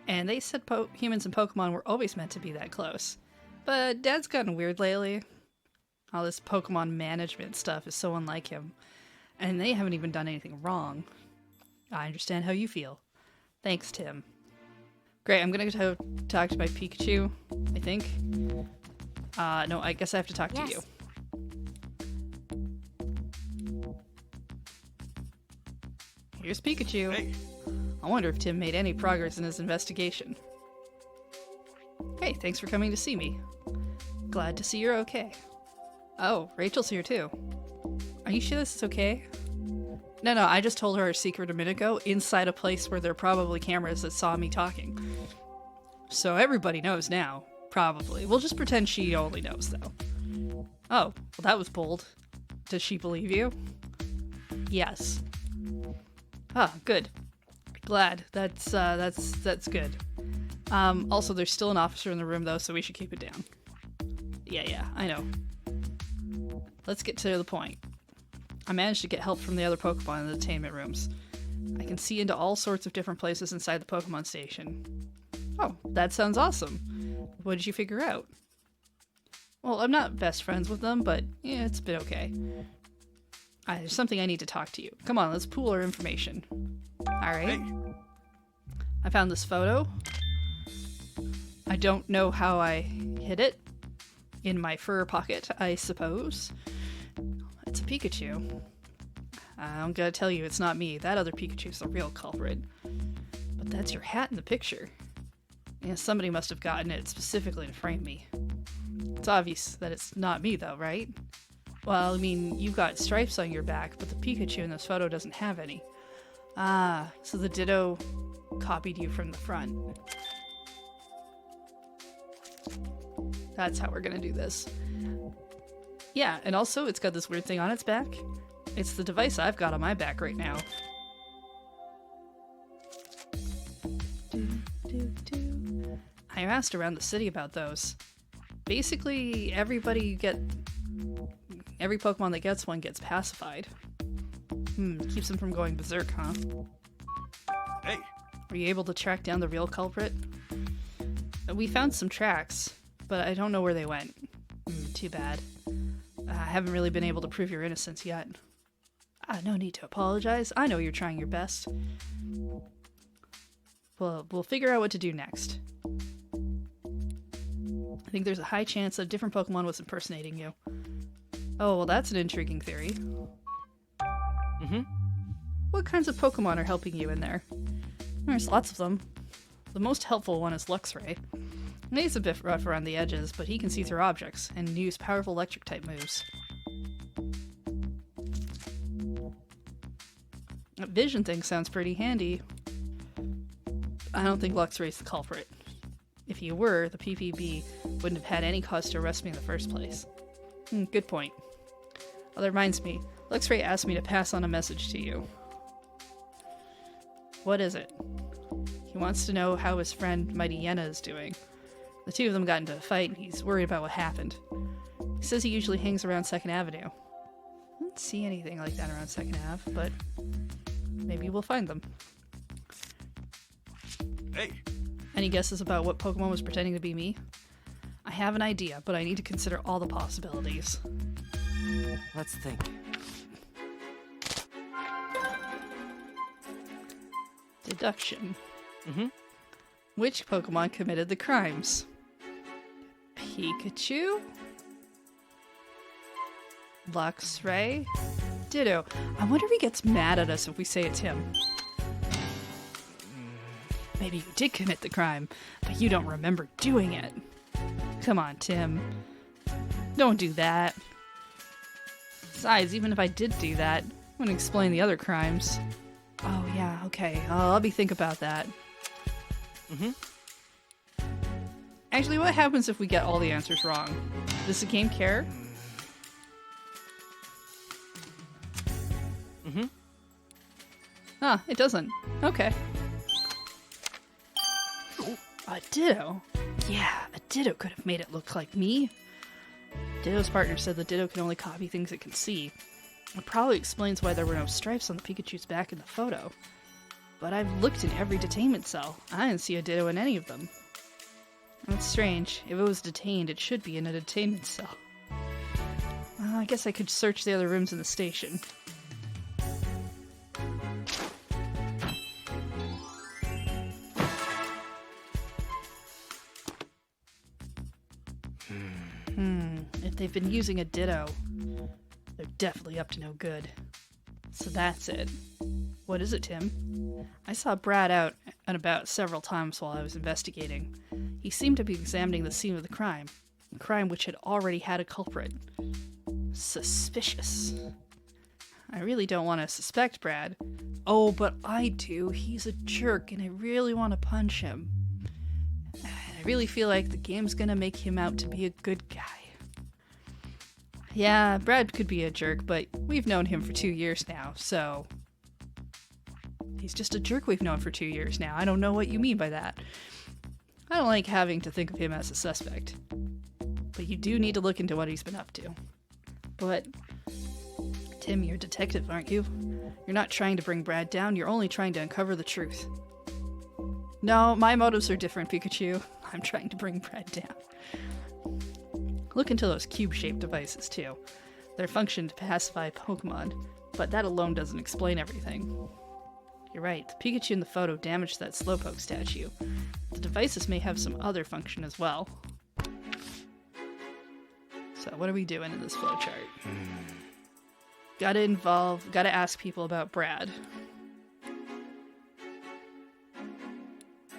and they said humans and Pokemon were always meant to be that close. But Dad's gotten weird lately. All this Pokemon management stuff is so unlike him, and they haven't even done anything wrong. I understand how you feel. Thanks, Tim. Great, I'm gonna go talk to my Pikachu, I think. No, I guess I have to talk to you. Here's Pikachu. Hey. I wonder if Tim made any progress in his investigation. Hey, thanks for coming to see me. Glad to see you're okay. Oh, Rachel's here too. Are you sure this is okay? No, I just told her our secret a minute ago inside a place where there are probably cameras that saw me talking. So everybody knows now, probably. We'll just pretend she only knows, though. Oh, well that was bold. Does she believe you? Yes. Ah, good. Glad. That's good. Also, there's still an officer in the room, though, so we should keep it down. Yeah, I know. Let's get to the point. I managed to get help from the other Pokemon in the entertainment rooms. I can see into all sorts of different places inside the Pokemon station. Oh, that sounds awesome. What did you figure out? Well, I'm not best friends with them, but yeah, it's been okay. There's something I need to talk to you. Come on, let's pool our information. Alright. Hey. I found this photo. I don't know how I hid it. In my fur pocket, I suppose. It's a Pikachu. I'm gonna tell you, it's not me. That other Pikachu's the real culprit. But that's your hat in the picture. Yeah, somebody must have gotten it specifically to frame me. It's obvious that it's not me, though, right? Well, I mean, you've got stripes on your back, but the Pikachu in this photo doesn't have any. Ah, so the Ditto copied you from the front. That's how we're gonna do this. Yeah, and also it's got this weird thing on its back. It's the device I've got on my back right now. I asked around the city about those. Basically, every Pokemon that gets one gets pacified. Keeps them from going berserk, huh? Hey. Were you able to track down the real culprit? We found some tracks, but I don't know where they went. Too bad. I haven't really been able to prove your innocence yet. No need to apologize. I know you're trying your best. Well, we'll figure out what to do next. I think there's a high chance that a different Pokemon was impersonating you. Oh, well that's an intriguing theory. What kinds of Pokemon are helping you in there? There's lots of them. The most helpful one is Luxray. He's a bit rough around the edges, but he can see through objects and use powerful electric-type moves. That vision thing sounds pretty handy. I don't think Luxray's the culprit. If he were, the PPB wouldn't have had any cause to arrest me in the first place. Good point. Oh, that reminds me. Luxray asked me to pass on a message to you. What is it? He wants to know how his friend Mighty Yenna is doing. The two of them got into a fight, and he's worried about what happened. He says he usually hangs around 2nd Avenue. I don't see anything like that around 2nd Ave, but maybe we'll find them. Hey. Any guesses about what Pokemon was pretending to be me? I have an idea, but I need to consider all the possibilities. Let's think. Deduction. Which Pokemon committed the crimes? Pikachu? Luxray? Ditto. I wonder if he gets mad at us if we say it's him. Maybe you did commit the crime, but you don't remember doing it. Come on, Tim. Don't do that. Besides, even if I did do that, I wouldn't explain the other crimes. Oh yeah, okay. I'll think about that. Actually, what happens if we get all the answers wrong? Does the game care? It doesn't. Okay. A Ditto? Yeah, a Ditto could have made it look like me. Ditto's partner said the Ditto can only copy things it can see. It probably explains why there were no stripes on the Pikachu's back in the photo. But I've looked in every detainment cell. I didn't see a Ditto in any of them. That's strange. If it was detained, it should be in a detainment cell. I guess I could search the other rooms in the station. If they've been using a Ditto, they're definitely up to no good. So that's it. What is it, Tim? I saw Brad out and about several times while I was investigating. He seemed to be examining the scene of the crime, a crime which had already had a culprit. Suspicious. I really don't want to suspect Brad. Oh, but I do. He's a jerk, and I really want to punch him. I really feel like the game's gonna make him out to be a good guy. Yeah, Brad could be a jerk, but we've known him for 2 years now, so... He's just a jerk we've known for 2 years now. I don't know what you mean by that. I don't like having to think of him as a suspect. But you do need to look into what he's been up to. But... Tim, you're a detective, aren't you? You're not trying to bring Brad down, you're only trying to uncover the truth. No, my motives are different, Pikachu. I'm trying to bring Brad down. Look into those cube-shaped devices, too. Their function to pacify Pokemon, but that alone doesn't explain everything. You're right, the Pikachu in the photo damaged that Slowpoke statue. The devices may have some other function as well. So what are we doing in this flowchart? Gotta ask people about Brad.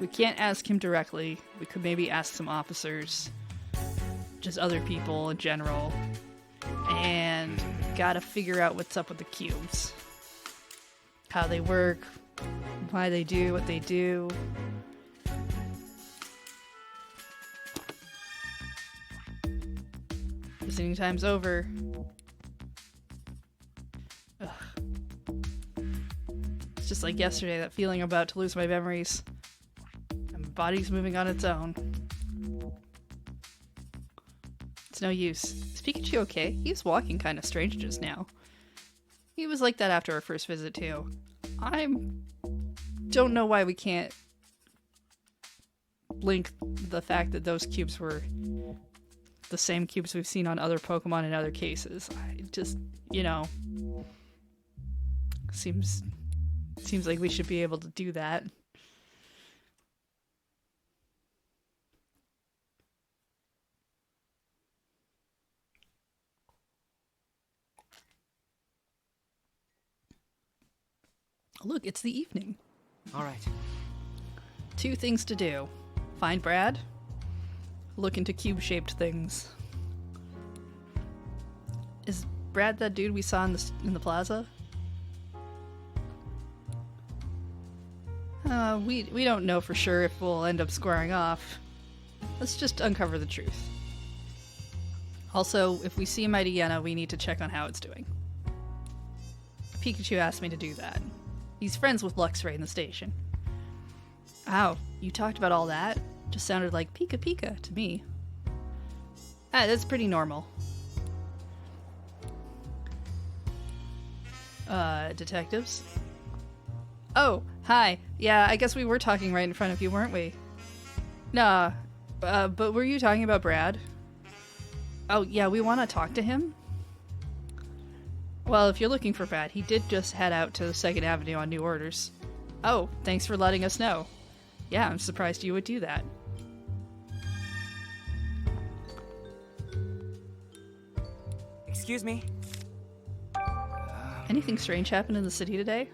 We can't ask him directly. We could maybe ask some officers. Just other people in general. And gotta figure out what's up with the cubes. How they work. Why they do what they do. Visiting time's over. Ugh. It's just like yesterday, that feeling I'm about to lose my memories. And my body's moving on its own. It's no use. Is Pikachu okay? He was walking kind of strange just now. He was like that after our first visit too. I don't know why we can't link the fact that those cubes were the same cubes we've seen on other Pokemon in other cases. I just, you know, seems like we should be able to do that. Look, it's the evening. All right. 2 things to do. Find Brad. Look into cube-shaped things. Is Brad that dude we saw in the plaza? We don't know for sure if we'll end up squaring off. Let's just uncover the truth. Also, if we see Mightyena, we need to check on how it's doing. Pikachu asked me to do that. He's friends with Luxray in the station. Ow, you talked about all that? Just sounded like Pika Pika to me. Ah, that's pretty normal. Detectives? Oh, hi. Yeah, I guess we were talking right in front of you, weren't we? Nah, but were you talking about Brad? Oh, yeah, we want to talk to him? Well, if you're looking for Brad, he did just head out to 2nd Avenue on new orders. Oh, thanks for letting us know. Yeah, I'm surprised you would do that. Excuse me? Anything strange happened in the city today?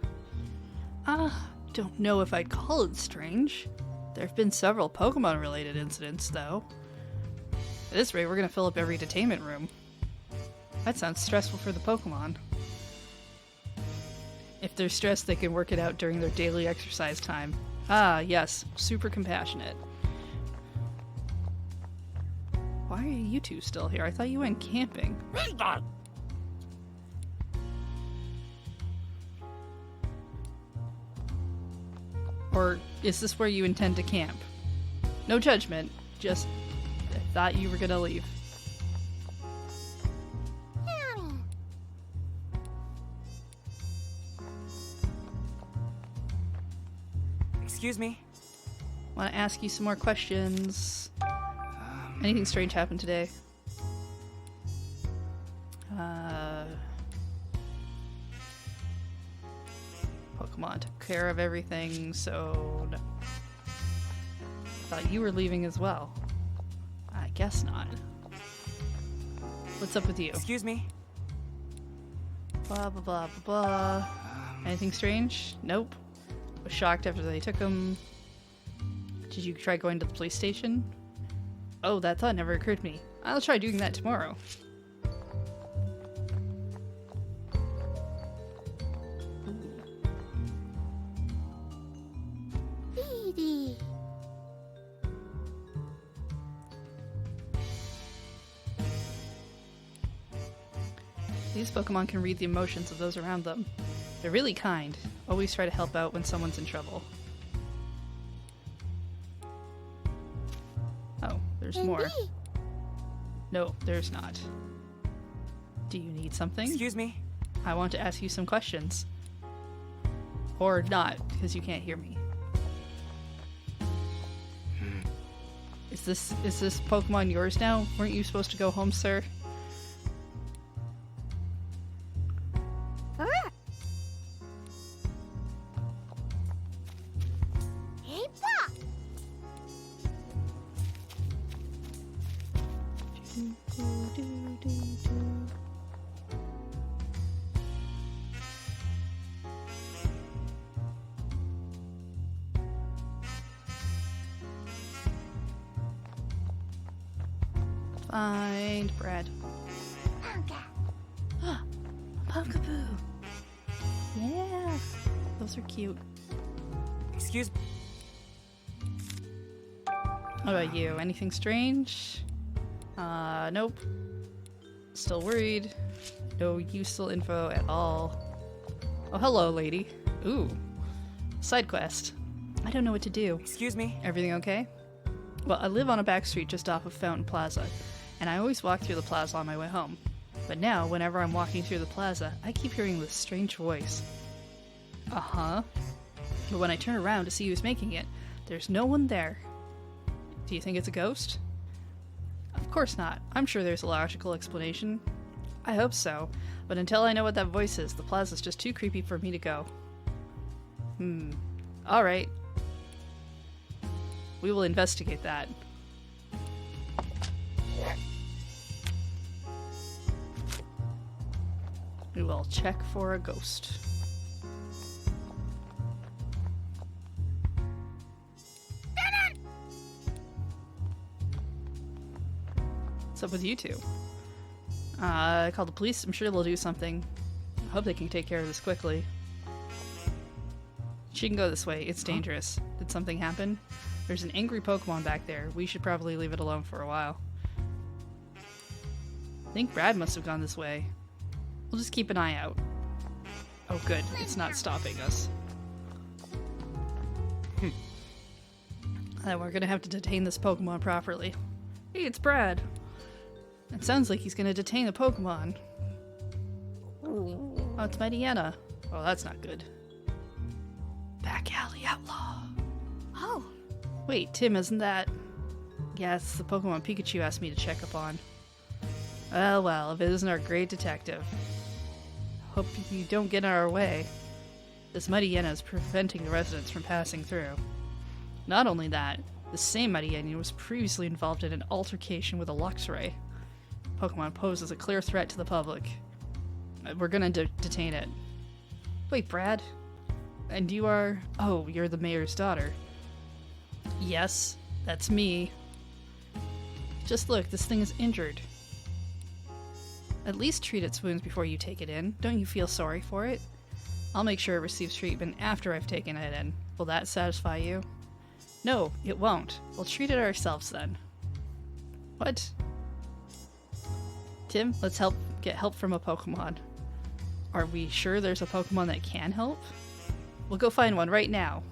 Don't know if I'd call it strange. There have been several Pokemon-related incidents, though. At this rate, we're gonna fill up every detainment room. That sounds stressful for the Pokemon. If they're stressed, they can work it out during their daily exercise time. Ah, yes, super compassionate. Why are you two still here? I thought you went camping. Or is this where you intend to camp? No judgment, just I thought you were gonna leave. Excuse me? Want to ask you some more questions. Anything strange happened today? Pokemon took care of everything, so no. Thought you were leaving as well. I guess not. What's up with you? Excuse me? Blah, blah, blah, blah, blah. Anything strange? Nope. Was shocked after they took him. Did you try going to the police station? Oh, that thought never occurred to me. I'll try doing that tomorrow. Petey. These Pokemon can read the emotions of those around them. They're really kind. Always try to help out when someone's in trouble. Oh, there's more. No, there's not. Do you need something? Excuse me? I want to ask you some questions. Or not, because you can't hear me. Is this Pokemon yours now? Weren't you supposed to go home, sir? Hey, Pop! Find Brad. Pumpkaboo. Yeah, those are cute. Excuse me? What about you? Anything strange? Nope. Still worried. No useful info at all. Oh, hello, lady. Ooh. Side quest. I don't know what to do. Excuse me? Everything okay? Well, I live on a back street just off of Fountain Plaza, and I always walk through the plaza on my way home. But now, whenever I'm walking through the plaza, I keep hearing this strange voice. Uh-huh. But when I turn around to see who's making it, there's no one there. Do you think it's a ghost? Of course not. I'm sure there's a logical explanation. I hope so. But until I know what that voice is, the plaza's just too creepy for me to go. Alright. We will investigate that. We will check for a ghost. What's up with you two? I called the police. I'm sure they'll do something. I hope they can take care of this quickly. She can go this way. It's dangerous. Did something happen? There's an angry Pokemon back there. We should probably leave it alone for a while. I think Brad must have gone this way. We'll just keep an eye out. Oh good, it's not stopping us. Then we're gonna have to detain this Pokemon properly. Hey, it's Brad. It sounds like he's gonna detain a Pokemon. Oh, it's Mightyena. Oh, that's not good. Back alley outlaw. Oh, Wait, Tim, isn't that... Yeah, it's the Pokemon Pikachu asked me to check up on. Well, if it isn't our great detective. Hope you don't get in our way. This Mightyena is preventing the residents from passing through. Not only that, the same Mightyena was previously involved in an altercation with a Luxray. Pokemon poses a clear threat to the public. We're gonna detain it. Wait, Brad? And you are... Oh, you're the mayor's daughter. Yes, that's me. Just look, this thing is injured. At least treat its wounds before you take it in. Don't you feel sorry for it? I'll make sure it receives treatment after I've taken it in. Will that satisfy you? No, it won't. We'll treat it ourselves then. What? Tim, let's get help from a Pokemon. Are we sure there's a Pokemon that can help? We'll go find one right now.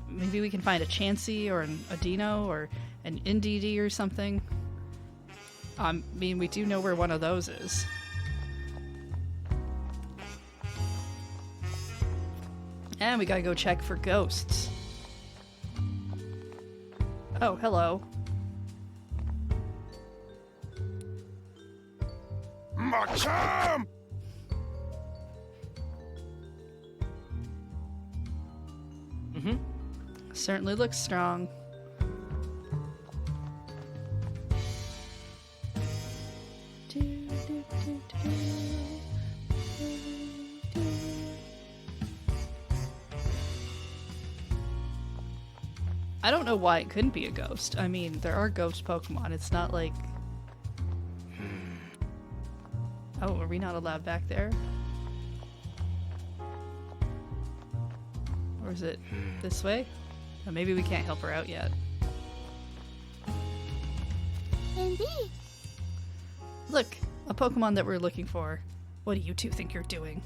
Maybe we can find a Chansey or a Dino or an Indeedee or something. I mean, we do know where one of those is. And we gotta go check for ghosts. Oh, hello. Machamp! Certainly looks strong. I don't know why it couldn't be a ghost. I mean, there are ghost Pokemon. It's not like... Oh, are we not allowed back there? Or is it this way? Oh, maybe we can't help her out yet. Indeed. Look, a Pokemon that we're looking for. What do you two think you're doing?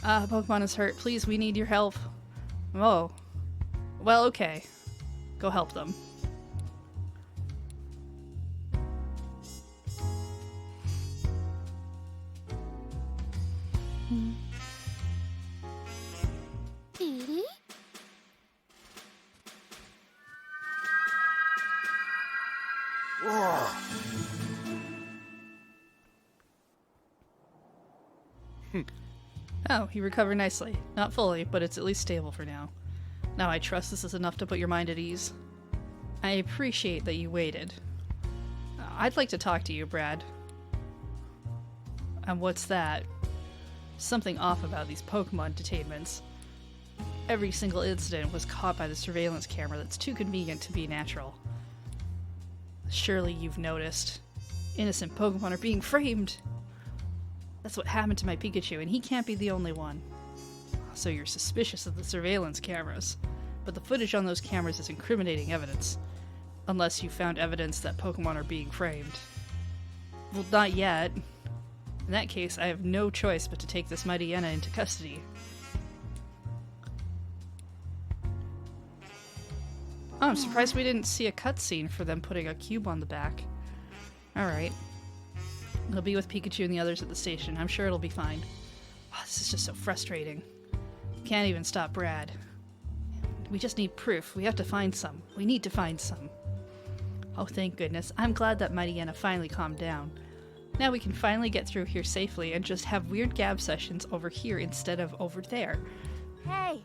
Pokemon is hurt. Please, we need your help. Oh. Well, okay. Go help them. Edie? Oh, he recovered nicely. Not fully, but it's at least stable for now. Now I trust this is enough to put your mind at ease. I appreciate that you waited. I'd like to talk to you, Brad. And what's that? Something off about these Pokemon detainments. Every single incident was caught by the surveillance camera that's too convenient to be natural. Surely you've noticed. Innocent Pokemon are being framed! That's what happened to my Pikachu, and he can't be the only one. So you're suspicious of the surveillance cameras, but the footage on those cameras is incriminating evidence. Unless you found evidence that Pokemon are being framed. Well, not yet. In that case, I have no choice but to take this mighty Enna into custody. Oh, I'm surprised we didn't see a cutscene for them putting a cube on the back. Alright. It'll be with Pikachu and the others at the station. I'm sure it'll be fine. Oh, this is just so frustrating. Can't even stop Brad. We just need proof. We have to find some. We need to find some. Oh, thank goodness. I'm glad that mighty Enna finally calmed down. Now we can finally get through here safely and just have weird gab sessions over here instead of over there. Hey!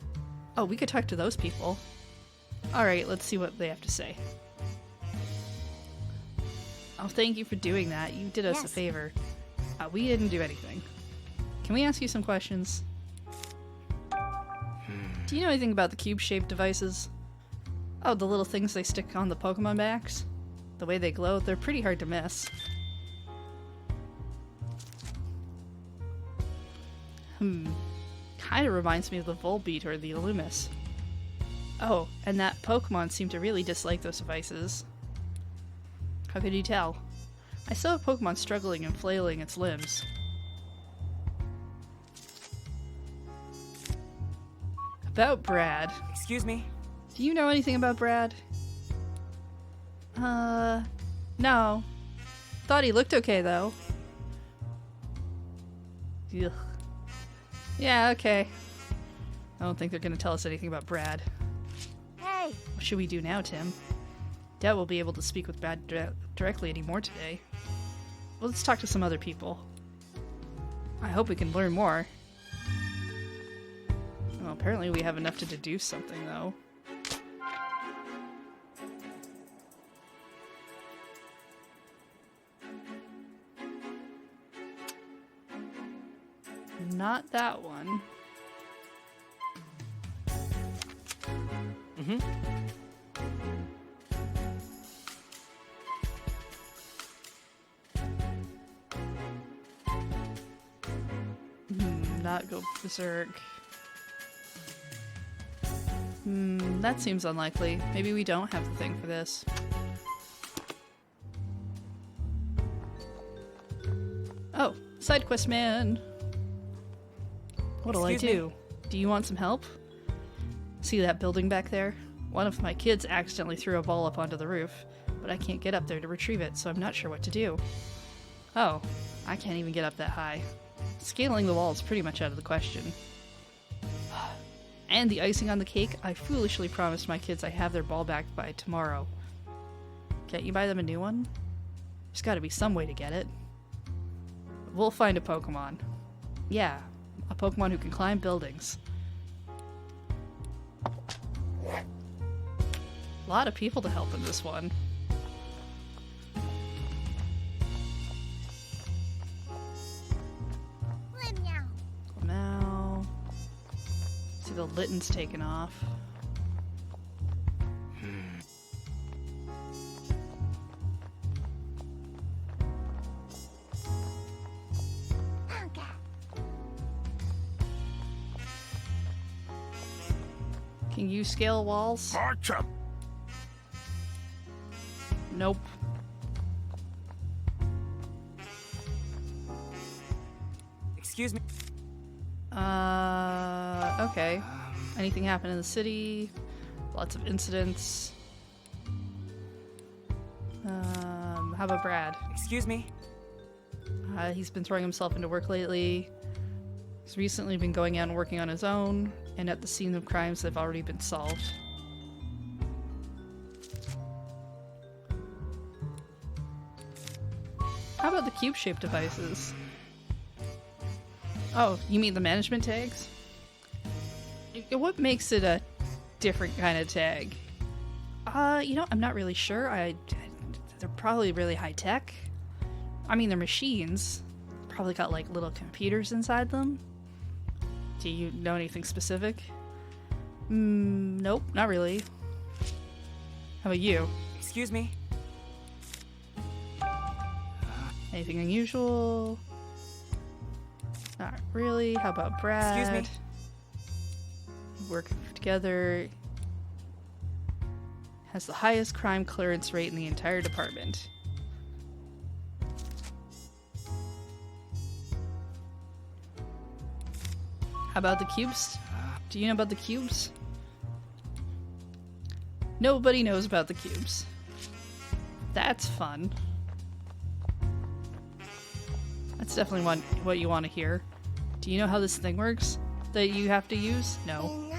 Oh, we could talk to those people. Alright, let's see what they have to say. Oh, thank you for doing that. You did us a favor. We didn't do anything. Can we ask you some questions? Do you know anything about the cube-shaped devices? Oh, the little things they stick on the Pokemon backs? The way they glow, they're pretty hard to miss. Kinda reminds me of the Volbeat or the Illumis. Oh, and that Pokemon seemed to really dislike those devices. How could you tell? I saw a Pokemon struggling and flailing its limbs. About Brad. Excuse me? Do you know anything about Brad? No. Thought he looked okay, though. Ugh. Yeah, okay. I don't think they're gonna tell us anything about Brad. Hey! What should we do now, Tim? Doubt we'll be able to speak with Brad directly anymore today. Well, let's talk to some other people. I hope we can learn more. Well, apparently we have enough to deduce something, though. Not that one. Not go berserk. That seems unlikely. Maybe we don't have the thing for this. Oh, side quest man. What'll I do? Do you want some help? See that building back there? One of my kids accidentally threw a ball up onto the roof, but I can't get up there to retrieve it, so I'm not sure what to do. Oh, I can't even get up that high. Scaling the wall is pretty much out of the question. And the icing on the cake, I foolishly promised my kids I have their ball back by tomorrow. Can't you buy them a new one? There's gotta be some way to get it. We'll find a Pokemon. Yeah, a Pokemon who can climb buildings. A lot of people to help in this one. Now, see the Litten's taken off. Can you scale walls? Gotcha. Nope. Excuse me. Okay. Anything happen in the city? Lots of incidents. How about Brad? Excuse me. He's been throwing himself into work lately. He's recently been going out and working on his own, and at the scene of crimes that have already been solved. How about the cube-shaped devices? Oh, you mean the management tags? What makes it a different kind of tag? You know, I'm not really sure. They're probably really high-tech. I mean, they're machines. Probably got, like, little computers inside them. Do you know anything specific? Nope, not really. How about you? Excuse me. Anything unusual? Not really. How about Brad? Excuse me. Work together. Has the highest crime clearance rate in the entire department. How about the cubes? Do you know about the cubes? Nobody knows about the cubes. That's fun. That's definitely what you want to hear. Do you know how this thing works that you have to use? No.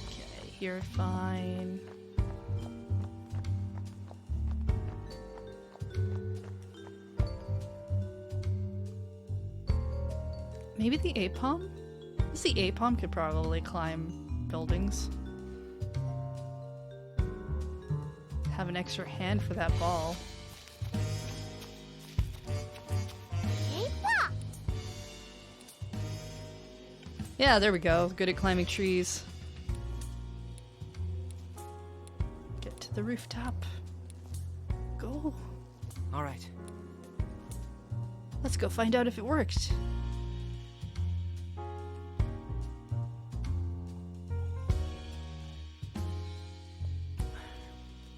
Okay, you're fine. Maybe the Apom? The Apom could probably climb buildings. Have an extra hand for that ball. Yeah, there we go. Good at climbing trees. Get to the rooftop. Go. All right. Let's go find out if it worked.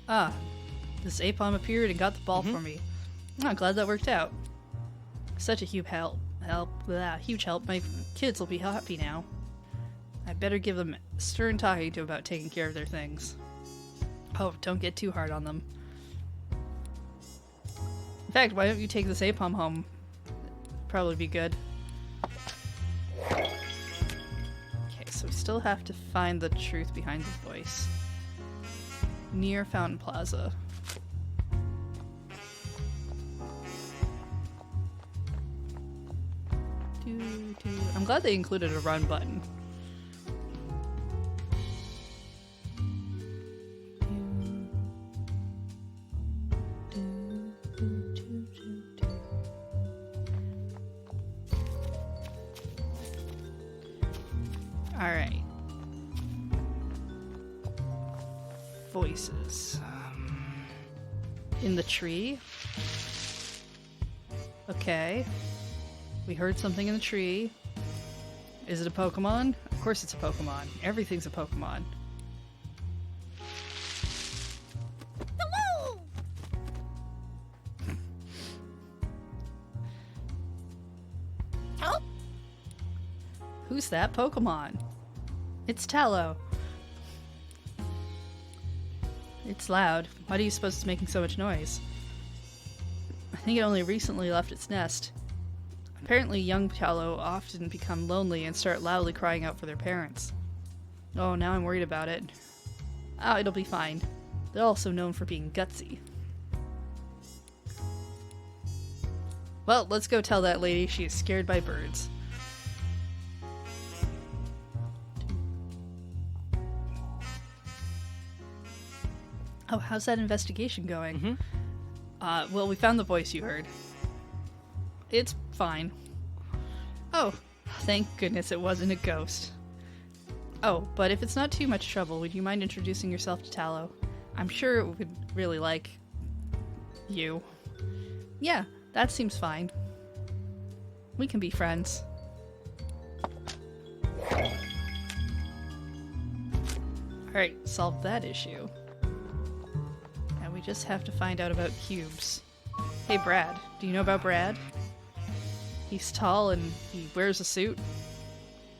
Ah, this Apom appeared and got the ball for me. I'm glad that worked out. Such a huge help. Huge help. My kids will be happy now. I better give them stern talking to about taking care of their things. Oh, don't get too hard on them. In fact, why don't you take this Apom home? Probably be good. Okay, so we still have to find the truth behind the voice. Near Fountain Plaza. I'm glad they included a run button. Alright. Voices. In the tree? Okay. We heard something in the tree. Is it a Pokemon? Of course it's a Pokemon. Everything's a Pokemon. Who's that Pokemon? It's Tallow. It's loud. Why do you suppose it's making so much noise? I think it only recently left its nest. Apparently young Tallow often become lonely and start loudly crying out for their parents. Oh, now I'm worried about it. Oh, it'll be fine. They're also known for being gutsy. Well, let's go tell that lady she is scared by birds. Oh, how's that investigation going? Well, we found the voice you heard. It's fine. Oh, thank goodness it wasn't a ghost. Oh, but if it's not too much trouble, would you mind introducing yourself to Tallow? I'm sure it would really like you. Yeah, that seems fine. We can be friends. Alright, solved that issue. Now we just have to find out about cubes. Hey Brad, do you know about Brad? He's tall and he wears a suit.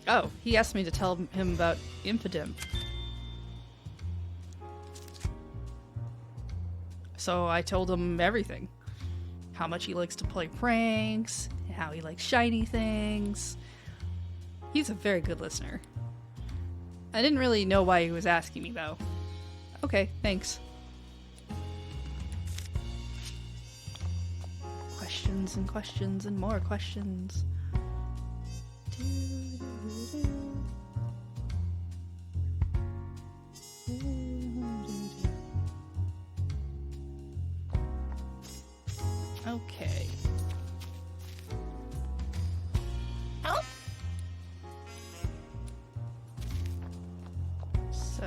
Oh, he asked me to tell him about Impidimp. So I told him everything. How much he likes to play pranks, how he likes shiny things. He's a very good listener. I didn't really know why he was asking me though. Okay, thanks. Questions and questions and more questions. Okay. So...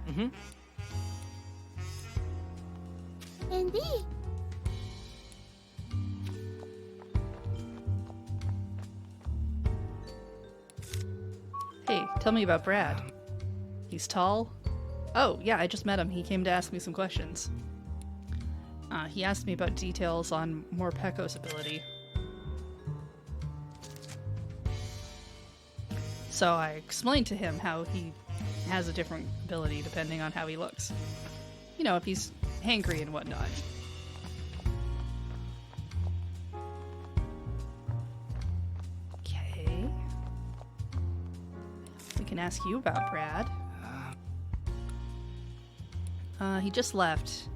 Mm-hmm. Andy. Hey, tell me about Brad. He's tall? Oh, yeah, I just met him. He came to ask me some questions. He asked me about details on Morpeko's ability. So I explained to him how he has a different ability depending on how he looks. You know, if he's hangry and whatnot. Okay. We can ask you about Brad. He just left.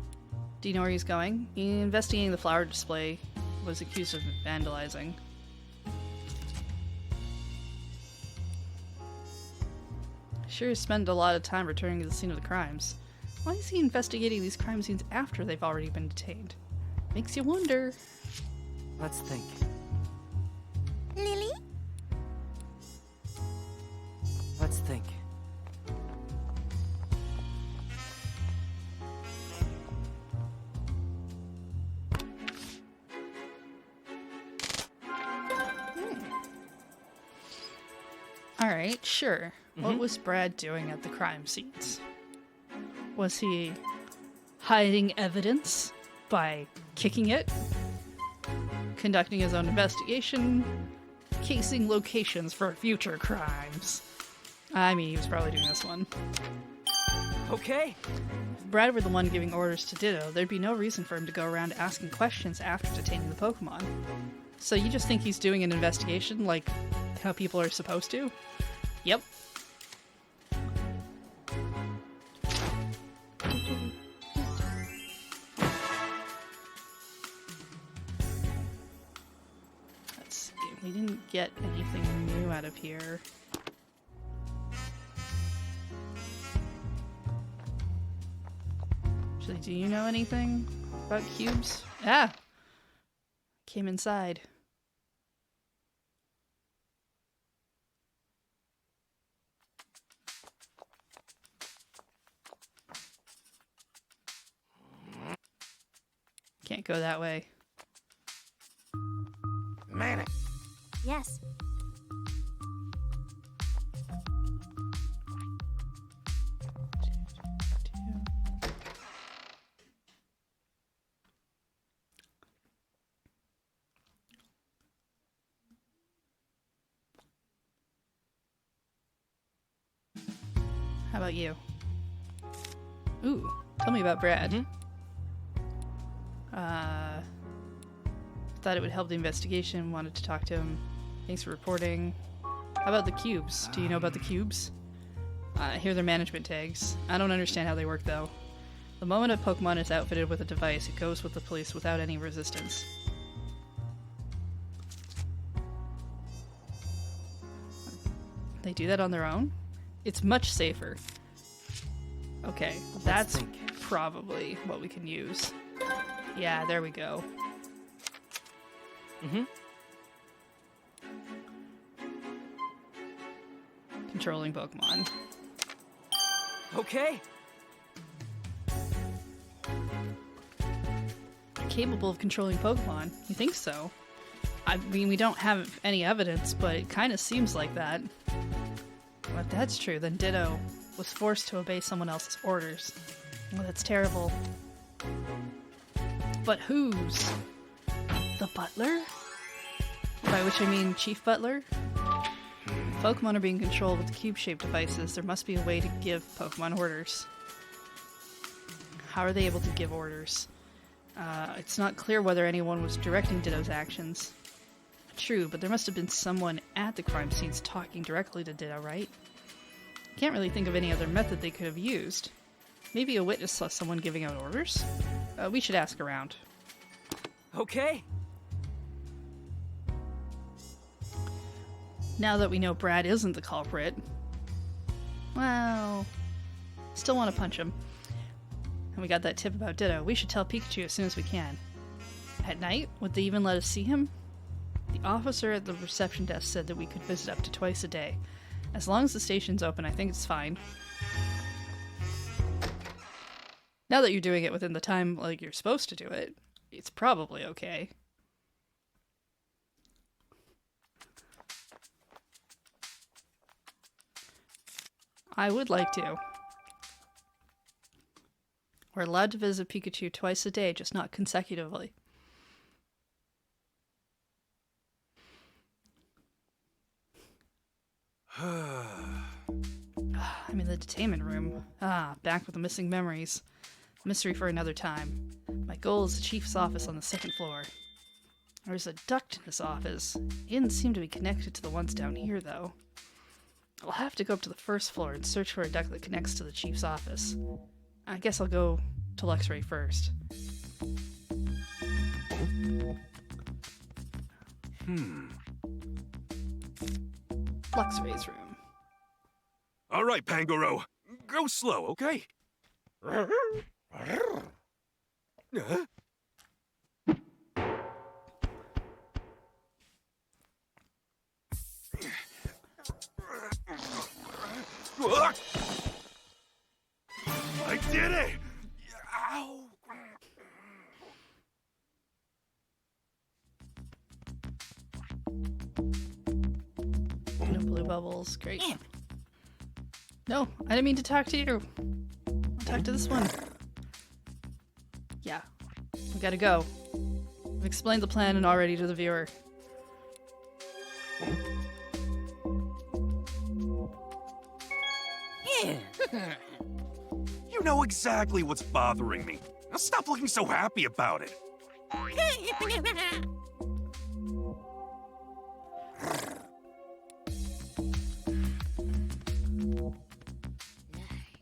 Do you know where he's going? He investigating the flower display. Was accused of vandalizing. Sure spend a lot of time returning to the scene of the crimes. Why is he investigating these crime scenes after they've already been detained? Makes you wonder. Let's think. Lily? Let's think. Alright, sure. What was Brad doing at the crime scenes? Was he hiding evidence by kicking it? Conducting his own investigation? Casing locations for future crimes? I mean, he was probably doing this one. Okay. If Brad were the one giving orders to Ditto, there'd be no reason for him to go around asking questions after detaining the Pokemon. So you just think he's doing an investigation like how people are supposed to? Yep. Let's see. We didn't get anything new out of here. Actually, do you know anything about cubes? Ah! Came inside. Can't go that way. Manic. Yes. How about you? Ooh, tell me about Brad. Thought it would help the investigation, wanted to talk to him. Thanks for reporting. How about the cubes? Do you know about the cubes? I hear they're management tags. I don't understand how they work though. The moment a Pokemon is outfitted with a device, it goes with the police without any resistance. They do that on their own? It's much safer. Okay, that's probably what we can use. Yeah, there we go. Controlling Pokemon. Okay. I capable of controlling Pokemon. You think so? I mean, we don't have any evidence, but it kind of seems like that. Well, if that's true, then Ditto was forced to obey someone else's orders. Well, that's terrible. But whose? The butler? By which I mean Chief Butler? If Pokemon are being controlled with cube-shaped devices, there must be a way to give Pokemon orders. How are they able to give orders? It's not clear whether anyone was directing Ditto's actions. True, but there must have been someone at the crime scenes talking directly to Ditto, right? Can't really think of any other method they could have used. Maybe a witness saw someone giving out orders? We should ask around. Okay. Now that we know Brad isn't the culprit, well, still want to punch him. And we got that tip about Ditto. We should tell Pikachu as soon as we can. At night? Would they even let us see him? The officer at the reception desk said that we could visit up to twice a day. As long as the station's open, I think it's fine. Now that you're doing it within the time like you're supposed to do it, it's probably okay. I would like to. We're allowed to visit Pikachu twice a day, just not consecutively. I'm in the detainment room. Back with the missing memories. Mystery for another time. My goal is the chief's office on the second floor. There's a duct in this office. It didn't seem to be connected to the ones down here, though. I'll have to go up to the first floor and search for a duct that connects to the chief's office. I guess I'll go to Luxray first. Luxray's room. All right, Pangoro. Go slow, okay? I did it! Ow! No blue bubbles. Great. No, I didn't mean to talk to you. I'll talk to this one. Yeah. We gotta go. I've explained the plan and already to the viewer. You know exactly what's bothering me. Now stop looking so happy about it.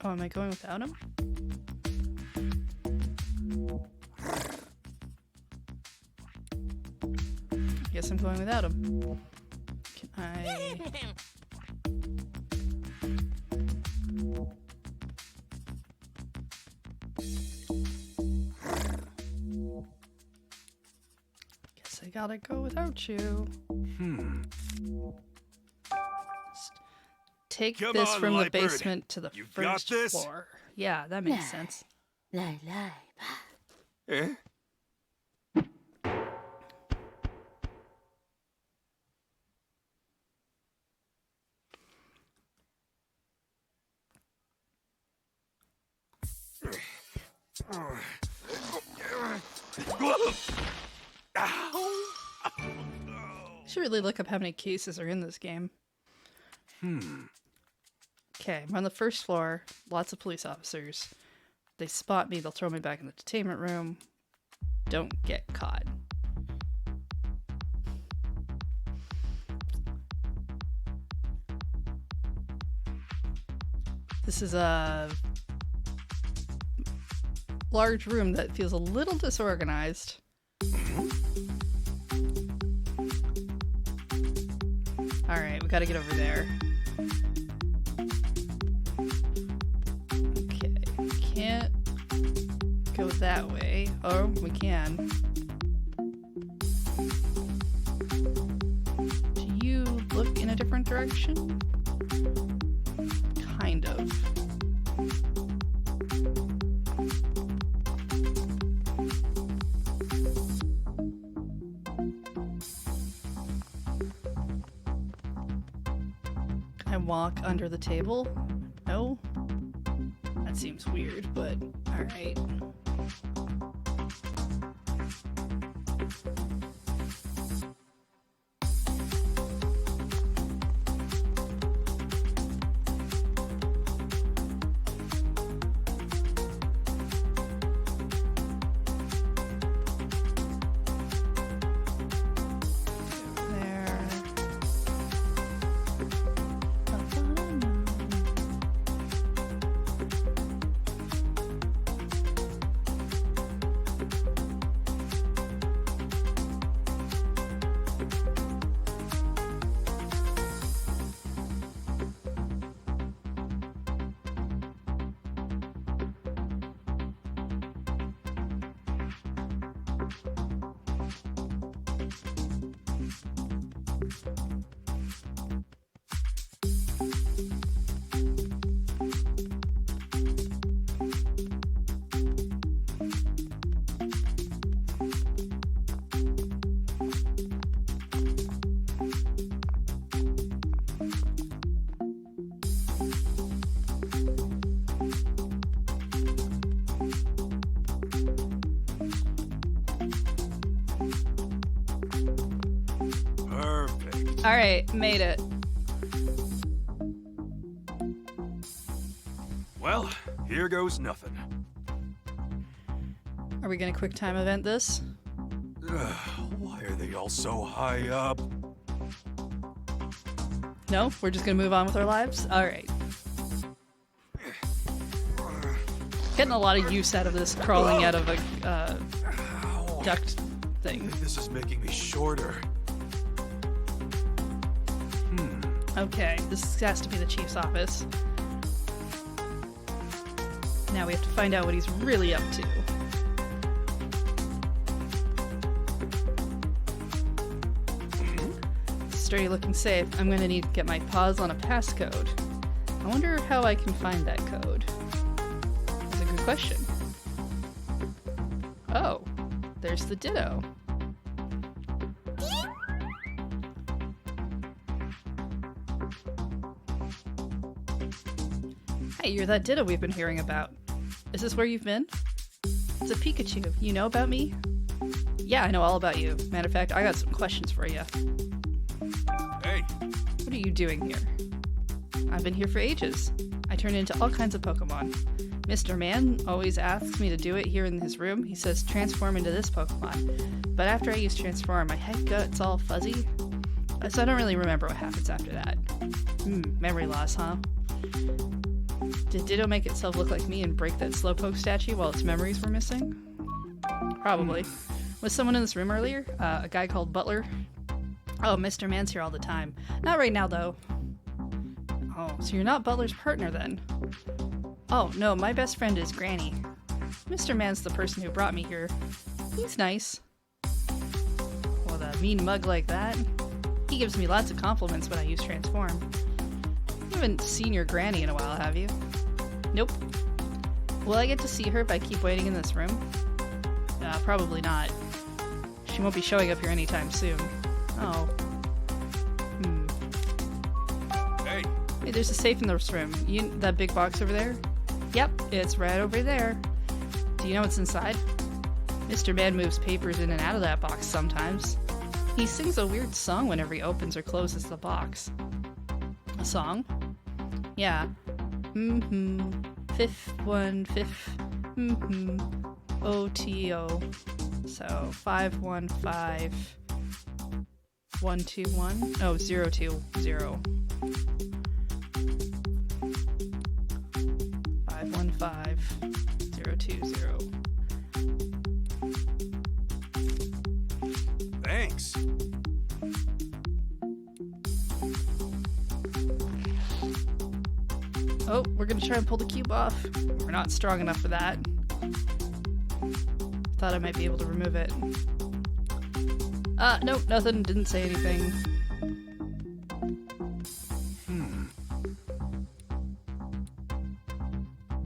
Oh, am I going without him? Guess I'm going without him. Can I... Guess I gotta go without you. Take Come this on, from the Lightbird. basement to the You got first this? floor. Yeah, that makes sense. Eh? Should really look up how many cases are in this game. Okay, I'm on the first floor. Lots of police officers. They spot me, they'll throw me back in the detainment room. Don't get caught. This is a large room that feels a little disorganized. Alright, we gotta get over there. Okay, can't go that way. Oh, we can. Do you look in a different direction? Kind of. I walk under the table? No? That seems weird, but alright. Alright, made it. Well, here goes nothing. Are we gonna quick time event this? Why are they all so high up? No? We're just gonna move on with our lives? Alright. Getting a lot of use out of this crawling out of a duct thing. This is making me shorter. Okay, this has to be the chief's office. Now we have to find out what he's really up to. Sturdy looking safe. I'm gonna need to get my paws on a passcode. I wonder how I can find that code. That's a good question. Oh, there's the Ditto. Hey, you're that Ditto we've been hearing about. Is this where you've been? It's a Pikachu. You know about me? Yeah, I know all about you. Matter of fact, I got some questions for you. Hey! What are you doing here? I've been here for ages. I turn into all kinds of Pokemon. Mr. Man always asks me to do it here in his room. He says transform into this Pokemon. But after I use transform, my head gets all fuzzy. So I don't really remember what happens after that. Memory loss, huh? Did Ditto make itself look like me and break that Slowpoke statue while its memories were missing? Probably. Was someone in this room earlier? A guy called Butler? Oh, Mr. Man's here all the time. Not right now, though. Oh, so you're not Butler's partner, then? Oh, no, my best friend is Granny. Mr. Man's the person who brought me here. He's nice. With a mean mug like that? He gives me lots of compliments when I use Transform. You haven't seen your Granny in a while, have you? Nope. Will I get to see her if I keep waiting in this room? Probably not. She won't be showing up here anytime soon. Oh. Hey! Hey, there's a safe in this room. That big box over there? Yep, it's right over there. Do you know what's inside? Mr. Man moves papers in and out of that box sometimes. He sings a weird song whenever he opens or closes the box. A song? Yeah. Fifth one, fifth. OTO. So 515 121. Oh, 020. 515 020. Thanks. Oh, we're gonna try and pull the cube off. We're not strong enough for that. Thought I might be able to remove it. Nope, nothing. Didn't say anything.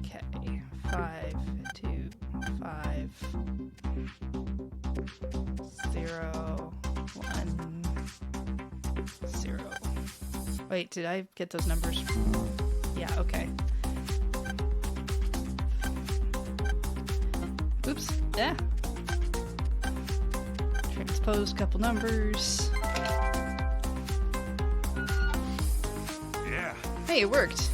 Okay. 5, 2, 5, 0, 1, 0. Wait, did I get those numbers? Yeah, okay. Oops. Yeah. Transpose couple numbers. Yeah. Hey, it worked.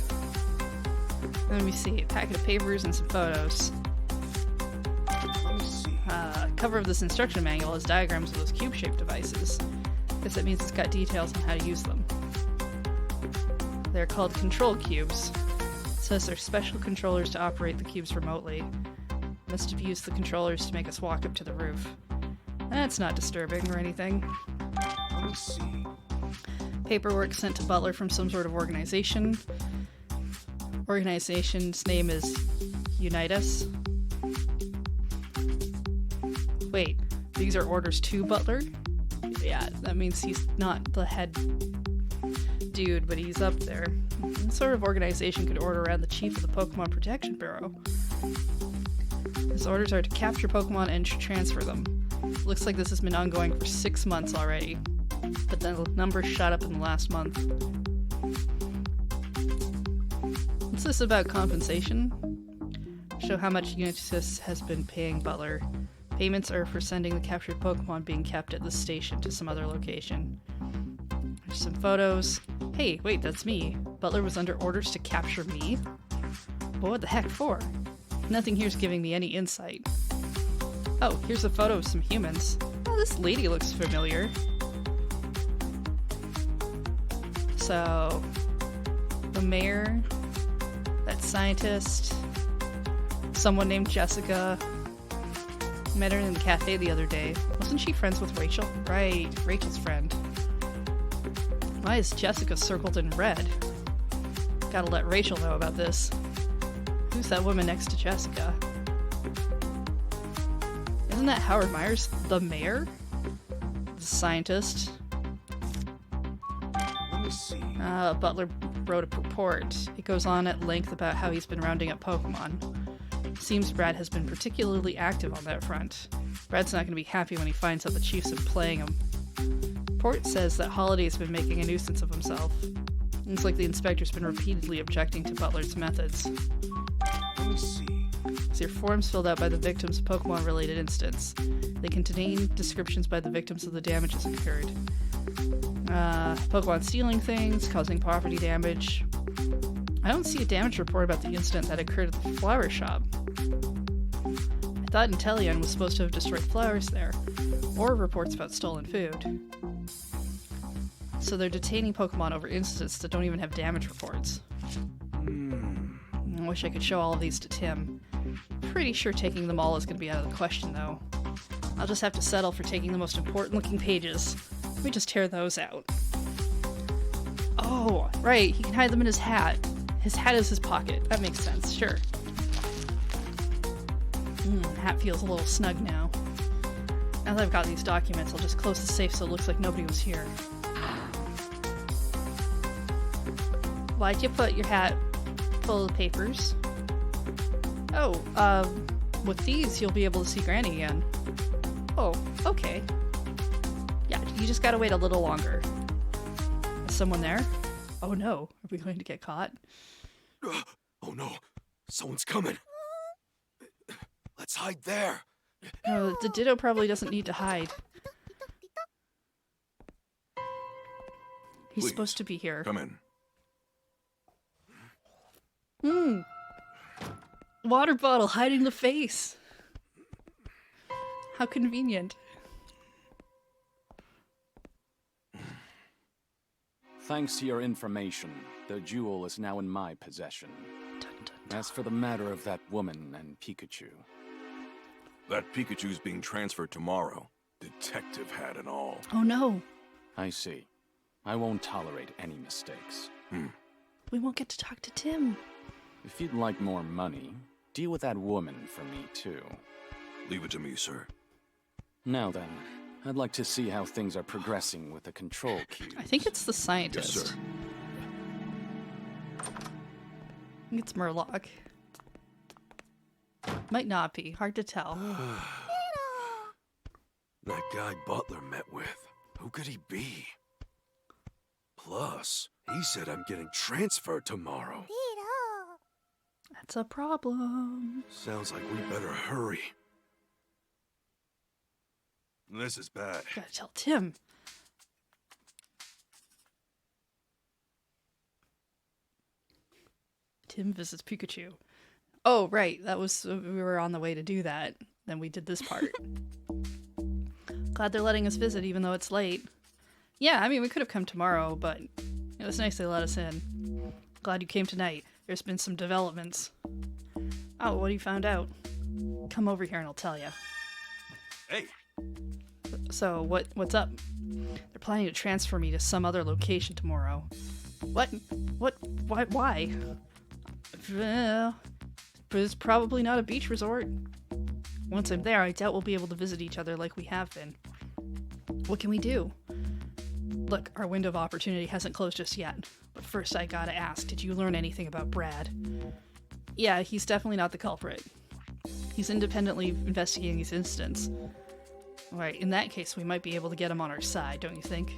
Let me see. A packet of papers and some photos. Let me see. Cover of this instruction manual has diagrams of those cube-shaped devices. Guess that means it's got details on how to use them. They're called control cubes. It says they're special controllers to operate the cubes remotely. Must have used the controllers to make us walk up to the roof. That's not disturbing or anything. Let me see. Paperwork sent to Butler from some sort of organization. Organization's name is Unitas. Wait, these are orders to Butler? Yeah, that means he's not the head dude, but he's up there. What sort of organization could order around the chief of the Pokemon Protection Bureau? His orders are to capture Pokemon and transfer them. Looks like this has been ongoing for 6 months already, but the numbers shot up in the last month. What's this about compensation? Show how much Unitas has been paying Butler. Payments are for sending the captured Pokemon being kept at the station to some other location. There's some photos. Hey, wait, that's me. Butler was under orders to capture me? But what the heck for? Nothing here's giving me any insight. Oh, here's a photo of some humans. Oh, this lady looks familiar. So, the mayor, that scientist, someone named Jessica. Met her in the cafe the other day. Wasn't she friends with Rachel? Right, Rachel's friend. Why is Jessica circled in red? Gotta let Rachel know about this. Who's that woman next to Jessica? Isn't that Howard Myers, the mayor? The scientist? Let me see. Butler wrote a report. It goes on at length about how he's been rounding up Pokemon. Seems Brad has been particularly active on that front. Brad's not going to be happy when he finds out the chief's been playing him. Report says that Holiday's been making a nuisance of himself. Looks like the inspector's been repeatedly objecting to Butler's methods. Let me see. See your forms filled out by the victims of Pokemon-related incidents. They contain descriptions by the victims of the damages occurred. Pokemon stealing things, causing property damage. I don't see a damage report about the incident that occurred at the flower shop. I thought Inteleon was supposed to have destroyed flowers there, or reports about stolen food. So they're detaining Pokemon over incidents that don't even have damage reports. I wish I could show all of these to Tim. Pretty sure taking them all is going to be out of the question, though. I'll just have to settle for taking the most important-looking pages. Let me just tear those out. Oh, right, he can hide them in his hat. His hat is his pocket. That makes sense, sure. Hat feels a little snug now. Now that I've got these documents, I'll just close the safe so it looks like nobody was here. Why'd you put your hat full of papers? Oh, with these you'll be able to see Granny again. Oh, okay. Yeah, you just gotta wait a little longer. Is someone there? Oh no, are we going to get caught? Oh no, someone's coming. Let's hide there. No, the Ditto probably doesn't need to hide. He's Please, supposed to be here. Come in. Water bottle hiding the face. How convenient. Thanks to your information, the jewel is now in my possession. As for the matter of that woman and Pikachu... That Pikachu's being transferred tomorrow. Detective hat and all. Oh no. I see. I won't tolerate any mistakes. We won't get to talk to Tim. If you'd like more money, deal with that woman for me, too. Leave it to me, sir. Now then, I'd like to see how things are progressing with the control cube. I think it's the scientist. Yes, sir. I think it's Murloc. Might not be. Hard to tell. That guy Butler met with. Who could he be? Plus, he said I'm getting transferred tomorrow. That's a problem. Sounds like we better hurry. This is bad. Gotta tell Tim. Tim visits Pikachu. Oh, right. That was, we were on the way to do that. Then we did this part. Glad they're letting us visit even though it's late. Yeah, I mean, we could have come tomorrow, but it was nice they let us in. Glad you came tonight. There's been some developments. Oh, what have you found out? Come over here and I'll tell you. Hey. So, what's up? They're planning to transfer me to some other location tomorrow. What? Why? It's probably not a beach resort. Once I'm there, I doubt we'll be able to visit each other like we have been. What can we do? Look, our window of opportunity hasn't closed just yet. But first I gotta ask, did you learn anything about Brad? Yeah, he's definitely not the culprit. He's independently investigating these incidents. Alright, in that case, we might be able to get him on our side, don't you think?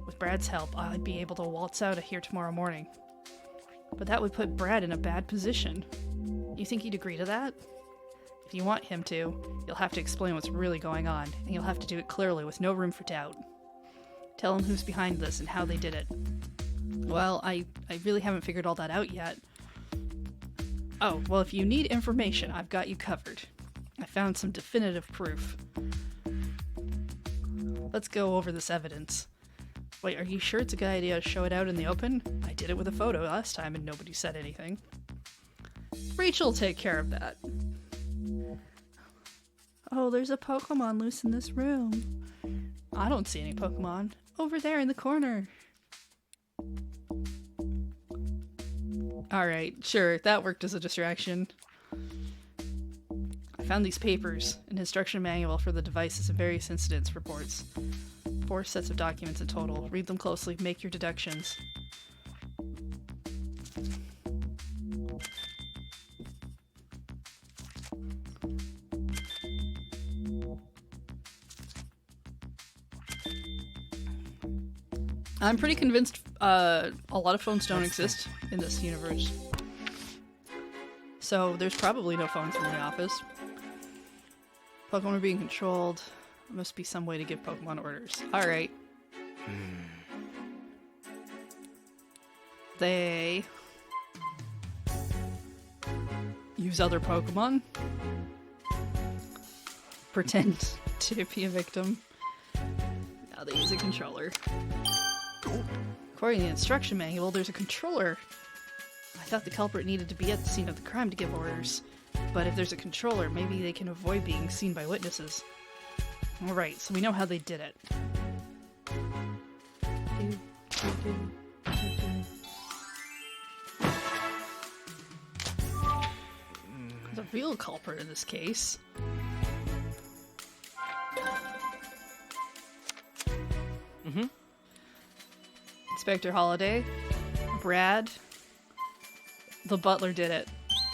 With Brad's help, I'd be able to waltz out of here tomorrow morning. But that would put Brad in a bad position. You think he'd agree to that? If you want him to, you'll have to explain what's really going on, and you'll have to do it clearly with no room for doubt. Tell him who's behind this and how they did it. Well, I really haven't figured all that out yet. Oh, well, if you need information, I've got you covered. I found some definitive proof. Let's go over this evidence. Wait, are you sure it's a good idea to show it out in the open? I did it with a photo last time and nobody said anything. Rachel will take care of that. Oh, there's a Pokemon loose in this room. I don't see any Pokemon. Over there in the corner. Alright, sure, that worked as a distraction. I found these papers, an instruction manual for the devices and various incidents reports. 4 sets of documents in total. Read them closely, make your deductions. I'm pretty convinced a lot of phones don't exist in this universe. So there's probably no phones in the office. Pokemon are being controlled. There must be some way to give Pokemon orders. Alright. They use other Pokemon. Pretend to be a victim. Now they use a controller. According to the instruction manual, there's a controller. I thought the culprit needed to be at the scene of the crime to give orders. But if there's a controller, maybe they can avoid being seen by witnesses. Alright, so we know how they did it. The real culprit in this case. Inspector Holiday, Brad, the butler did it.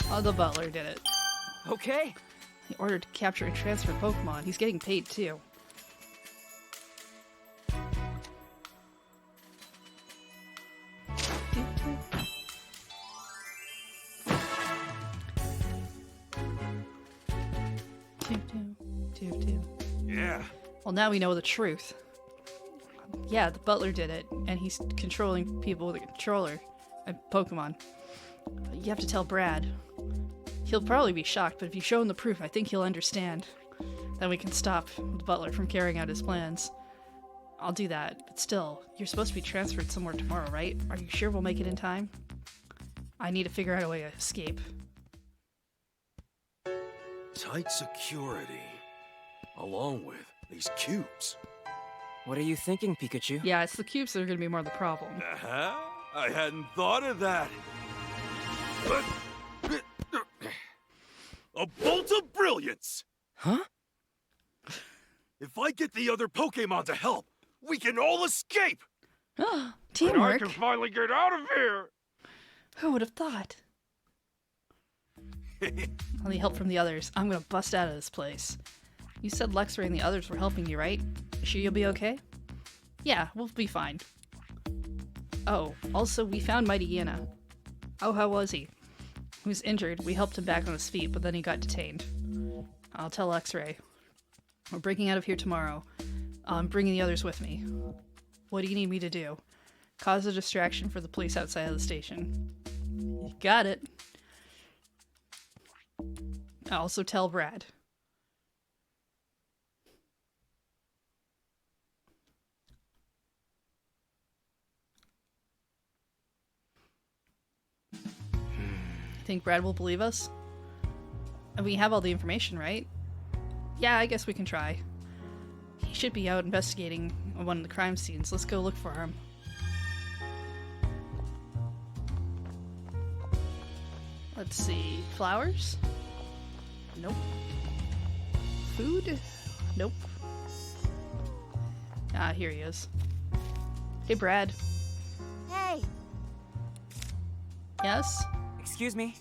Oh, the butler did it. Okay. He ordered to capture and transfer Pokemon. He's getting paid too. Yeah. Well, now we know the truth. Yeah, the butler did it, and he's controlling people with a controller. Pokemon. You have to tell Brad. He'll probably be shocked, but if you show him the proof, I think he'll understand. Then we can stop the butler from carrying out his plans. I'll do that, but still, you're supposed to be transferred somewhere tomorrow, right? Are you sure we'll make it in time? I need to figure out a way to escape. Tight security. Along with these cubes. What are you thinking, Pikachu? Yeah, it's the cubes that are going to be more the problem. Uh-huh. I hadn't thought of that. A bolt of brilliance! Huh? If I get the other Pokemon to help, we can all escape! Teamwork? I can finally get out of here! Who would have thought? I need help from the others. I'm gonna bust out of this place. You said Luxray and the others were helping you, right? You sure you'll be okay? Yeah, we'll be fine. Oh, also, we found Mighty Anna. Oh, how was he? He was injured. We helped him back on his feet, but then he got detained. I'll tell X-Ray. We're breaking out of here tomorrow. I'm bringing the others with me. What do you need me to do? Cause a distraction for the police outside of the station. You got it. Also tell Brad. Think Brad will believe us? And we have all the information, right? Yeah, I guess we can try. He should be out investigating one of the crime scenes. Let's go look for him. Let's see. Flowers? Nope. Food? Nope. Ah, here he is. Hey, Brad. Hey, Yes? Excuse me?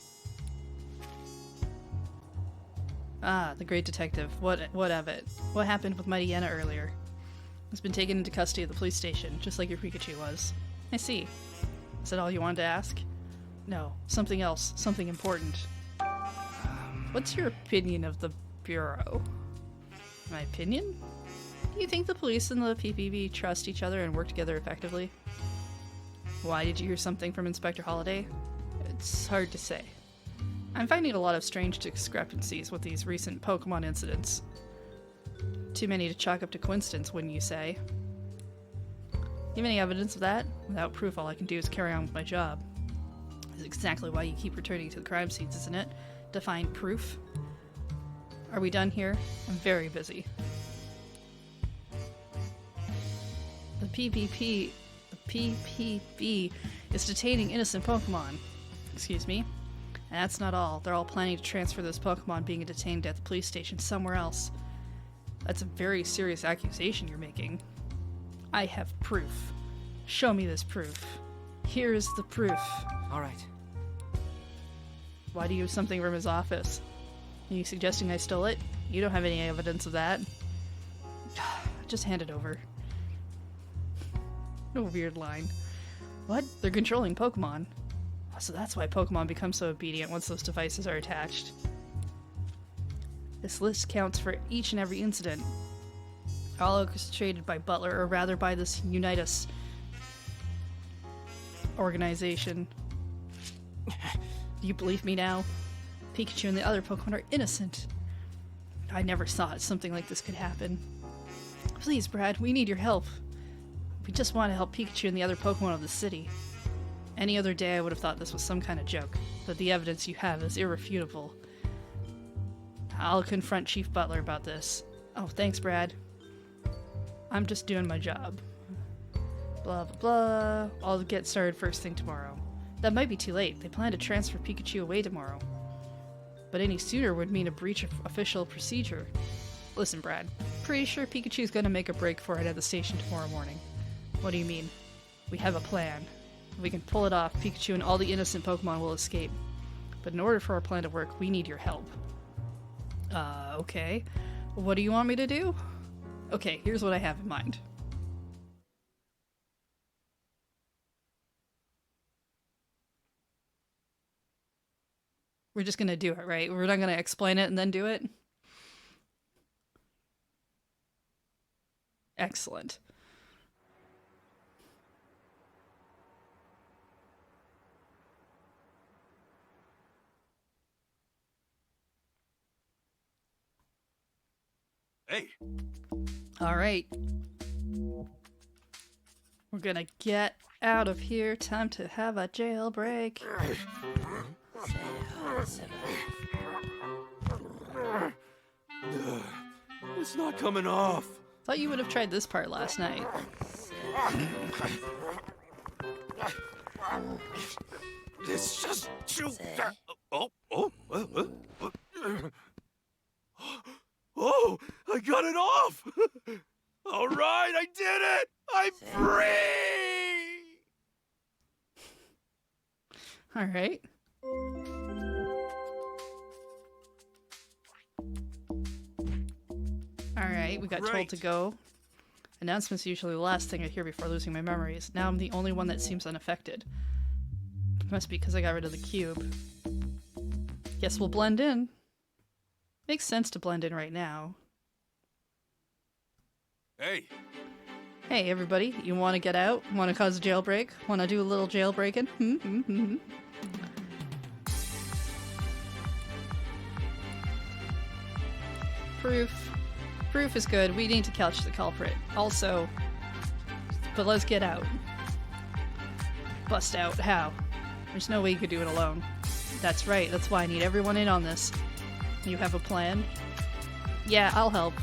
Ah, the great detective. What of it? What happened with Mighty Anna earlier? He's been taken into custody at the police station, just like your Pikachu was. I see. Is that all you wanted to ask? No, something else. Something important. What's your opinion of the Bureau? My opinion? Do you think the police and the PPB trust each other and work together effectively? Why, did you hear something from Inspector Holliday? It's hard to say. I'm finding a lot of strange discrepancies with these recent Pokemon incidents. Too many to chalk up to coincidence, wouldn't you say? You have any evidence of that? Without proof, all I can do is carry on with my job. That's exactly why you keep returning to the crime scenes, isn't it? To find proof? Are we done here? I'm very busy. The PPB is detaining innocent Pokemon. Excuse me? And that's not all. They're all planning to transfer those Pokemon being detained at the police station somewhere else. That's a very serious accusation you're making. I have proof. Show me this proof. Here is the proof. Alright. Why do you have something from his office? Are you suggesting I stole it? You don't have any evidence of that. Just hand it over. No weird line. What? They're controlling Pokemon. So that's why Pokemon become so obedient once those devices are attached. This list counts for each and every incident. All orchestrated by Butler, or rather by this Unite Us organization. Do you believe me now? Pikachu and the other Pokemon are innocent. I never thought something like this could happen. Please, Brad, we need your help. We just want to help Pikachu and the other Pokemon of the city. Any other day I would have thought this was some kind of joke, but the evidence you have is irrefutable. I'll confront Chief Butler about this. Oh, thanks, Brad. I'm just doing my job. Blah, blah, blah. I'll get started first thing tomorrow. That might be too late. They plan to transfer Pikachu away tomorrow. But any sooner would mean a breach of official procedure. Listen, Brad. Pretty sure Pikachu's gonna make a break for it at the station tomorrow morning. What do you mean? We have a plan. If we can pull it off, Pikachu and all the innocent Pokemon will escape. But in order for our plan to work, we need your help. Okay. What do you want me to do? Okay, here's what I have in mind. We're just gonna do it, right? We're not gonna explain it and then do it? Excellent. Hey. All right. We're gonna get out of here. Time to have a jailbreak. It's not coming off. Thought you would have tried this part last night. It's just too. Oh, I got it off! All right, I did it! I'm free! All right. All right, we got told to go. Announcements are usually the last thing I hear before losing my memories. Now I'm the only one that seems unaffected. It must be because I got rid of the cube. Guess we'll blend in. Makes sense to blend in right now. Hey, Hey everybody, you want to get out? Want to cause a jailbreak? Want to do a little jailbreaking? Proof is good. We need to catch the culprit. Also, but let's get out. Bust out. How? There's no way you could do it alone. That's right. That's why I need everyone in on this. You have a plan? Yeah, I'll help.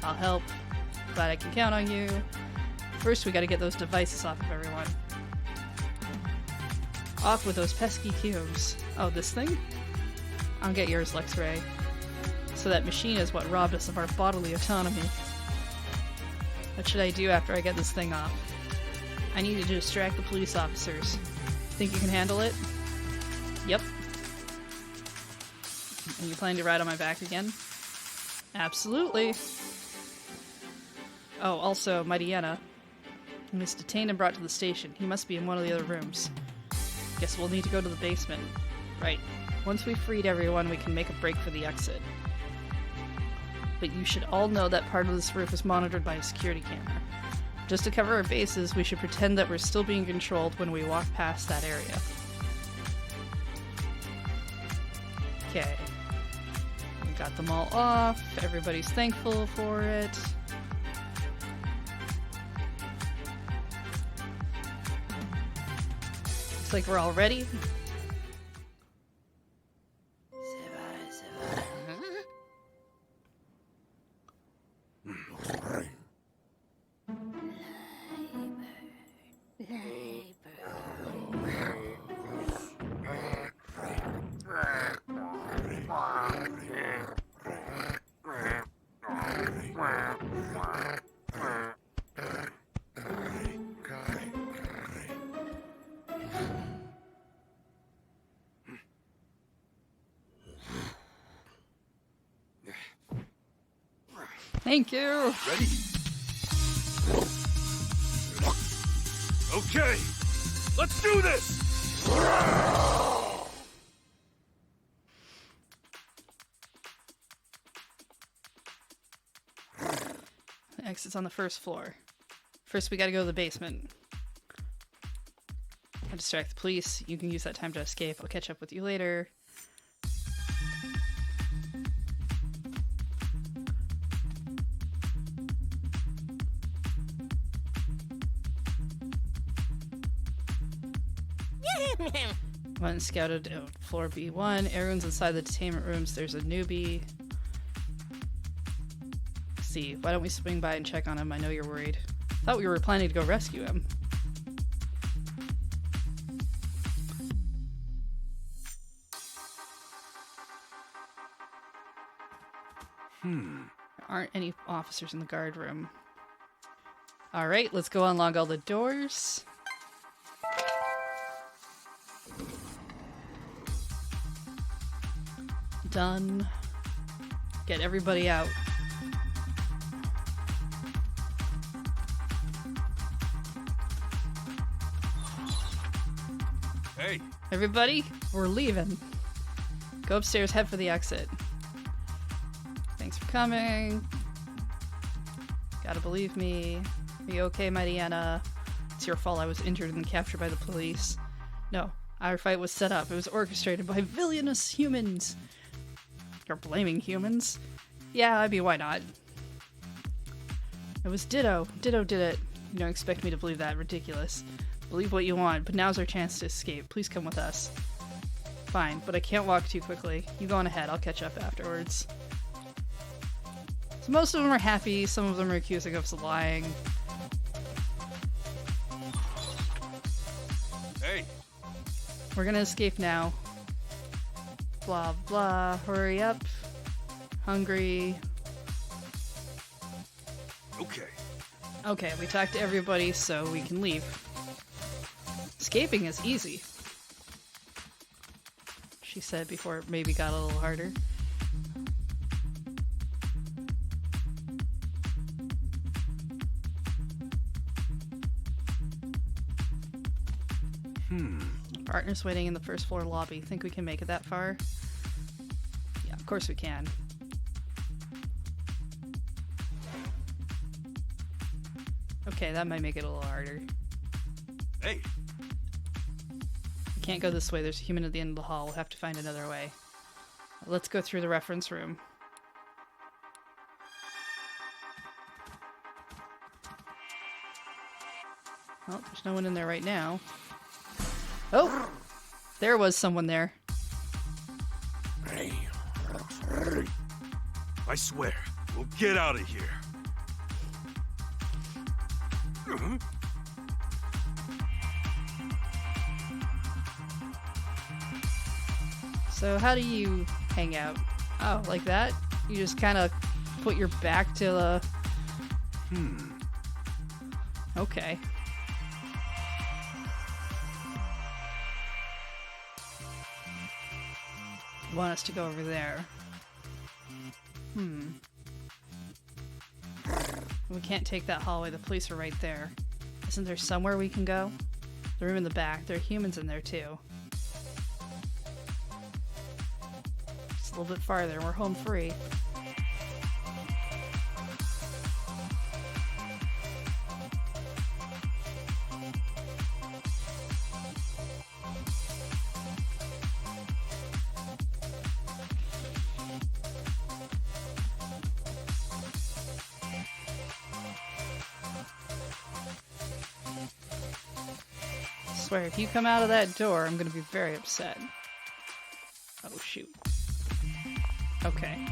I'll help. Glad I can count on you. First, we gotta get those devices off of everyone. Off with those pesky cubes. Oh, this thing? I'll get yours, Lex-Ray. So that machine is what robbed us of our bodily autonomy. What should I do after I get this thing off? I need to distract the police officers. Think you can handle it? Yep. And you plan to ride on my back again? Absolutely. Oh, also, Mariana. He was detained and brought to the station. He must be in one of the other rooms. Guess we'll need to go to the basement. Right. Once we've freed everyone, we can make a break for the exit. But you should all know that part of this roof is monitored by a security camera. Just to cover our bases, we should pretend that we're still being controlled when we walk past that area. Okay. We got them all off. Everybody's thankful for it. Looks like we're all ready. Thank you. Ready? Okay, let's do this! The exit's on the first floor. First, we gotta go to the basement. I'll distract the police. You can use that time to escape. I'll catch up with you later. One scouted out floor B1. Everyone's inside the detainment rooms. There's a newbie. See, why don't we swing by and check on him? I know you're worried. Thought we were planning to go rescue him. There aren't any officers in the guard room. Alright, let's go unlock all the doors. Done. Get everybody out. hey, Everybody, we're leaving. Go upstairs, head for the exit. Thanks for coming. Gotta believe me. Are you okay, Mariana? It's your fault I was injured and captured by the police. No, our fight was set up. It was orchestrated by villainous humans. You're blaming humans? Yeah, I mean, why not? It was Ditto. Ditto did it. You don't expect me to believe that. Ridiculous. Believe what you want, but now's our chance to escape. Please come with us. Fine, but I can't walk too quickly. You go on ahead. I'll catch up afterwards. So most of them are happy. Some of them are accusing us of lying. hey, We're gonna escape now. Blah, blah. Hurry up. Hungry. okay. Okay, we talked to everybody, so we can leave. Escaping is easy, she said before it maybe got a little harder. Partner's waiting in the first floor lobby. Think we can make it that far? Yeah, of course we can. Okay, that might make it a little harder. Hey, We can't go this way. There's a human at the end of the hall. We'll have to find another way. Let's go through the reference room. Well, there's no one in there right now. Oh! There was someone there. I swear, we'll get out of here. So how do you hang out? Oh, like that? You just kind of put your back to the... Okay. Want us to go over there. We can't take that hallway. The police are right there. Isn't there somewhere we can go? The room in the back. There are humans in there too. Just a little bit farther and we're home free. I swear, if you come out of that door, I'm gonna be very upset. Oh, shoot. Okay.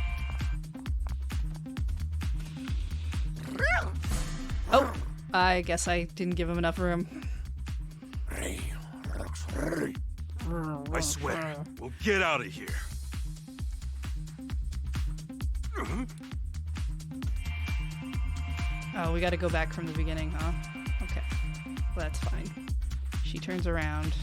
Oh! I guess I didn't give him enough room. I swear, we'll get out of here. Oh, we gotta go back from the beginning, huh? Okay. Well, that's fine. She turns around.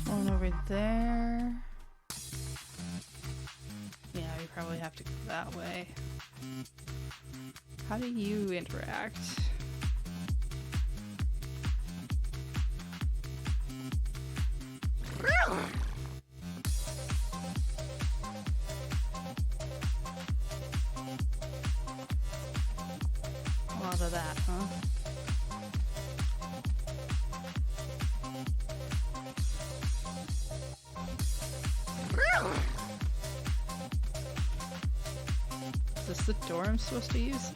One over there. Yeah, we probably have to go that way. How do you interact? A lot of that, huh? Is this the door I'm supposed to use?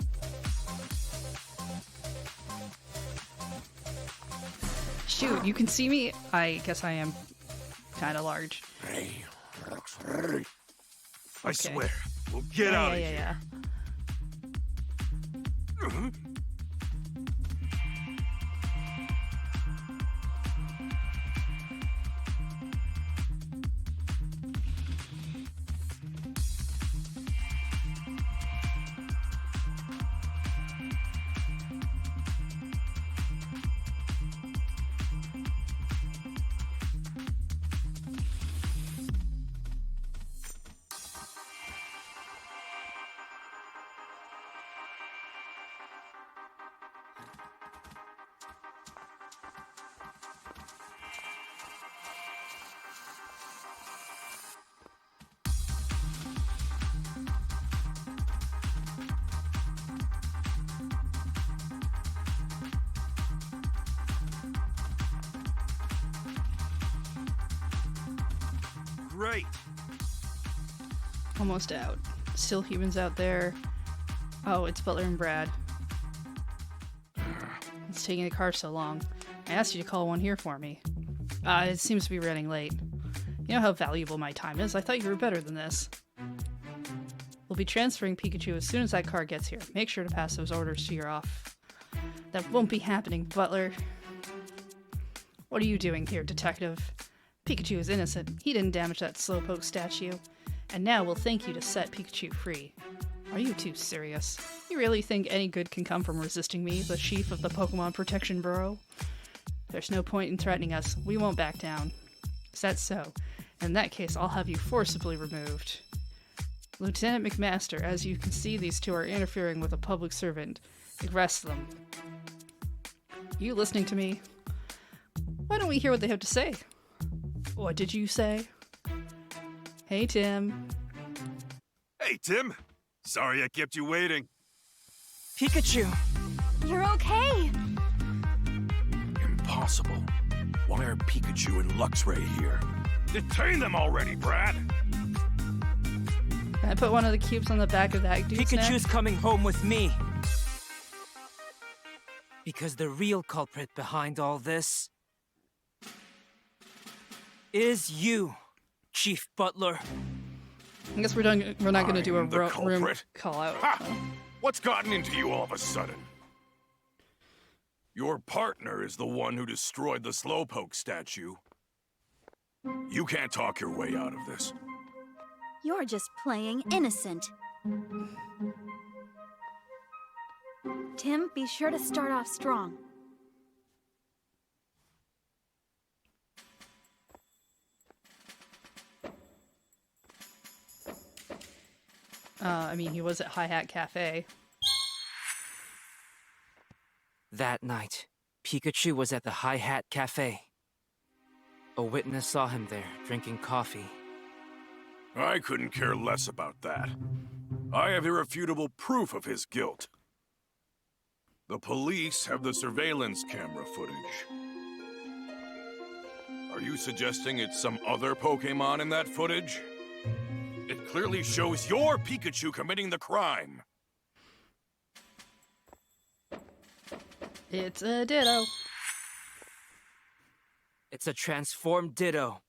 Shoot, you can see me? I guess I am kind of large. I swear, we'll get out of here. Yeah. Great. Almost out. Still humans out there. Oh, it's Butler and Brad. It's taking the car so long. I asked you to call one here for me. It seems to be running late. You know how valuable my time is. I thought you were better than this. We'll be transferring Pikachu as soon as that car gets here. Make sure to pass those orders to your off. That won't be happening, Butler. What are you doing here, Detective? Pikachu is innocent. He didn't damage that Slowpoke statue. And now we'll thank you to set Pikachu free. Are you too serious? You really think any good can come from resisting me, the chief of the Pokemon Protection Bureau? There's no point in threatening us. We won't back down. Is that so? In that case, I'll have you forcibly removed. Lieutenant McMaster, as you can see, these two are interfering with a public servant. Arrest them. Are you listening to me? Why don't we hear what they have to say? What did you say? Hey, Tim. Hey, Tim. Sorry I kept you waiting. Pikachu! You're okay! Impossible. Why are Pikachu and Luxray here? Detain them already, Brad! Can I put one of the cubes on the back of that dude's Pikachu's neck? coming home with me. Because the real culprit behind all this is you, Chief Butler. I guess we're not going to do a I'm the room culprit? call out. Ha! What's gotten into you all of a sudden? Your partner is the one who destroyed the Slowpoke statue. You can't talk your way out of this. You're just playing innocent. Tim, be sure to start off strong. I mean, he was at Hi Hat Cafe. That night, Pikachu was at the Hi Hat Cafe. A witness saw him there, drinking coffee. I couldn't care less about that. I have irrefutable proof of his guilt. The police have the surveillance camera footage. Are you suggesting it's some other Pokémon in that footage? It clearly shows your Pikachu committing the crime. It's a Ditto. It's a transformed Ditto.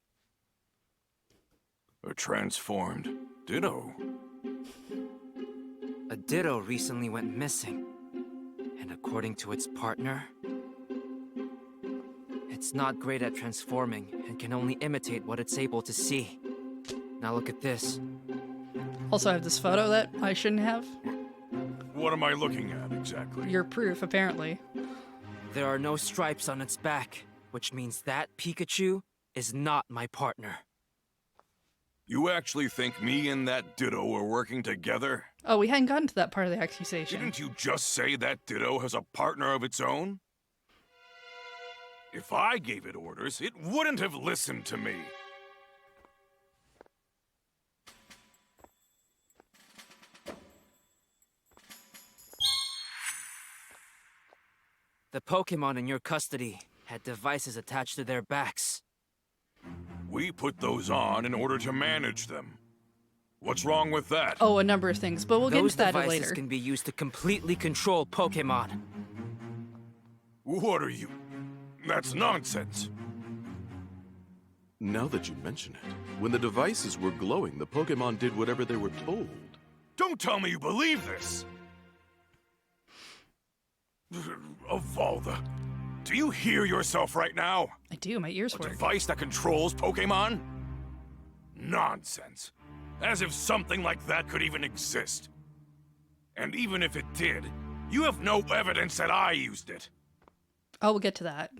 A transformed Ditto. A Ditto recently went missing. And according to its partner, it's not great at transforming and can only imitate what it's able to see. Now look at this. Also, I have this photo that I shouldn't have. What am I looking at exactly? Your proof, apparently. There are no stripes on its back, which means that Pikachu is not my partner. You actually think me and that Ditto are working together? Oh, we hadn't gotten to that part of the accusation. Didn't you just say that Ditto has a partner of its own? If I gave it orders, it wouldn't have listened to me. The Pokémon in your custody had devices attached to their backs. We put those on in order to manage them. What's wrong with that? Oh, a number of things, but we'll get into that Those later. devices can be used to completely control Pokémon. What are you? That's nonsense. Now that you mention it, when the devices were glowing, the Pokémon did whatever they were told. Don't tell me you believe this! Avalda, do you hear yourself right now? I do, my ears A work. device that controls Pokémon? Nonsense. As if something like that could even exist. And even if it did, you have no evidence that I used it. Oh, we'll get to that.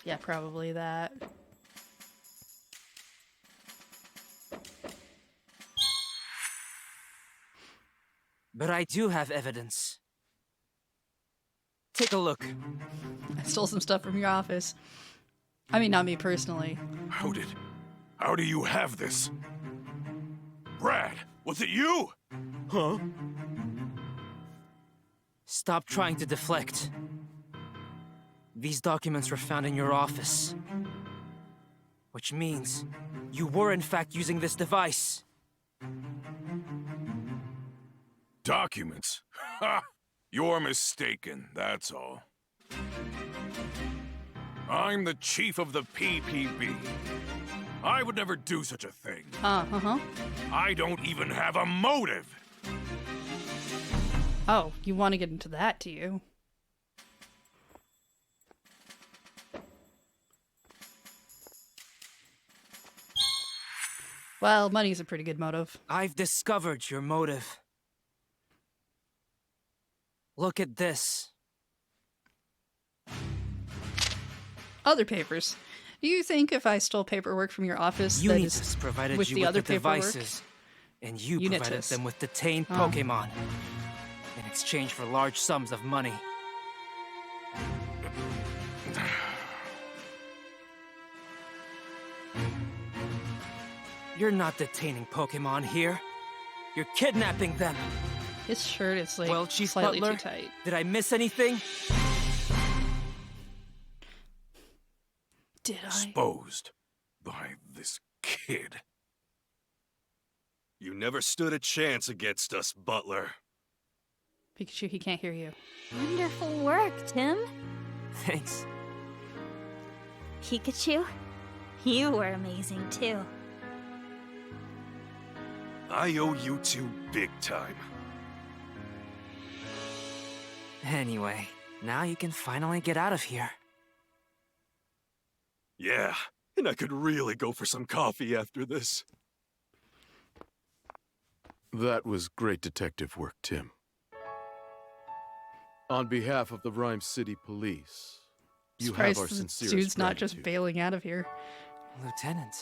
Yeah, probably that. But I do have evidence. Take a look. I stole some stuff from your office. I mean, not me personally. How do you have this? Brad, was it you? Huh? Stop trying to deflect. These documents were found in your office. Which means you were in fact using this device. Documents? Ha! You're mistaken, that's all. I'm the chief of the PPB. I would never do such a thing. I don't even have a motive. Oh, you want to get into that, do you? Well, money's a pretty good motive. I've discovered your motive. Look at this. Other papers. Do you think if I stole paperwork from your office that is Unitas provided with you the with other the paperwork? devices, and you provided Unitas. them with detained Pokemon in exchange for large sums of money. You're not detaining Pokemon here. You're kidnapping them. His shirt is like Well, Chief slightly Butler, too tight. did I miss anything? Did I? Exposed by this kid. You never stood a chance against us, Butler. Pikachu, he can't hear you. Wonderful work, Tim. Thanks. Pikachu, you were amazing too. I owe you two big time. Anyway, now you can finally get out of here. Yeah, and I could really go for some coffee after this. That was great detective work, Tim. On behalf of the Rhyme City Police, you have our Surprised the sincerest dude's not just gratitude. bailing out of here. Lieutenant.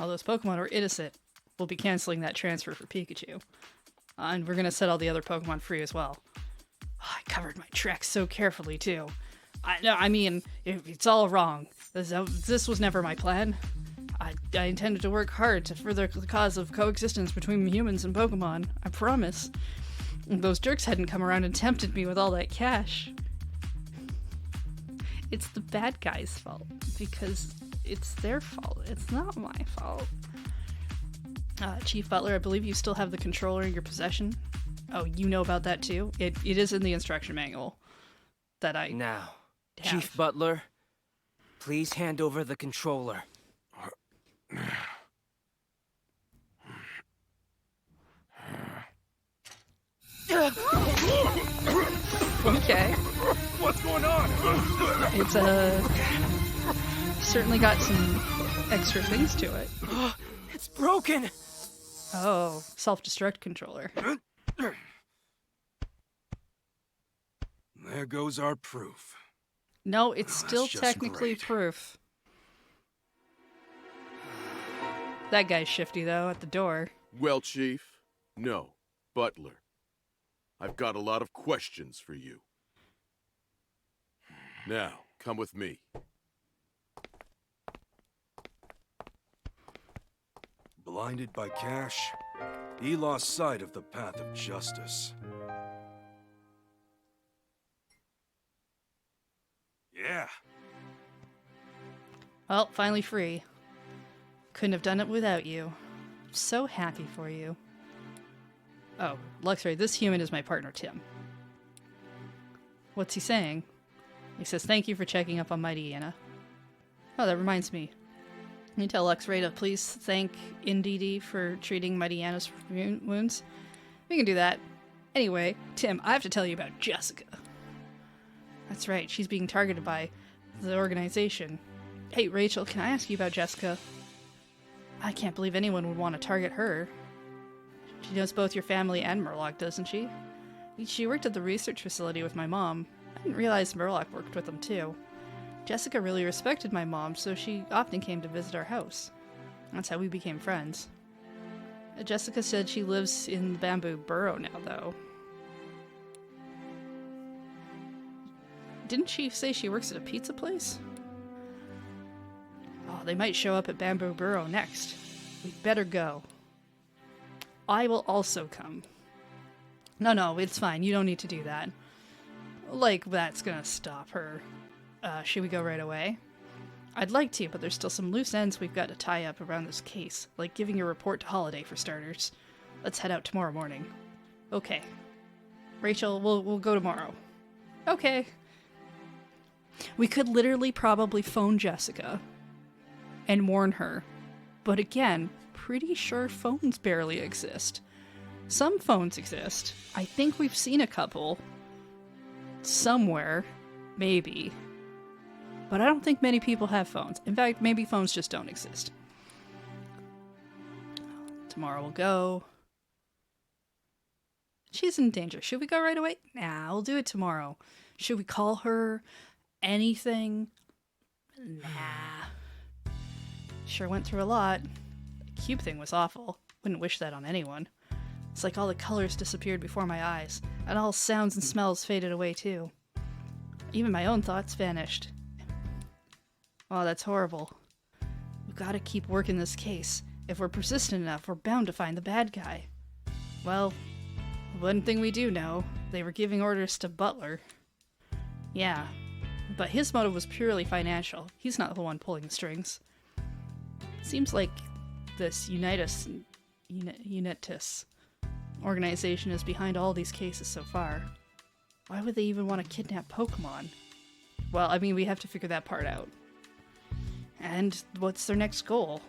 All those Pokemon were innocent. We'll be canceling that transfer for Pikachu. And we're gonna set all the other Pokemon free as well. Oh, I covered my tracks so carefully, too. I mean, it's all wrong. This was never my plan. I intended to work hard to further the cause of coexistence between humans and Pokemon. I promise. Those jerks hadn't come around and tempted me with all that cash. It's the bad guy's fault, because it's their fault. It's not my fault. Chief Butler, I believe you still have the controller in your possession. Oh, you know about that too? It is in the instruction manual that I Now, have. Chief Butler, please hand over the controller. Okay. What's going on? It's certainly got some extra things to it. It's broken! Oh, self-destruct controller. There goes our proof. No, it's still just technically great. proof. That guy's shifty, though, at the door. Well, Chief, no, Butler. I've got a lot of questions for you. Now, come with me. Blinded by cash, he lost sight of the path of justice. Yeah. Well, finally free. Couldn't have done it without you. So happy for you. Oh, Luxray, this human is my partner, Tim. What's he saying? He says, thank you for checking up on Mighty Anna. Oh, that reminds me. Can you tell Luxray to please thank NDD for treating Mighty Anna's wounds? We can do that. Anyway, Tim, I have to tell you about Jessica. That's right, she's being targeted by the organization. Hey, Rachel, can I ask you about Jessica? I can't believe anyone would want to target her. She knows both your family and Murloc, doesn't she? She worked at the research facility with my mom. I didn't realize Murloc worked with them too. Jessica really respected my mom, so she often came to visit our house. That's how we became friends. Jessica said she lives in the Bamboo Burrow now, though. Didn't she say she works at a pizza place? Oh, they might show up at Bamboo Burrow next. We'd better go. I will also come. No, it's fine. You don't need to do that. Like, that's gonna stop her. Should we go right away? I'd like to, but there's still some loose ends we've got to tie up around this case, like giving a report to Holiday for starters. Let's head out tomorrow morning. Okay. Rachel, we'll go tomorrow. Okay. We could literally probably phone Jessica and warn her. But again, pretty sure phones barely exist. Some phones exist. I think we've seen a couple. Somewhere. Maybe. But I don't think many people have phones. In fact, maybe phones just don't exist. Tomorrow we'll go. She's in danger. Should we go right away? Nah, we'll do it tomorrow. Should we call her? Anything? Nah. Sure went through a lot. The cube thing was awful. Wouldn't wish that on anyone. It's like all the colors disappeared before my eyes, and all sounds and smells faded away too. Even my own thoughts vanished. Oh, that's horrible. We've got to keep working this case. If we're persistent enough, we're bound to find the bad guy. Well, one thing we do know, they were giving orders to Butler. Yeah, but his motive was purely financial. He's not the one pulling the strings. Seems like this Unitas organization is behind all these cases so far. Why would they even want to kidnap Pokemon? Well, I mean, we have to figure that part out. And what's their next goal?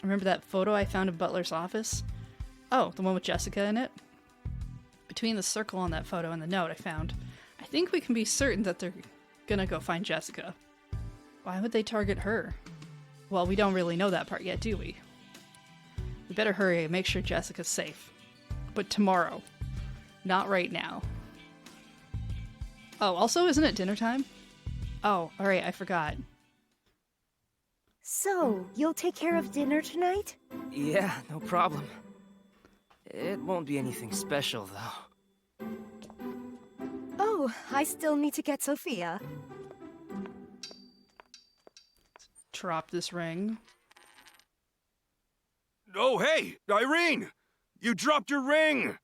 Remember that photo I found in Butler's office? Oh, the one with Jessica in it? Between the circle on that photo and the note I found, I think we can be certain that they're gonna go find Jessica. Why would they target her? Well, we don't really know that part yet, do we? We better hurry and make sure Jessica's safe. But tomorrow. Not right now. Oh, also, isn't it dinner time? Oh, alright, I forgot. So, you'll take care of dinner tonight? Yeah, no problem. It won't be anything special, though. Oh, I still need to get Sophia. Drop this ring. Oh, hey, Irene! You dropped your ring!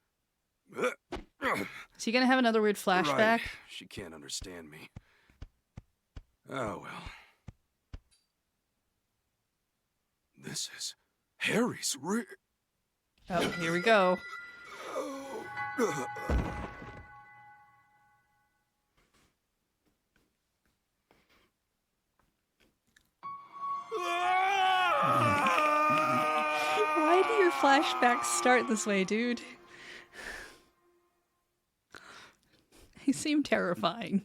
Is he gonna have another weird flashback? Right. She can't understand me. Oh, well. This is Harry's ring. Oh, here we go. Why do your flashbacks start this way, dude? They seem terrifying.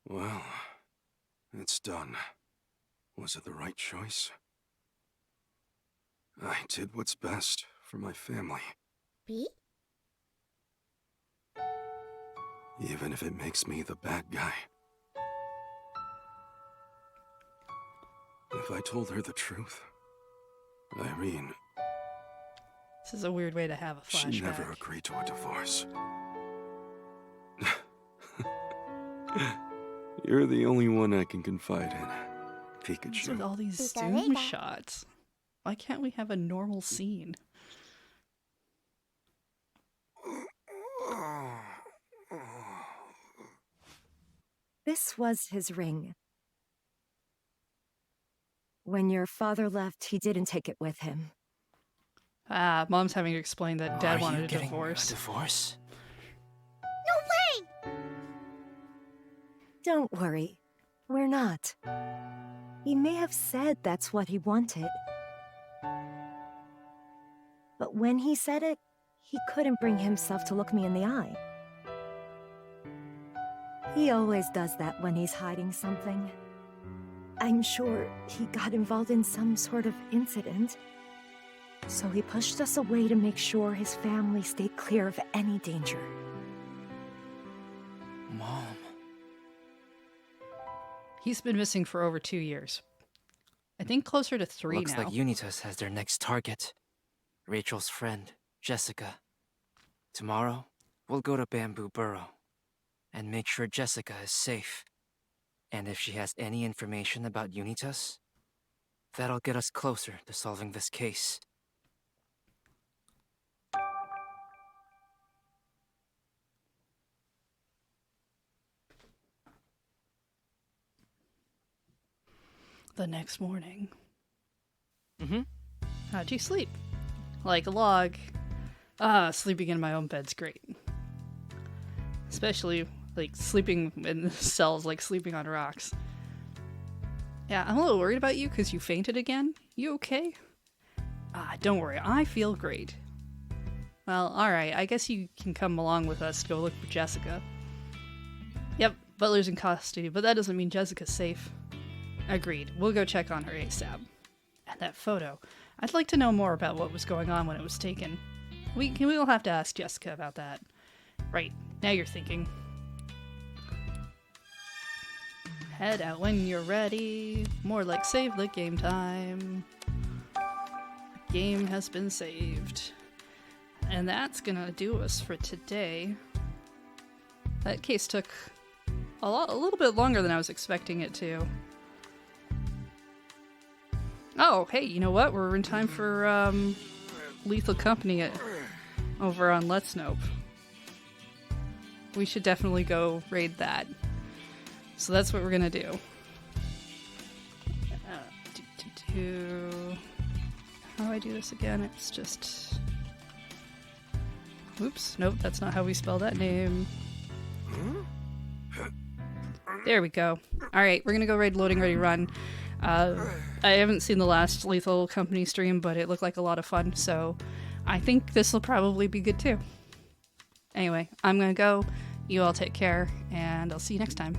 Well, it's done. Was it the right choice? I did what's best for my family. B? Even if it makes me the bad guy. If I told her the truth, Irene... This is a weird way to have a flashback. She never agreed to a divorce. You're the only one I can confide in, Pikachu. What's with all these zoom shots? Why can't we have a normal scene? This was his ring. When your father left, he didn't take it with him. Ah, Mom's having to explain that Dad wanted a divorce. A divorce? No way! Don't worry. We're not. He may have said that's what he wanted. But when he said it, he couldn't bring himself to look me in the eye. He always does that when he's hiding something. I'm sure he got involved in some sort of incident. So he pushed us away to make sure his family stayed clear of any danger. Mom. He's been missing for over 2 years. I think closer to 3 Looks now. like Unitas has their next target. Rachel's friend, Jessica. Tomorrow, we'll go to Bamboo Burrow and make sure Jessica is safe. And if she has any information about Unitas, that'll get us closer to solving this case. The next morning. Mm-hmm. How'd you sleep? Like a log. Sleeping in my own bed's great. Especially, like, sleeping in cells, like sleeping on rocks. Yeah, I'm a little worried about you because you fainted again. You okay? Don't worry, I feel great. Well, alright, I guess you can come along with us to go look for Jessica. Yep, Butler's in custody, but that doesn't mean Jessica's safe. Agreed, we'll go check on her ASAP. And that photo. I'd like to know more about what was going on when it was taken. We'll have to ask Jessica about that. Right, now you're thinking. Head out when you're ready. More like save the game time. The game has been saved. And that's gonna do us for today. That case took a little bit longer than I was expecting it to. Oh, hey, you know what? We're in time for Lethal Company over on Let's Nope. We should definitely go raid that. So that's what we're gonna do. How do I do this again? It's just... Oops, nope, that's not how we spell that name. There we go. Alright, we're gonna go raid Loading Ready Run. I haven't seen the last Lethal Company stream, but it looked like a lot of fun, so I think this will probably be good too. Anyway, I'm gonna go. You all take care, and I'll see you next time.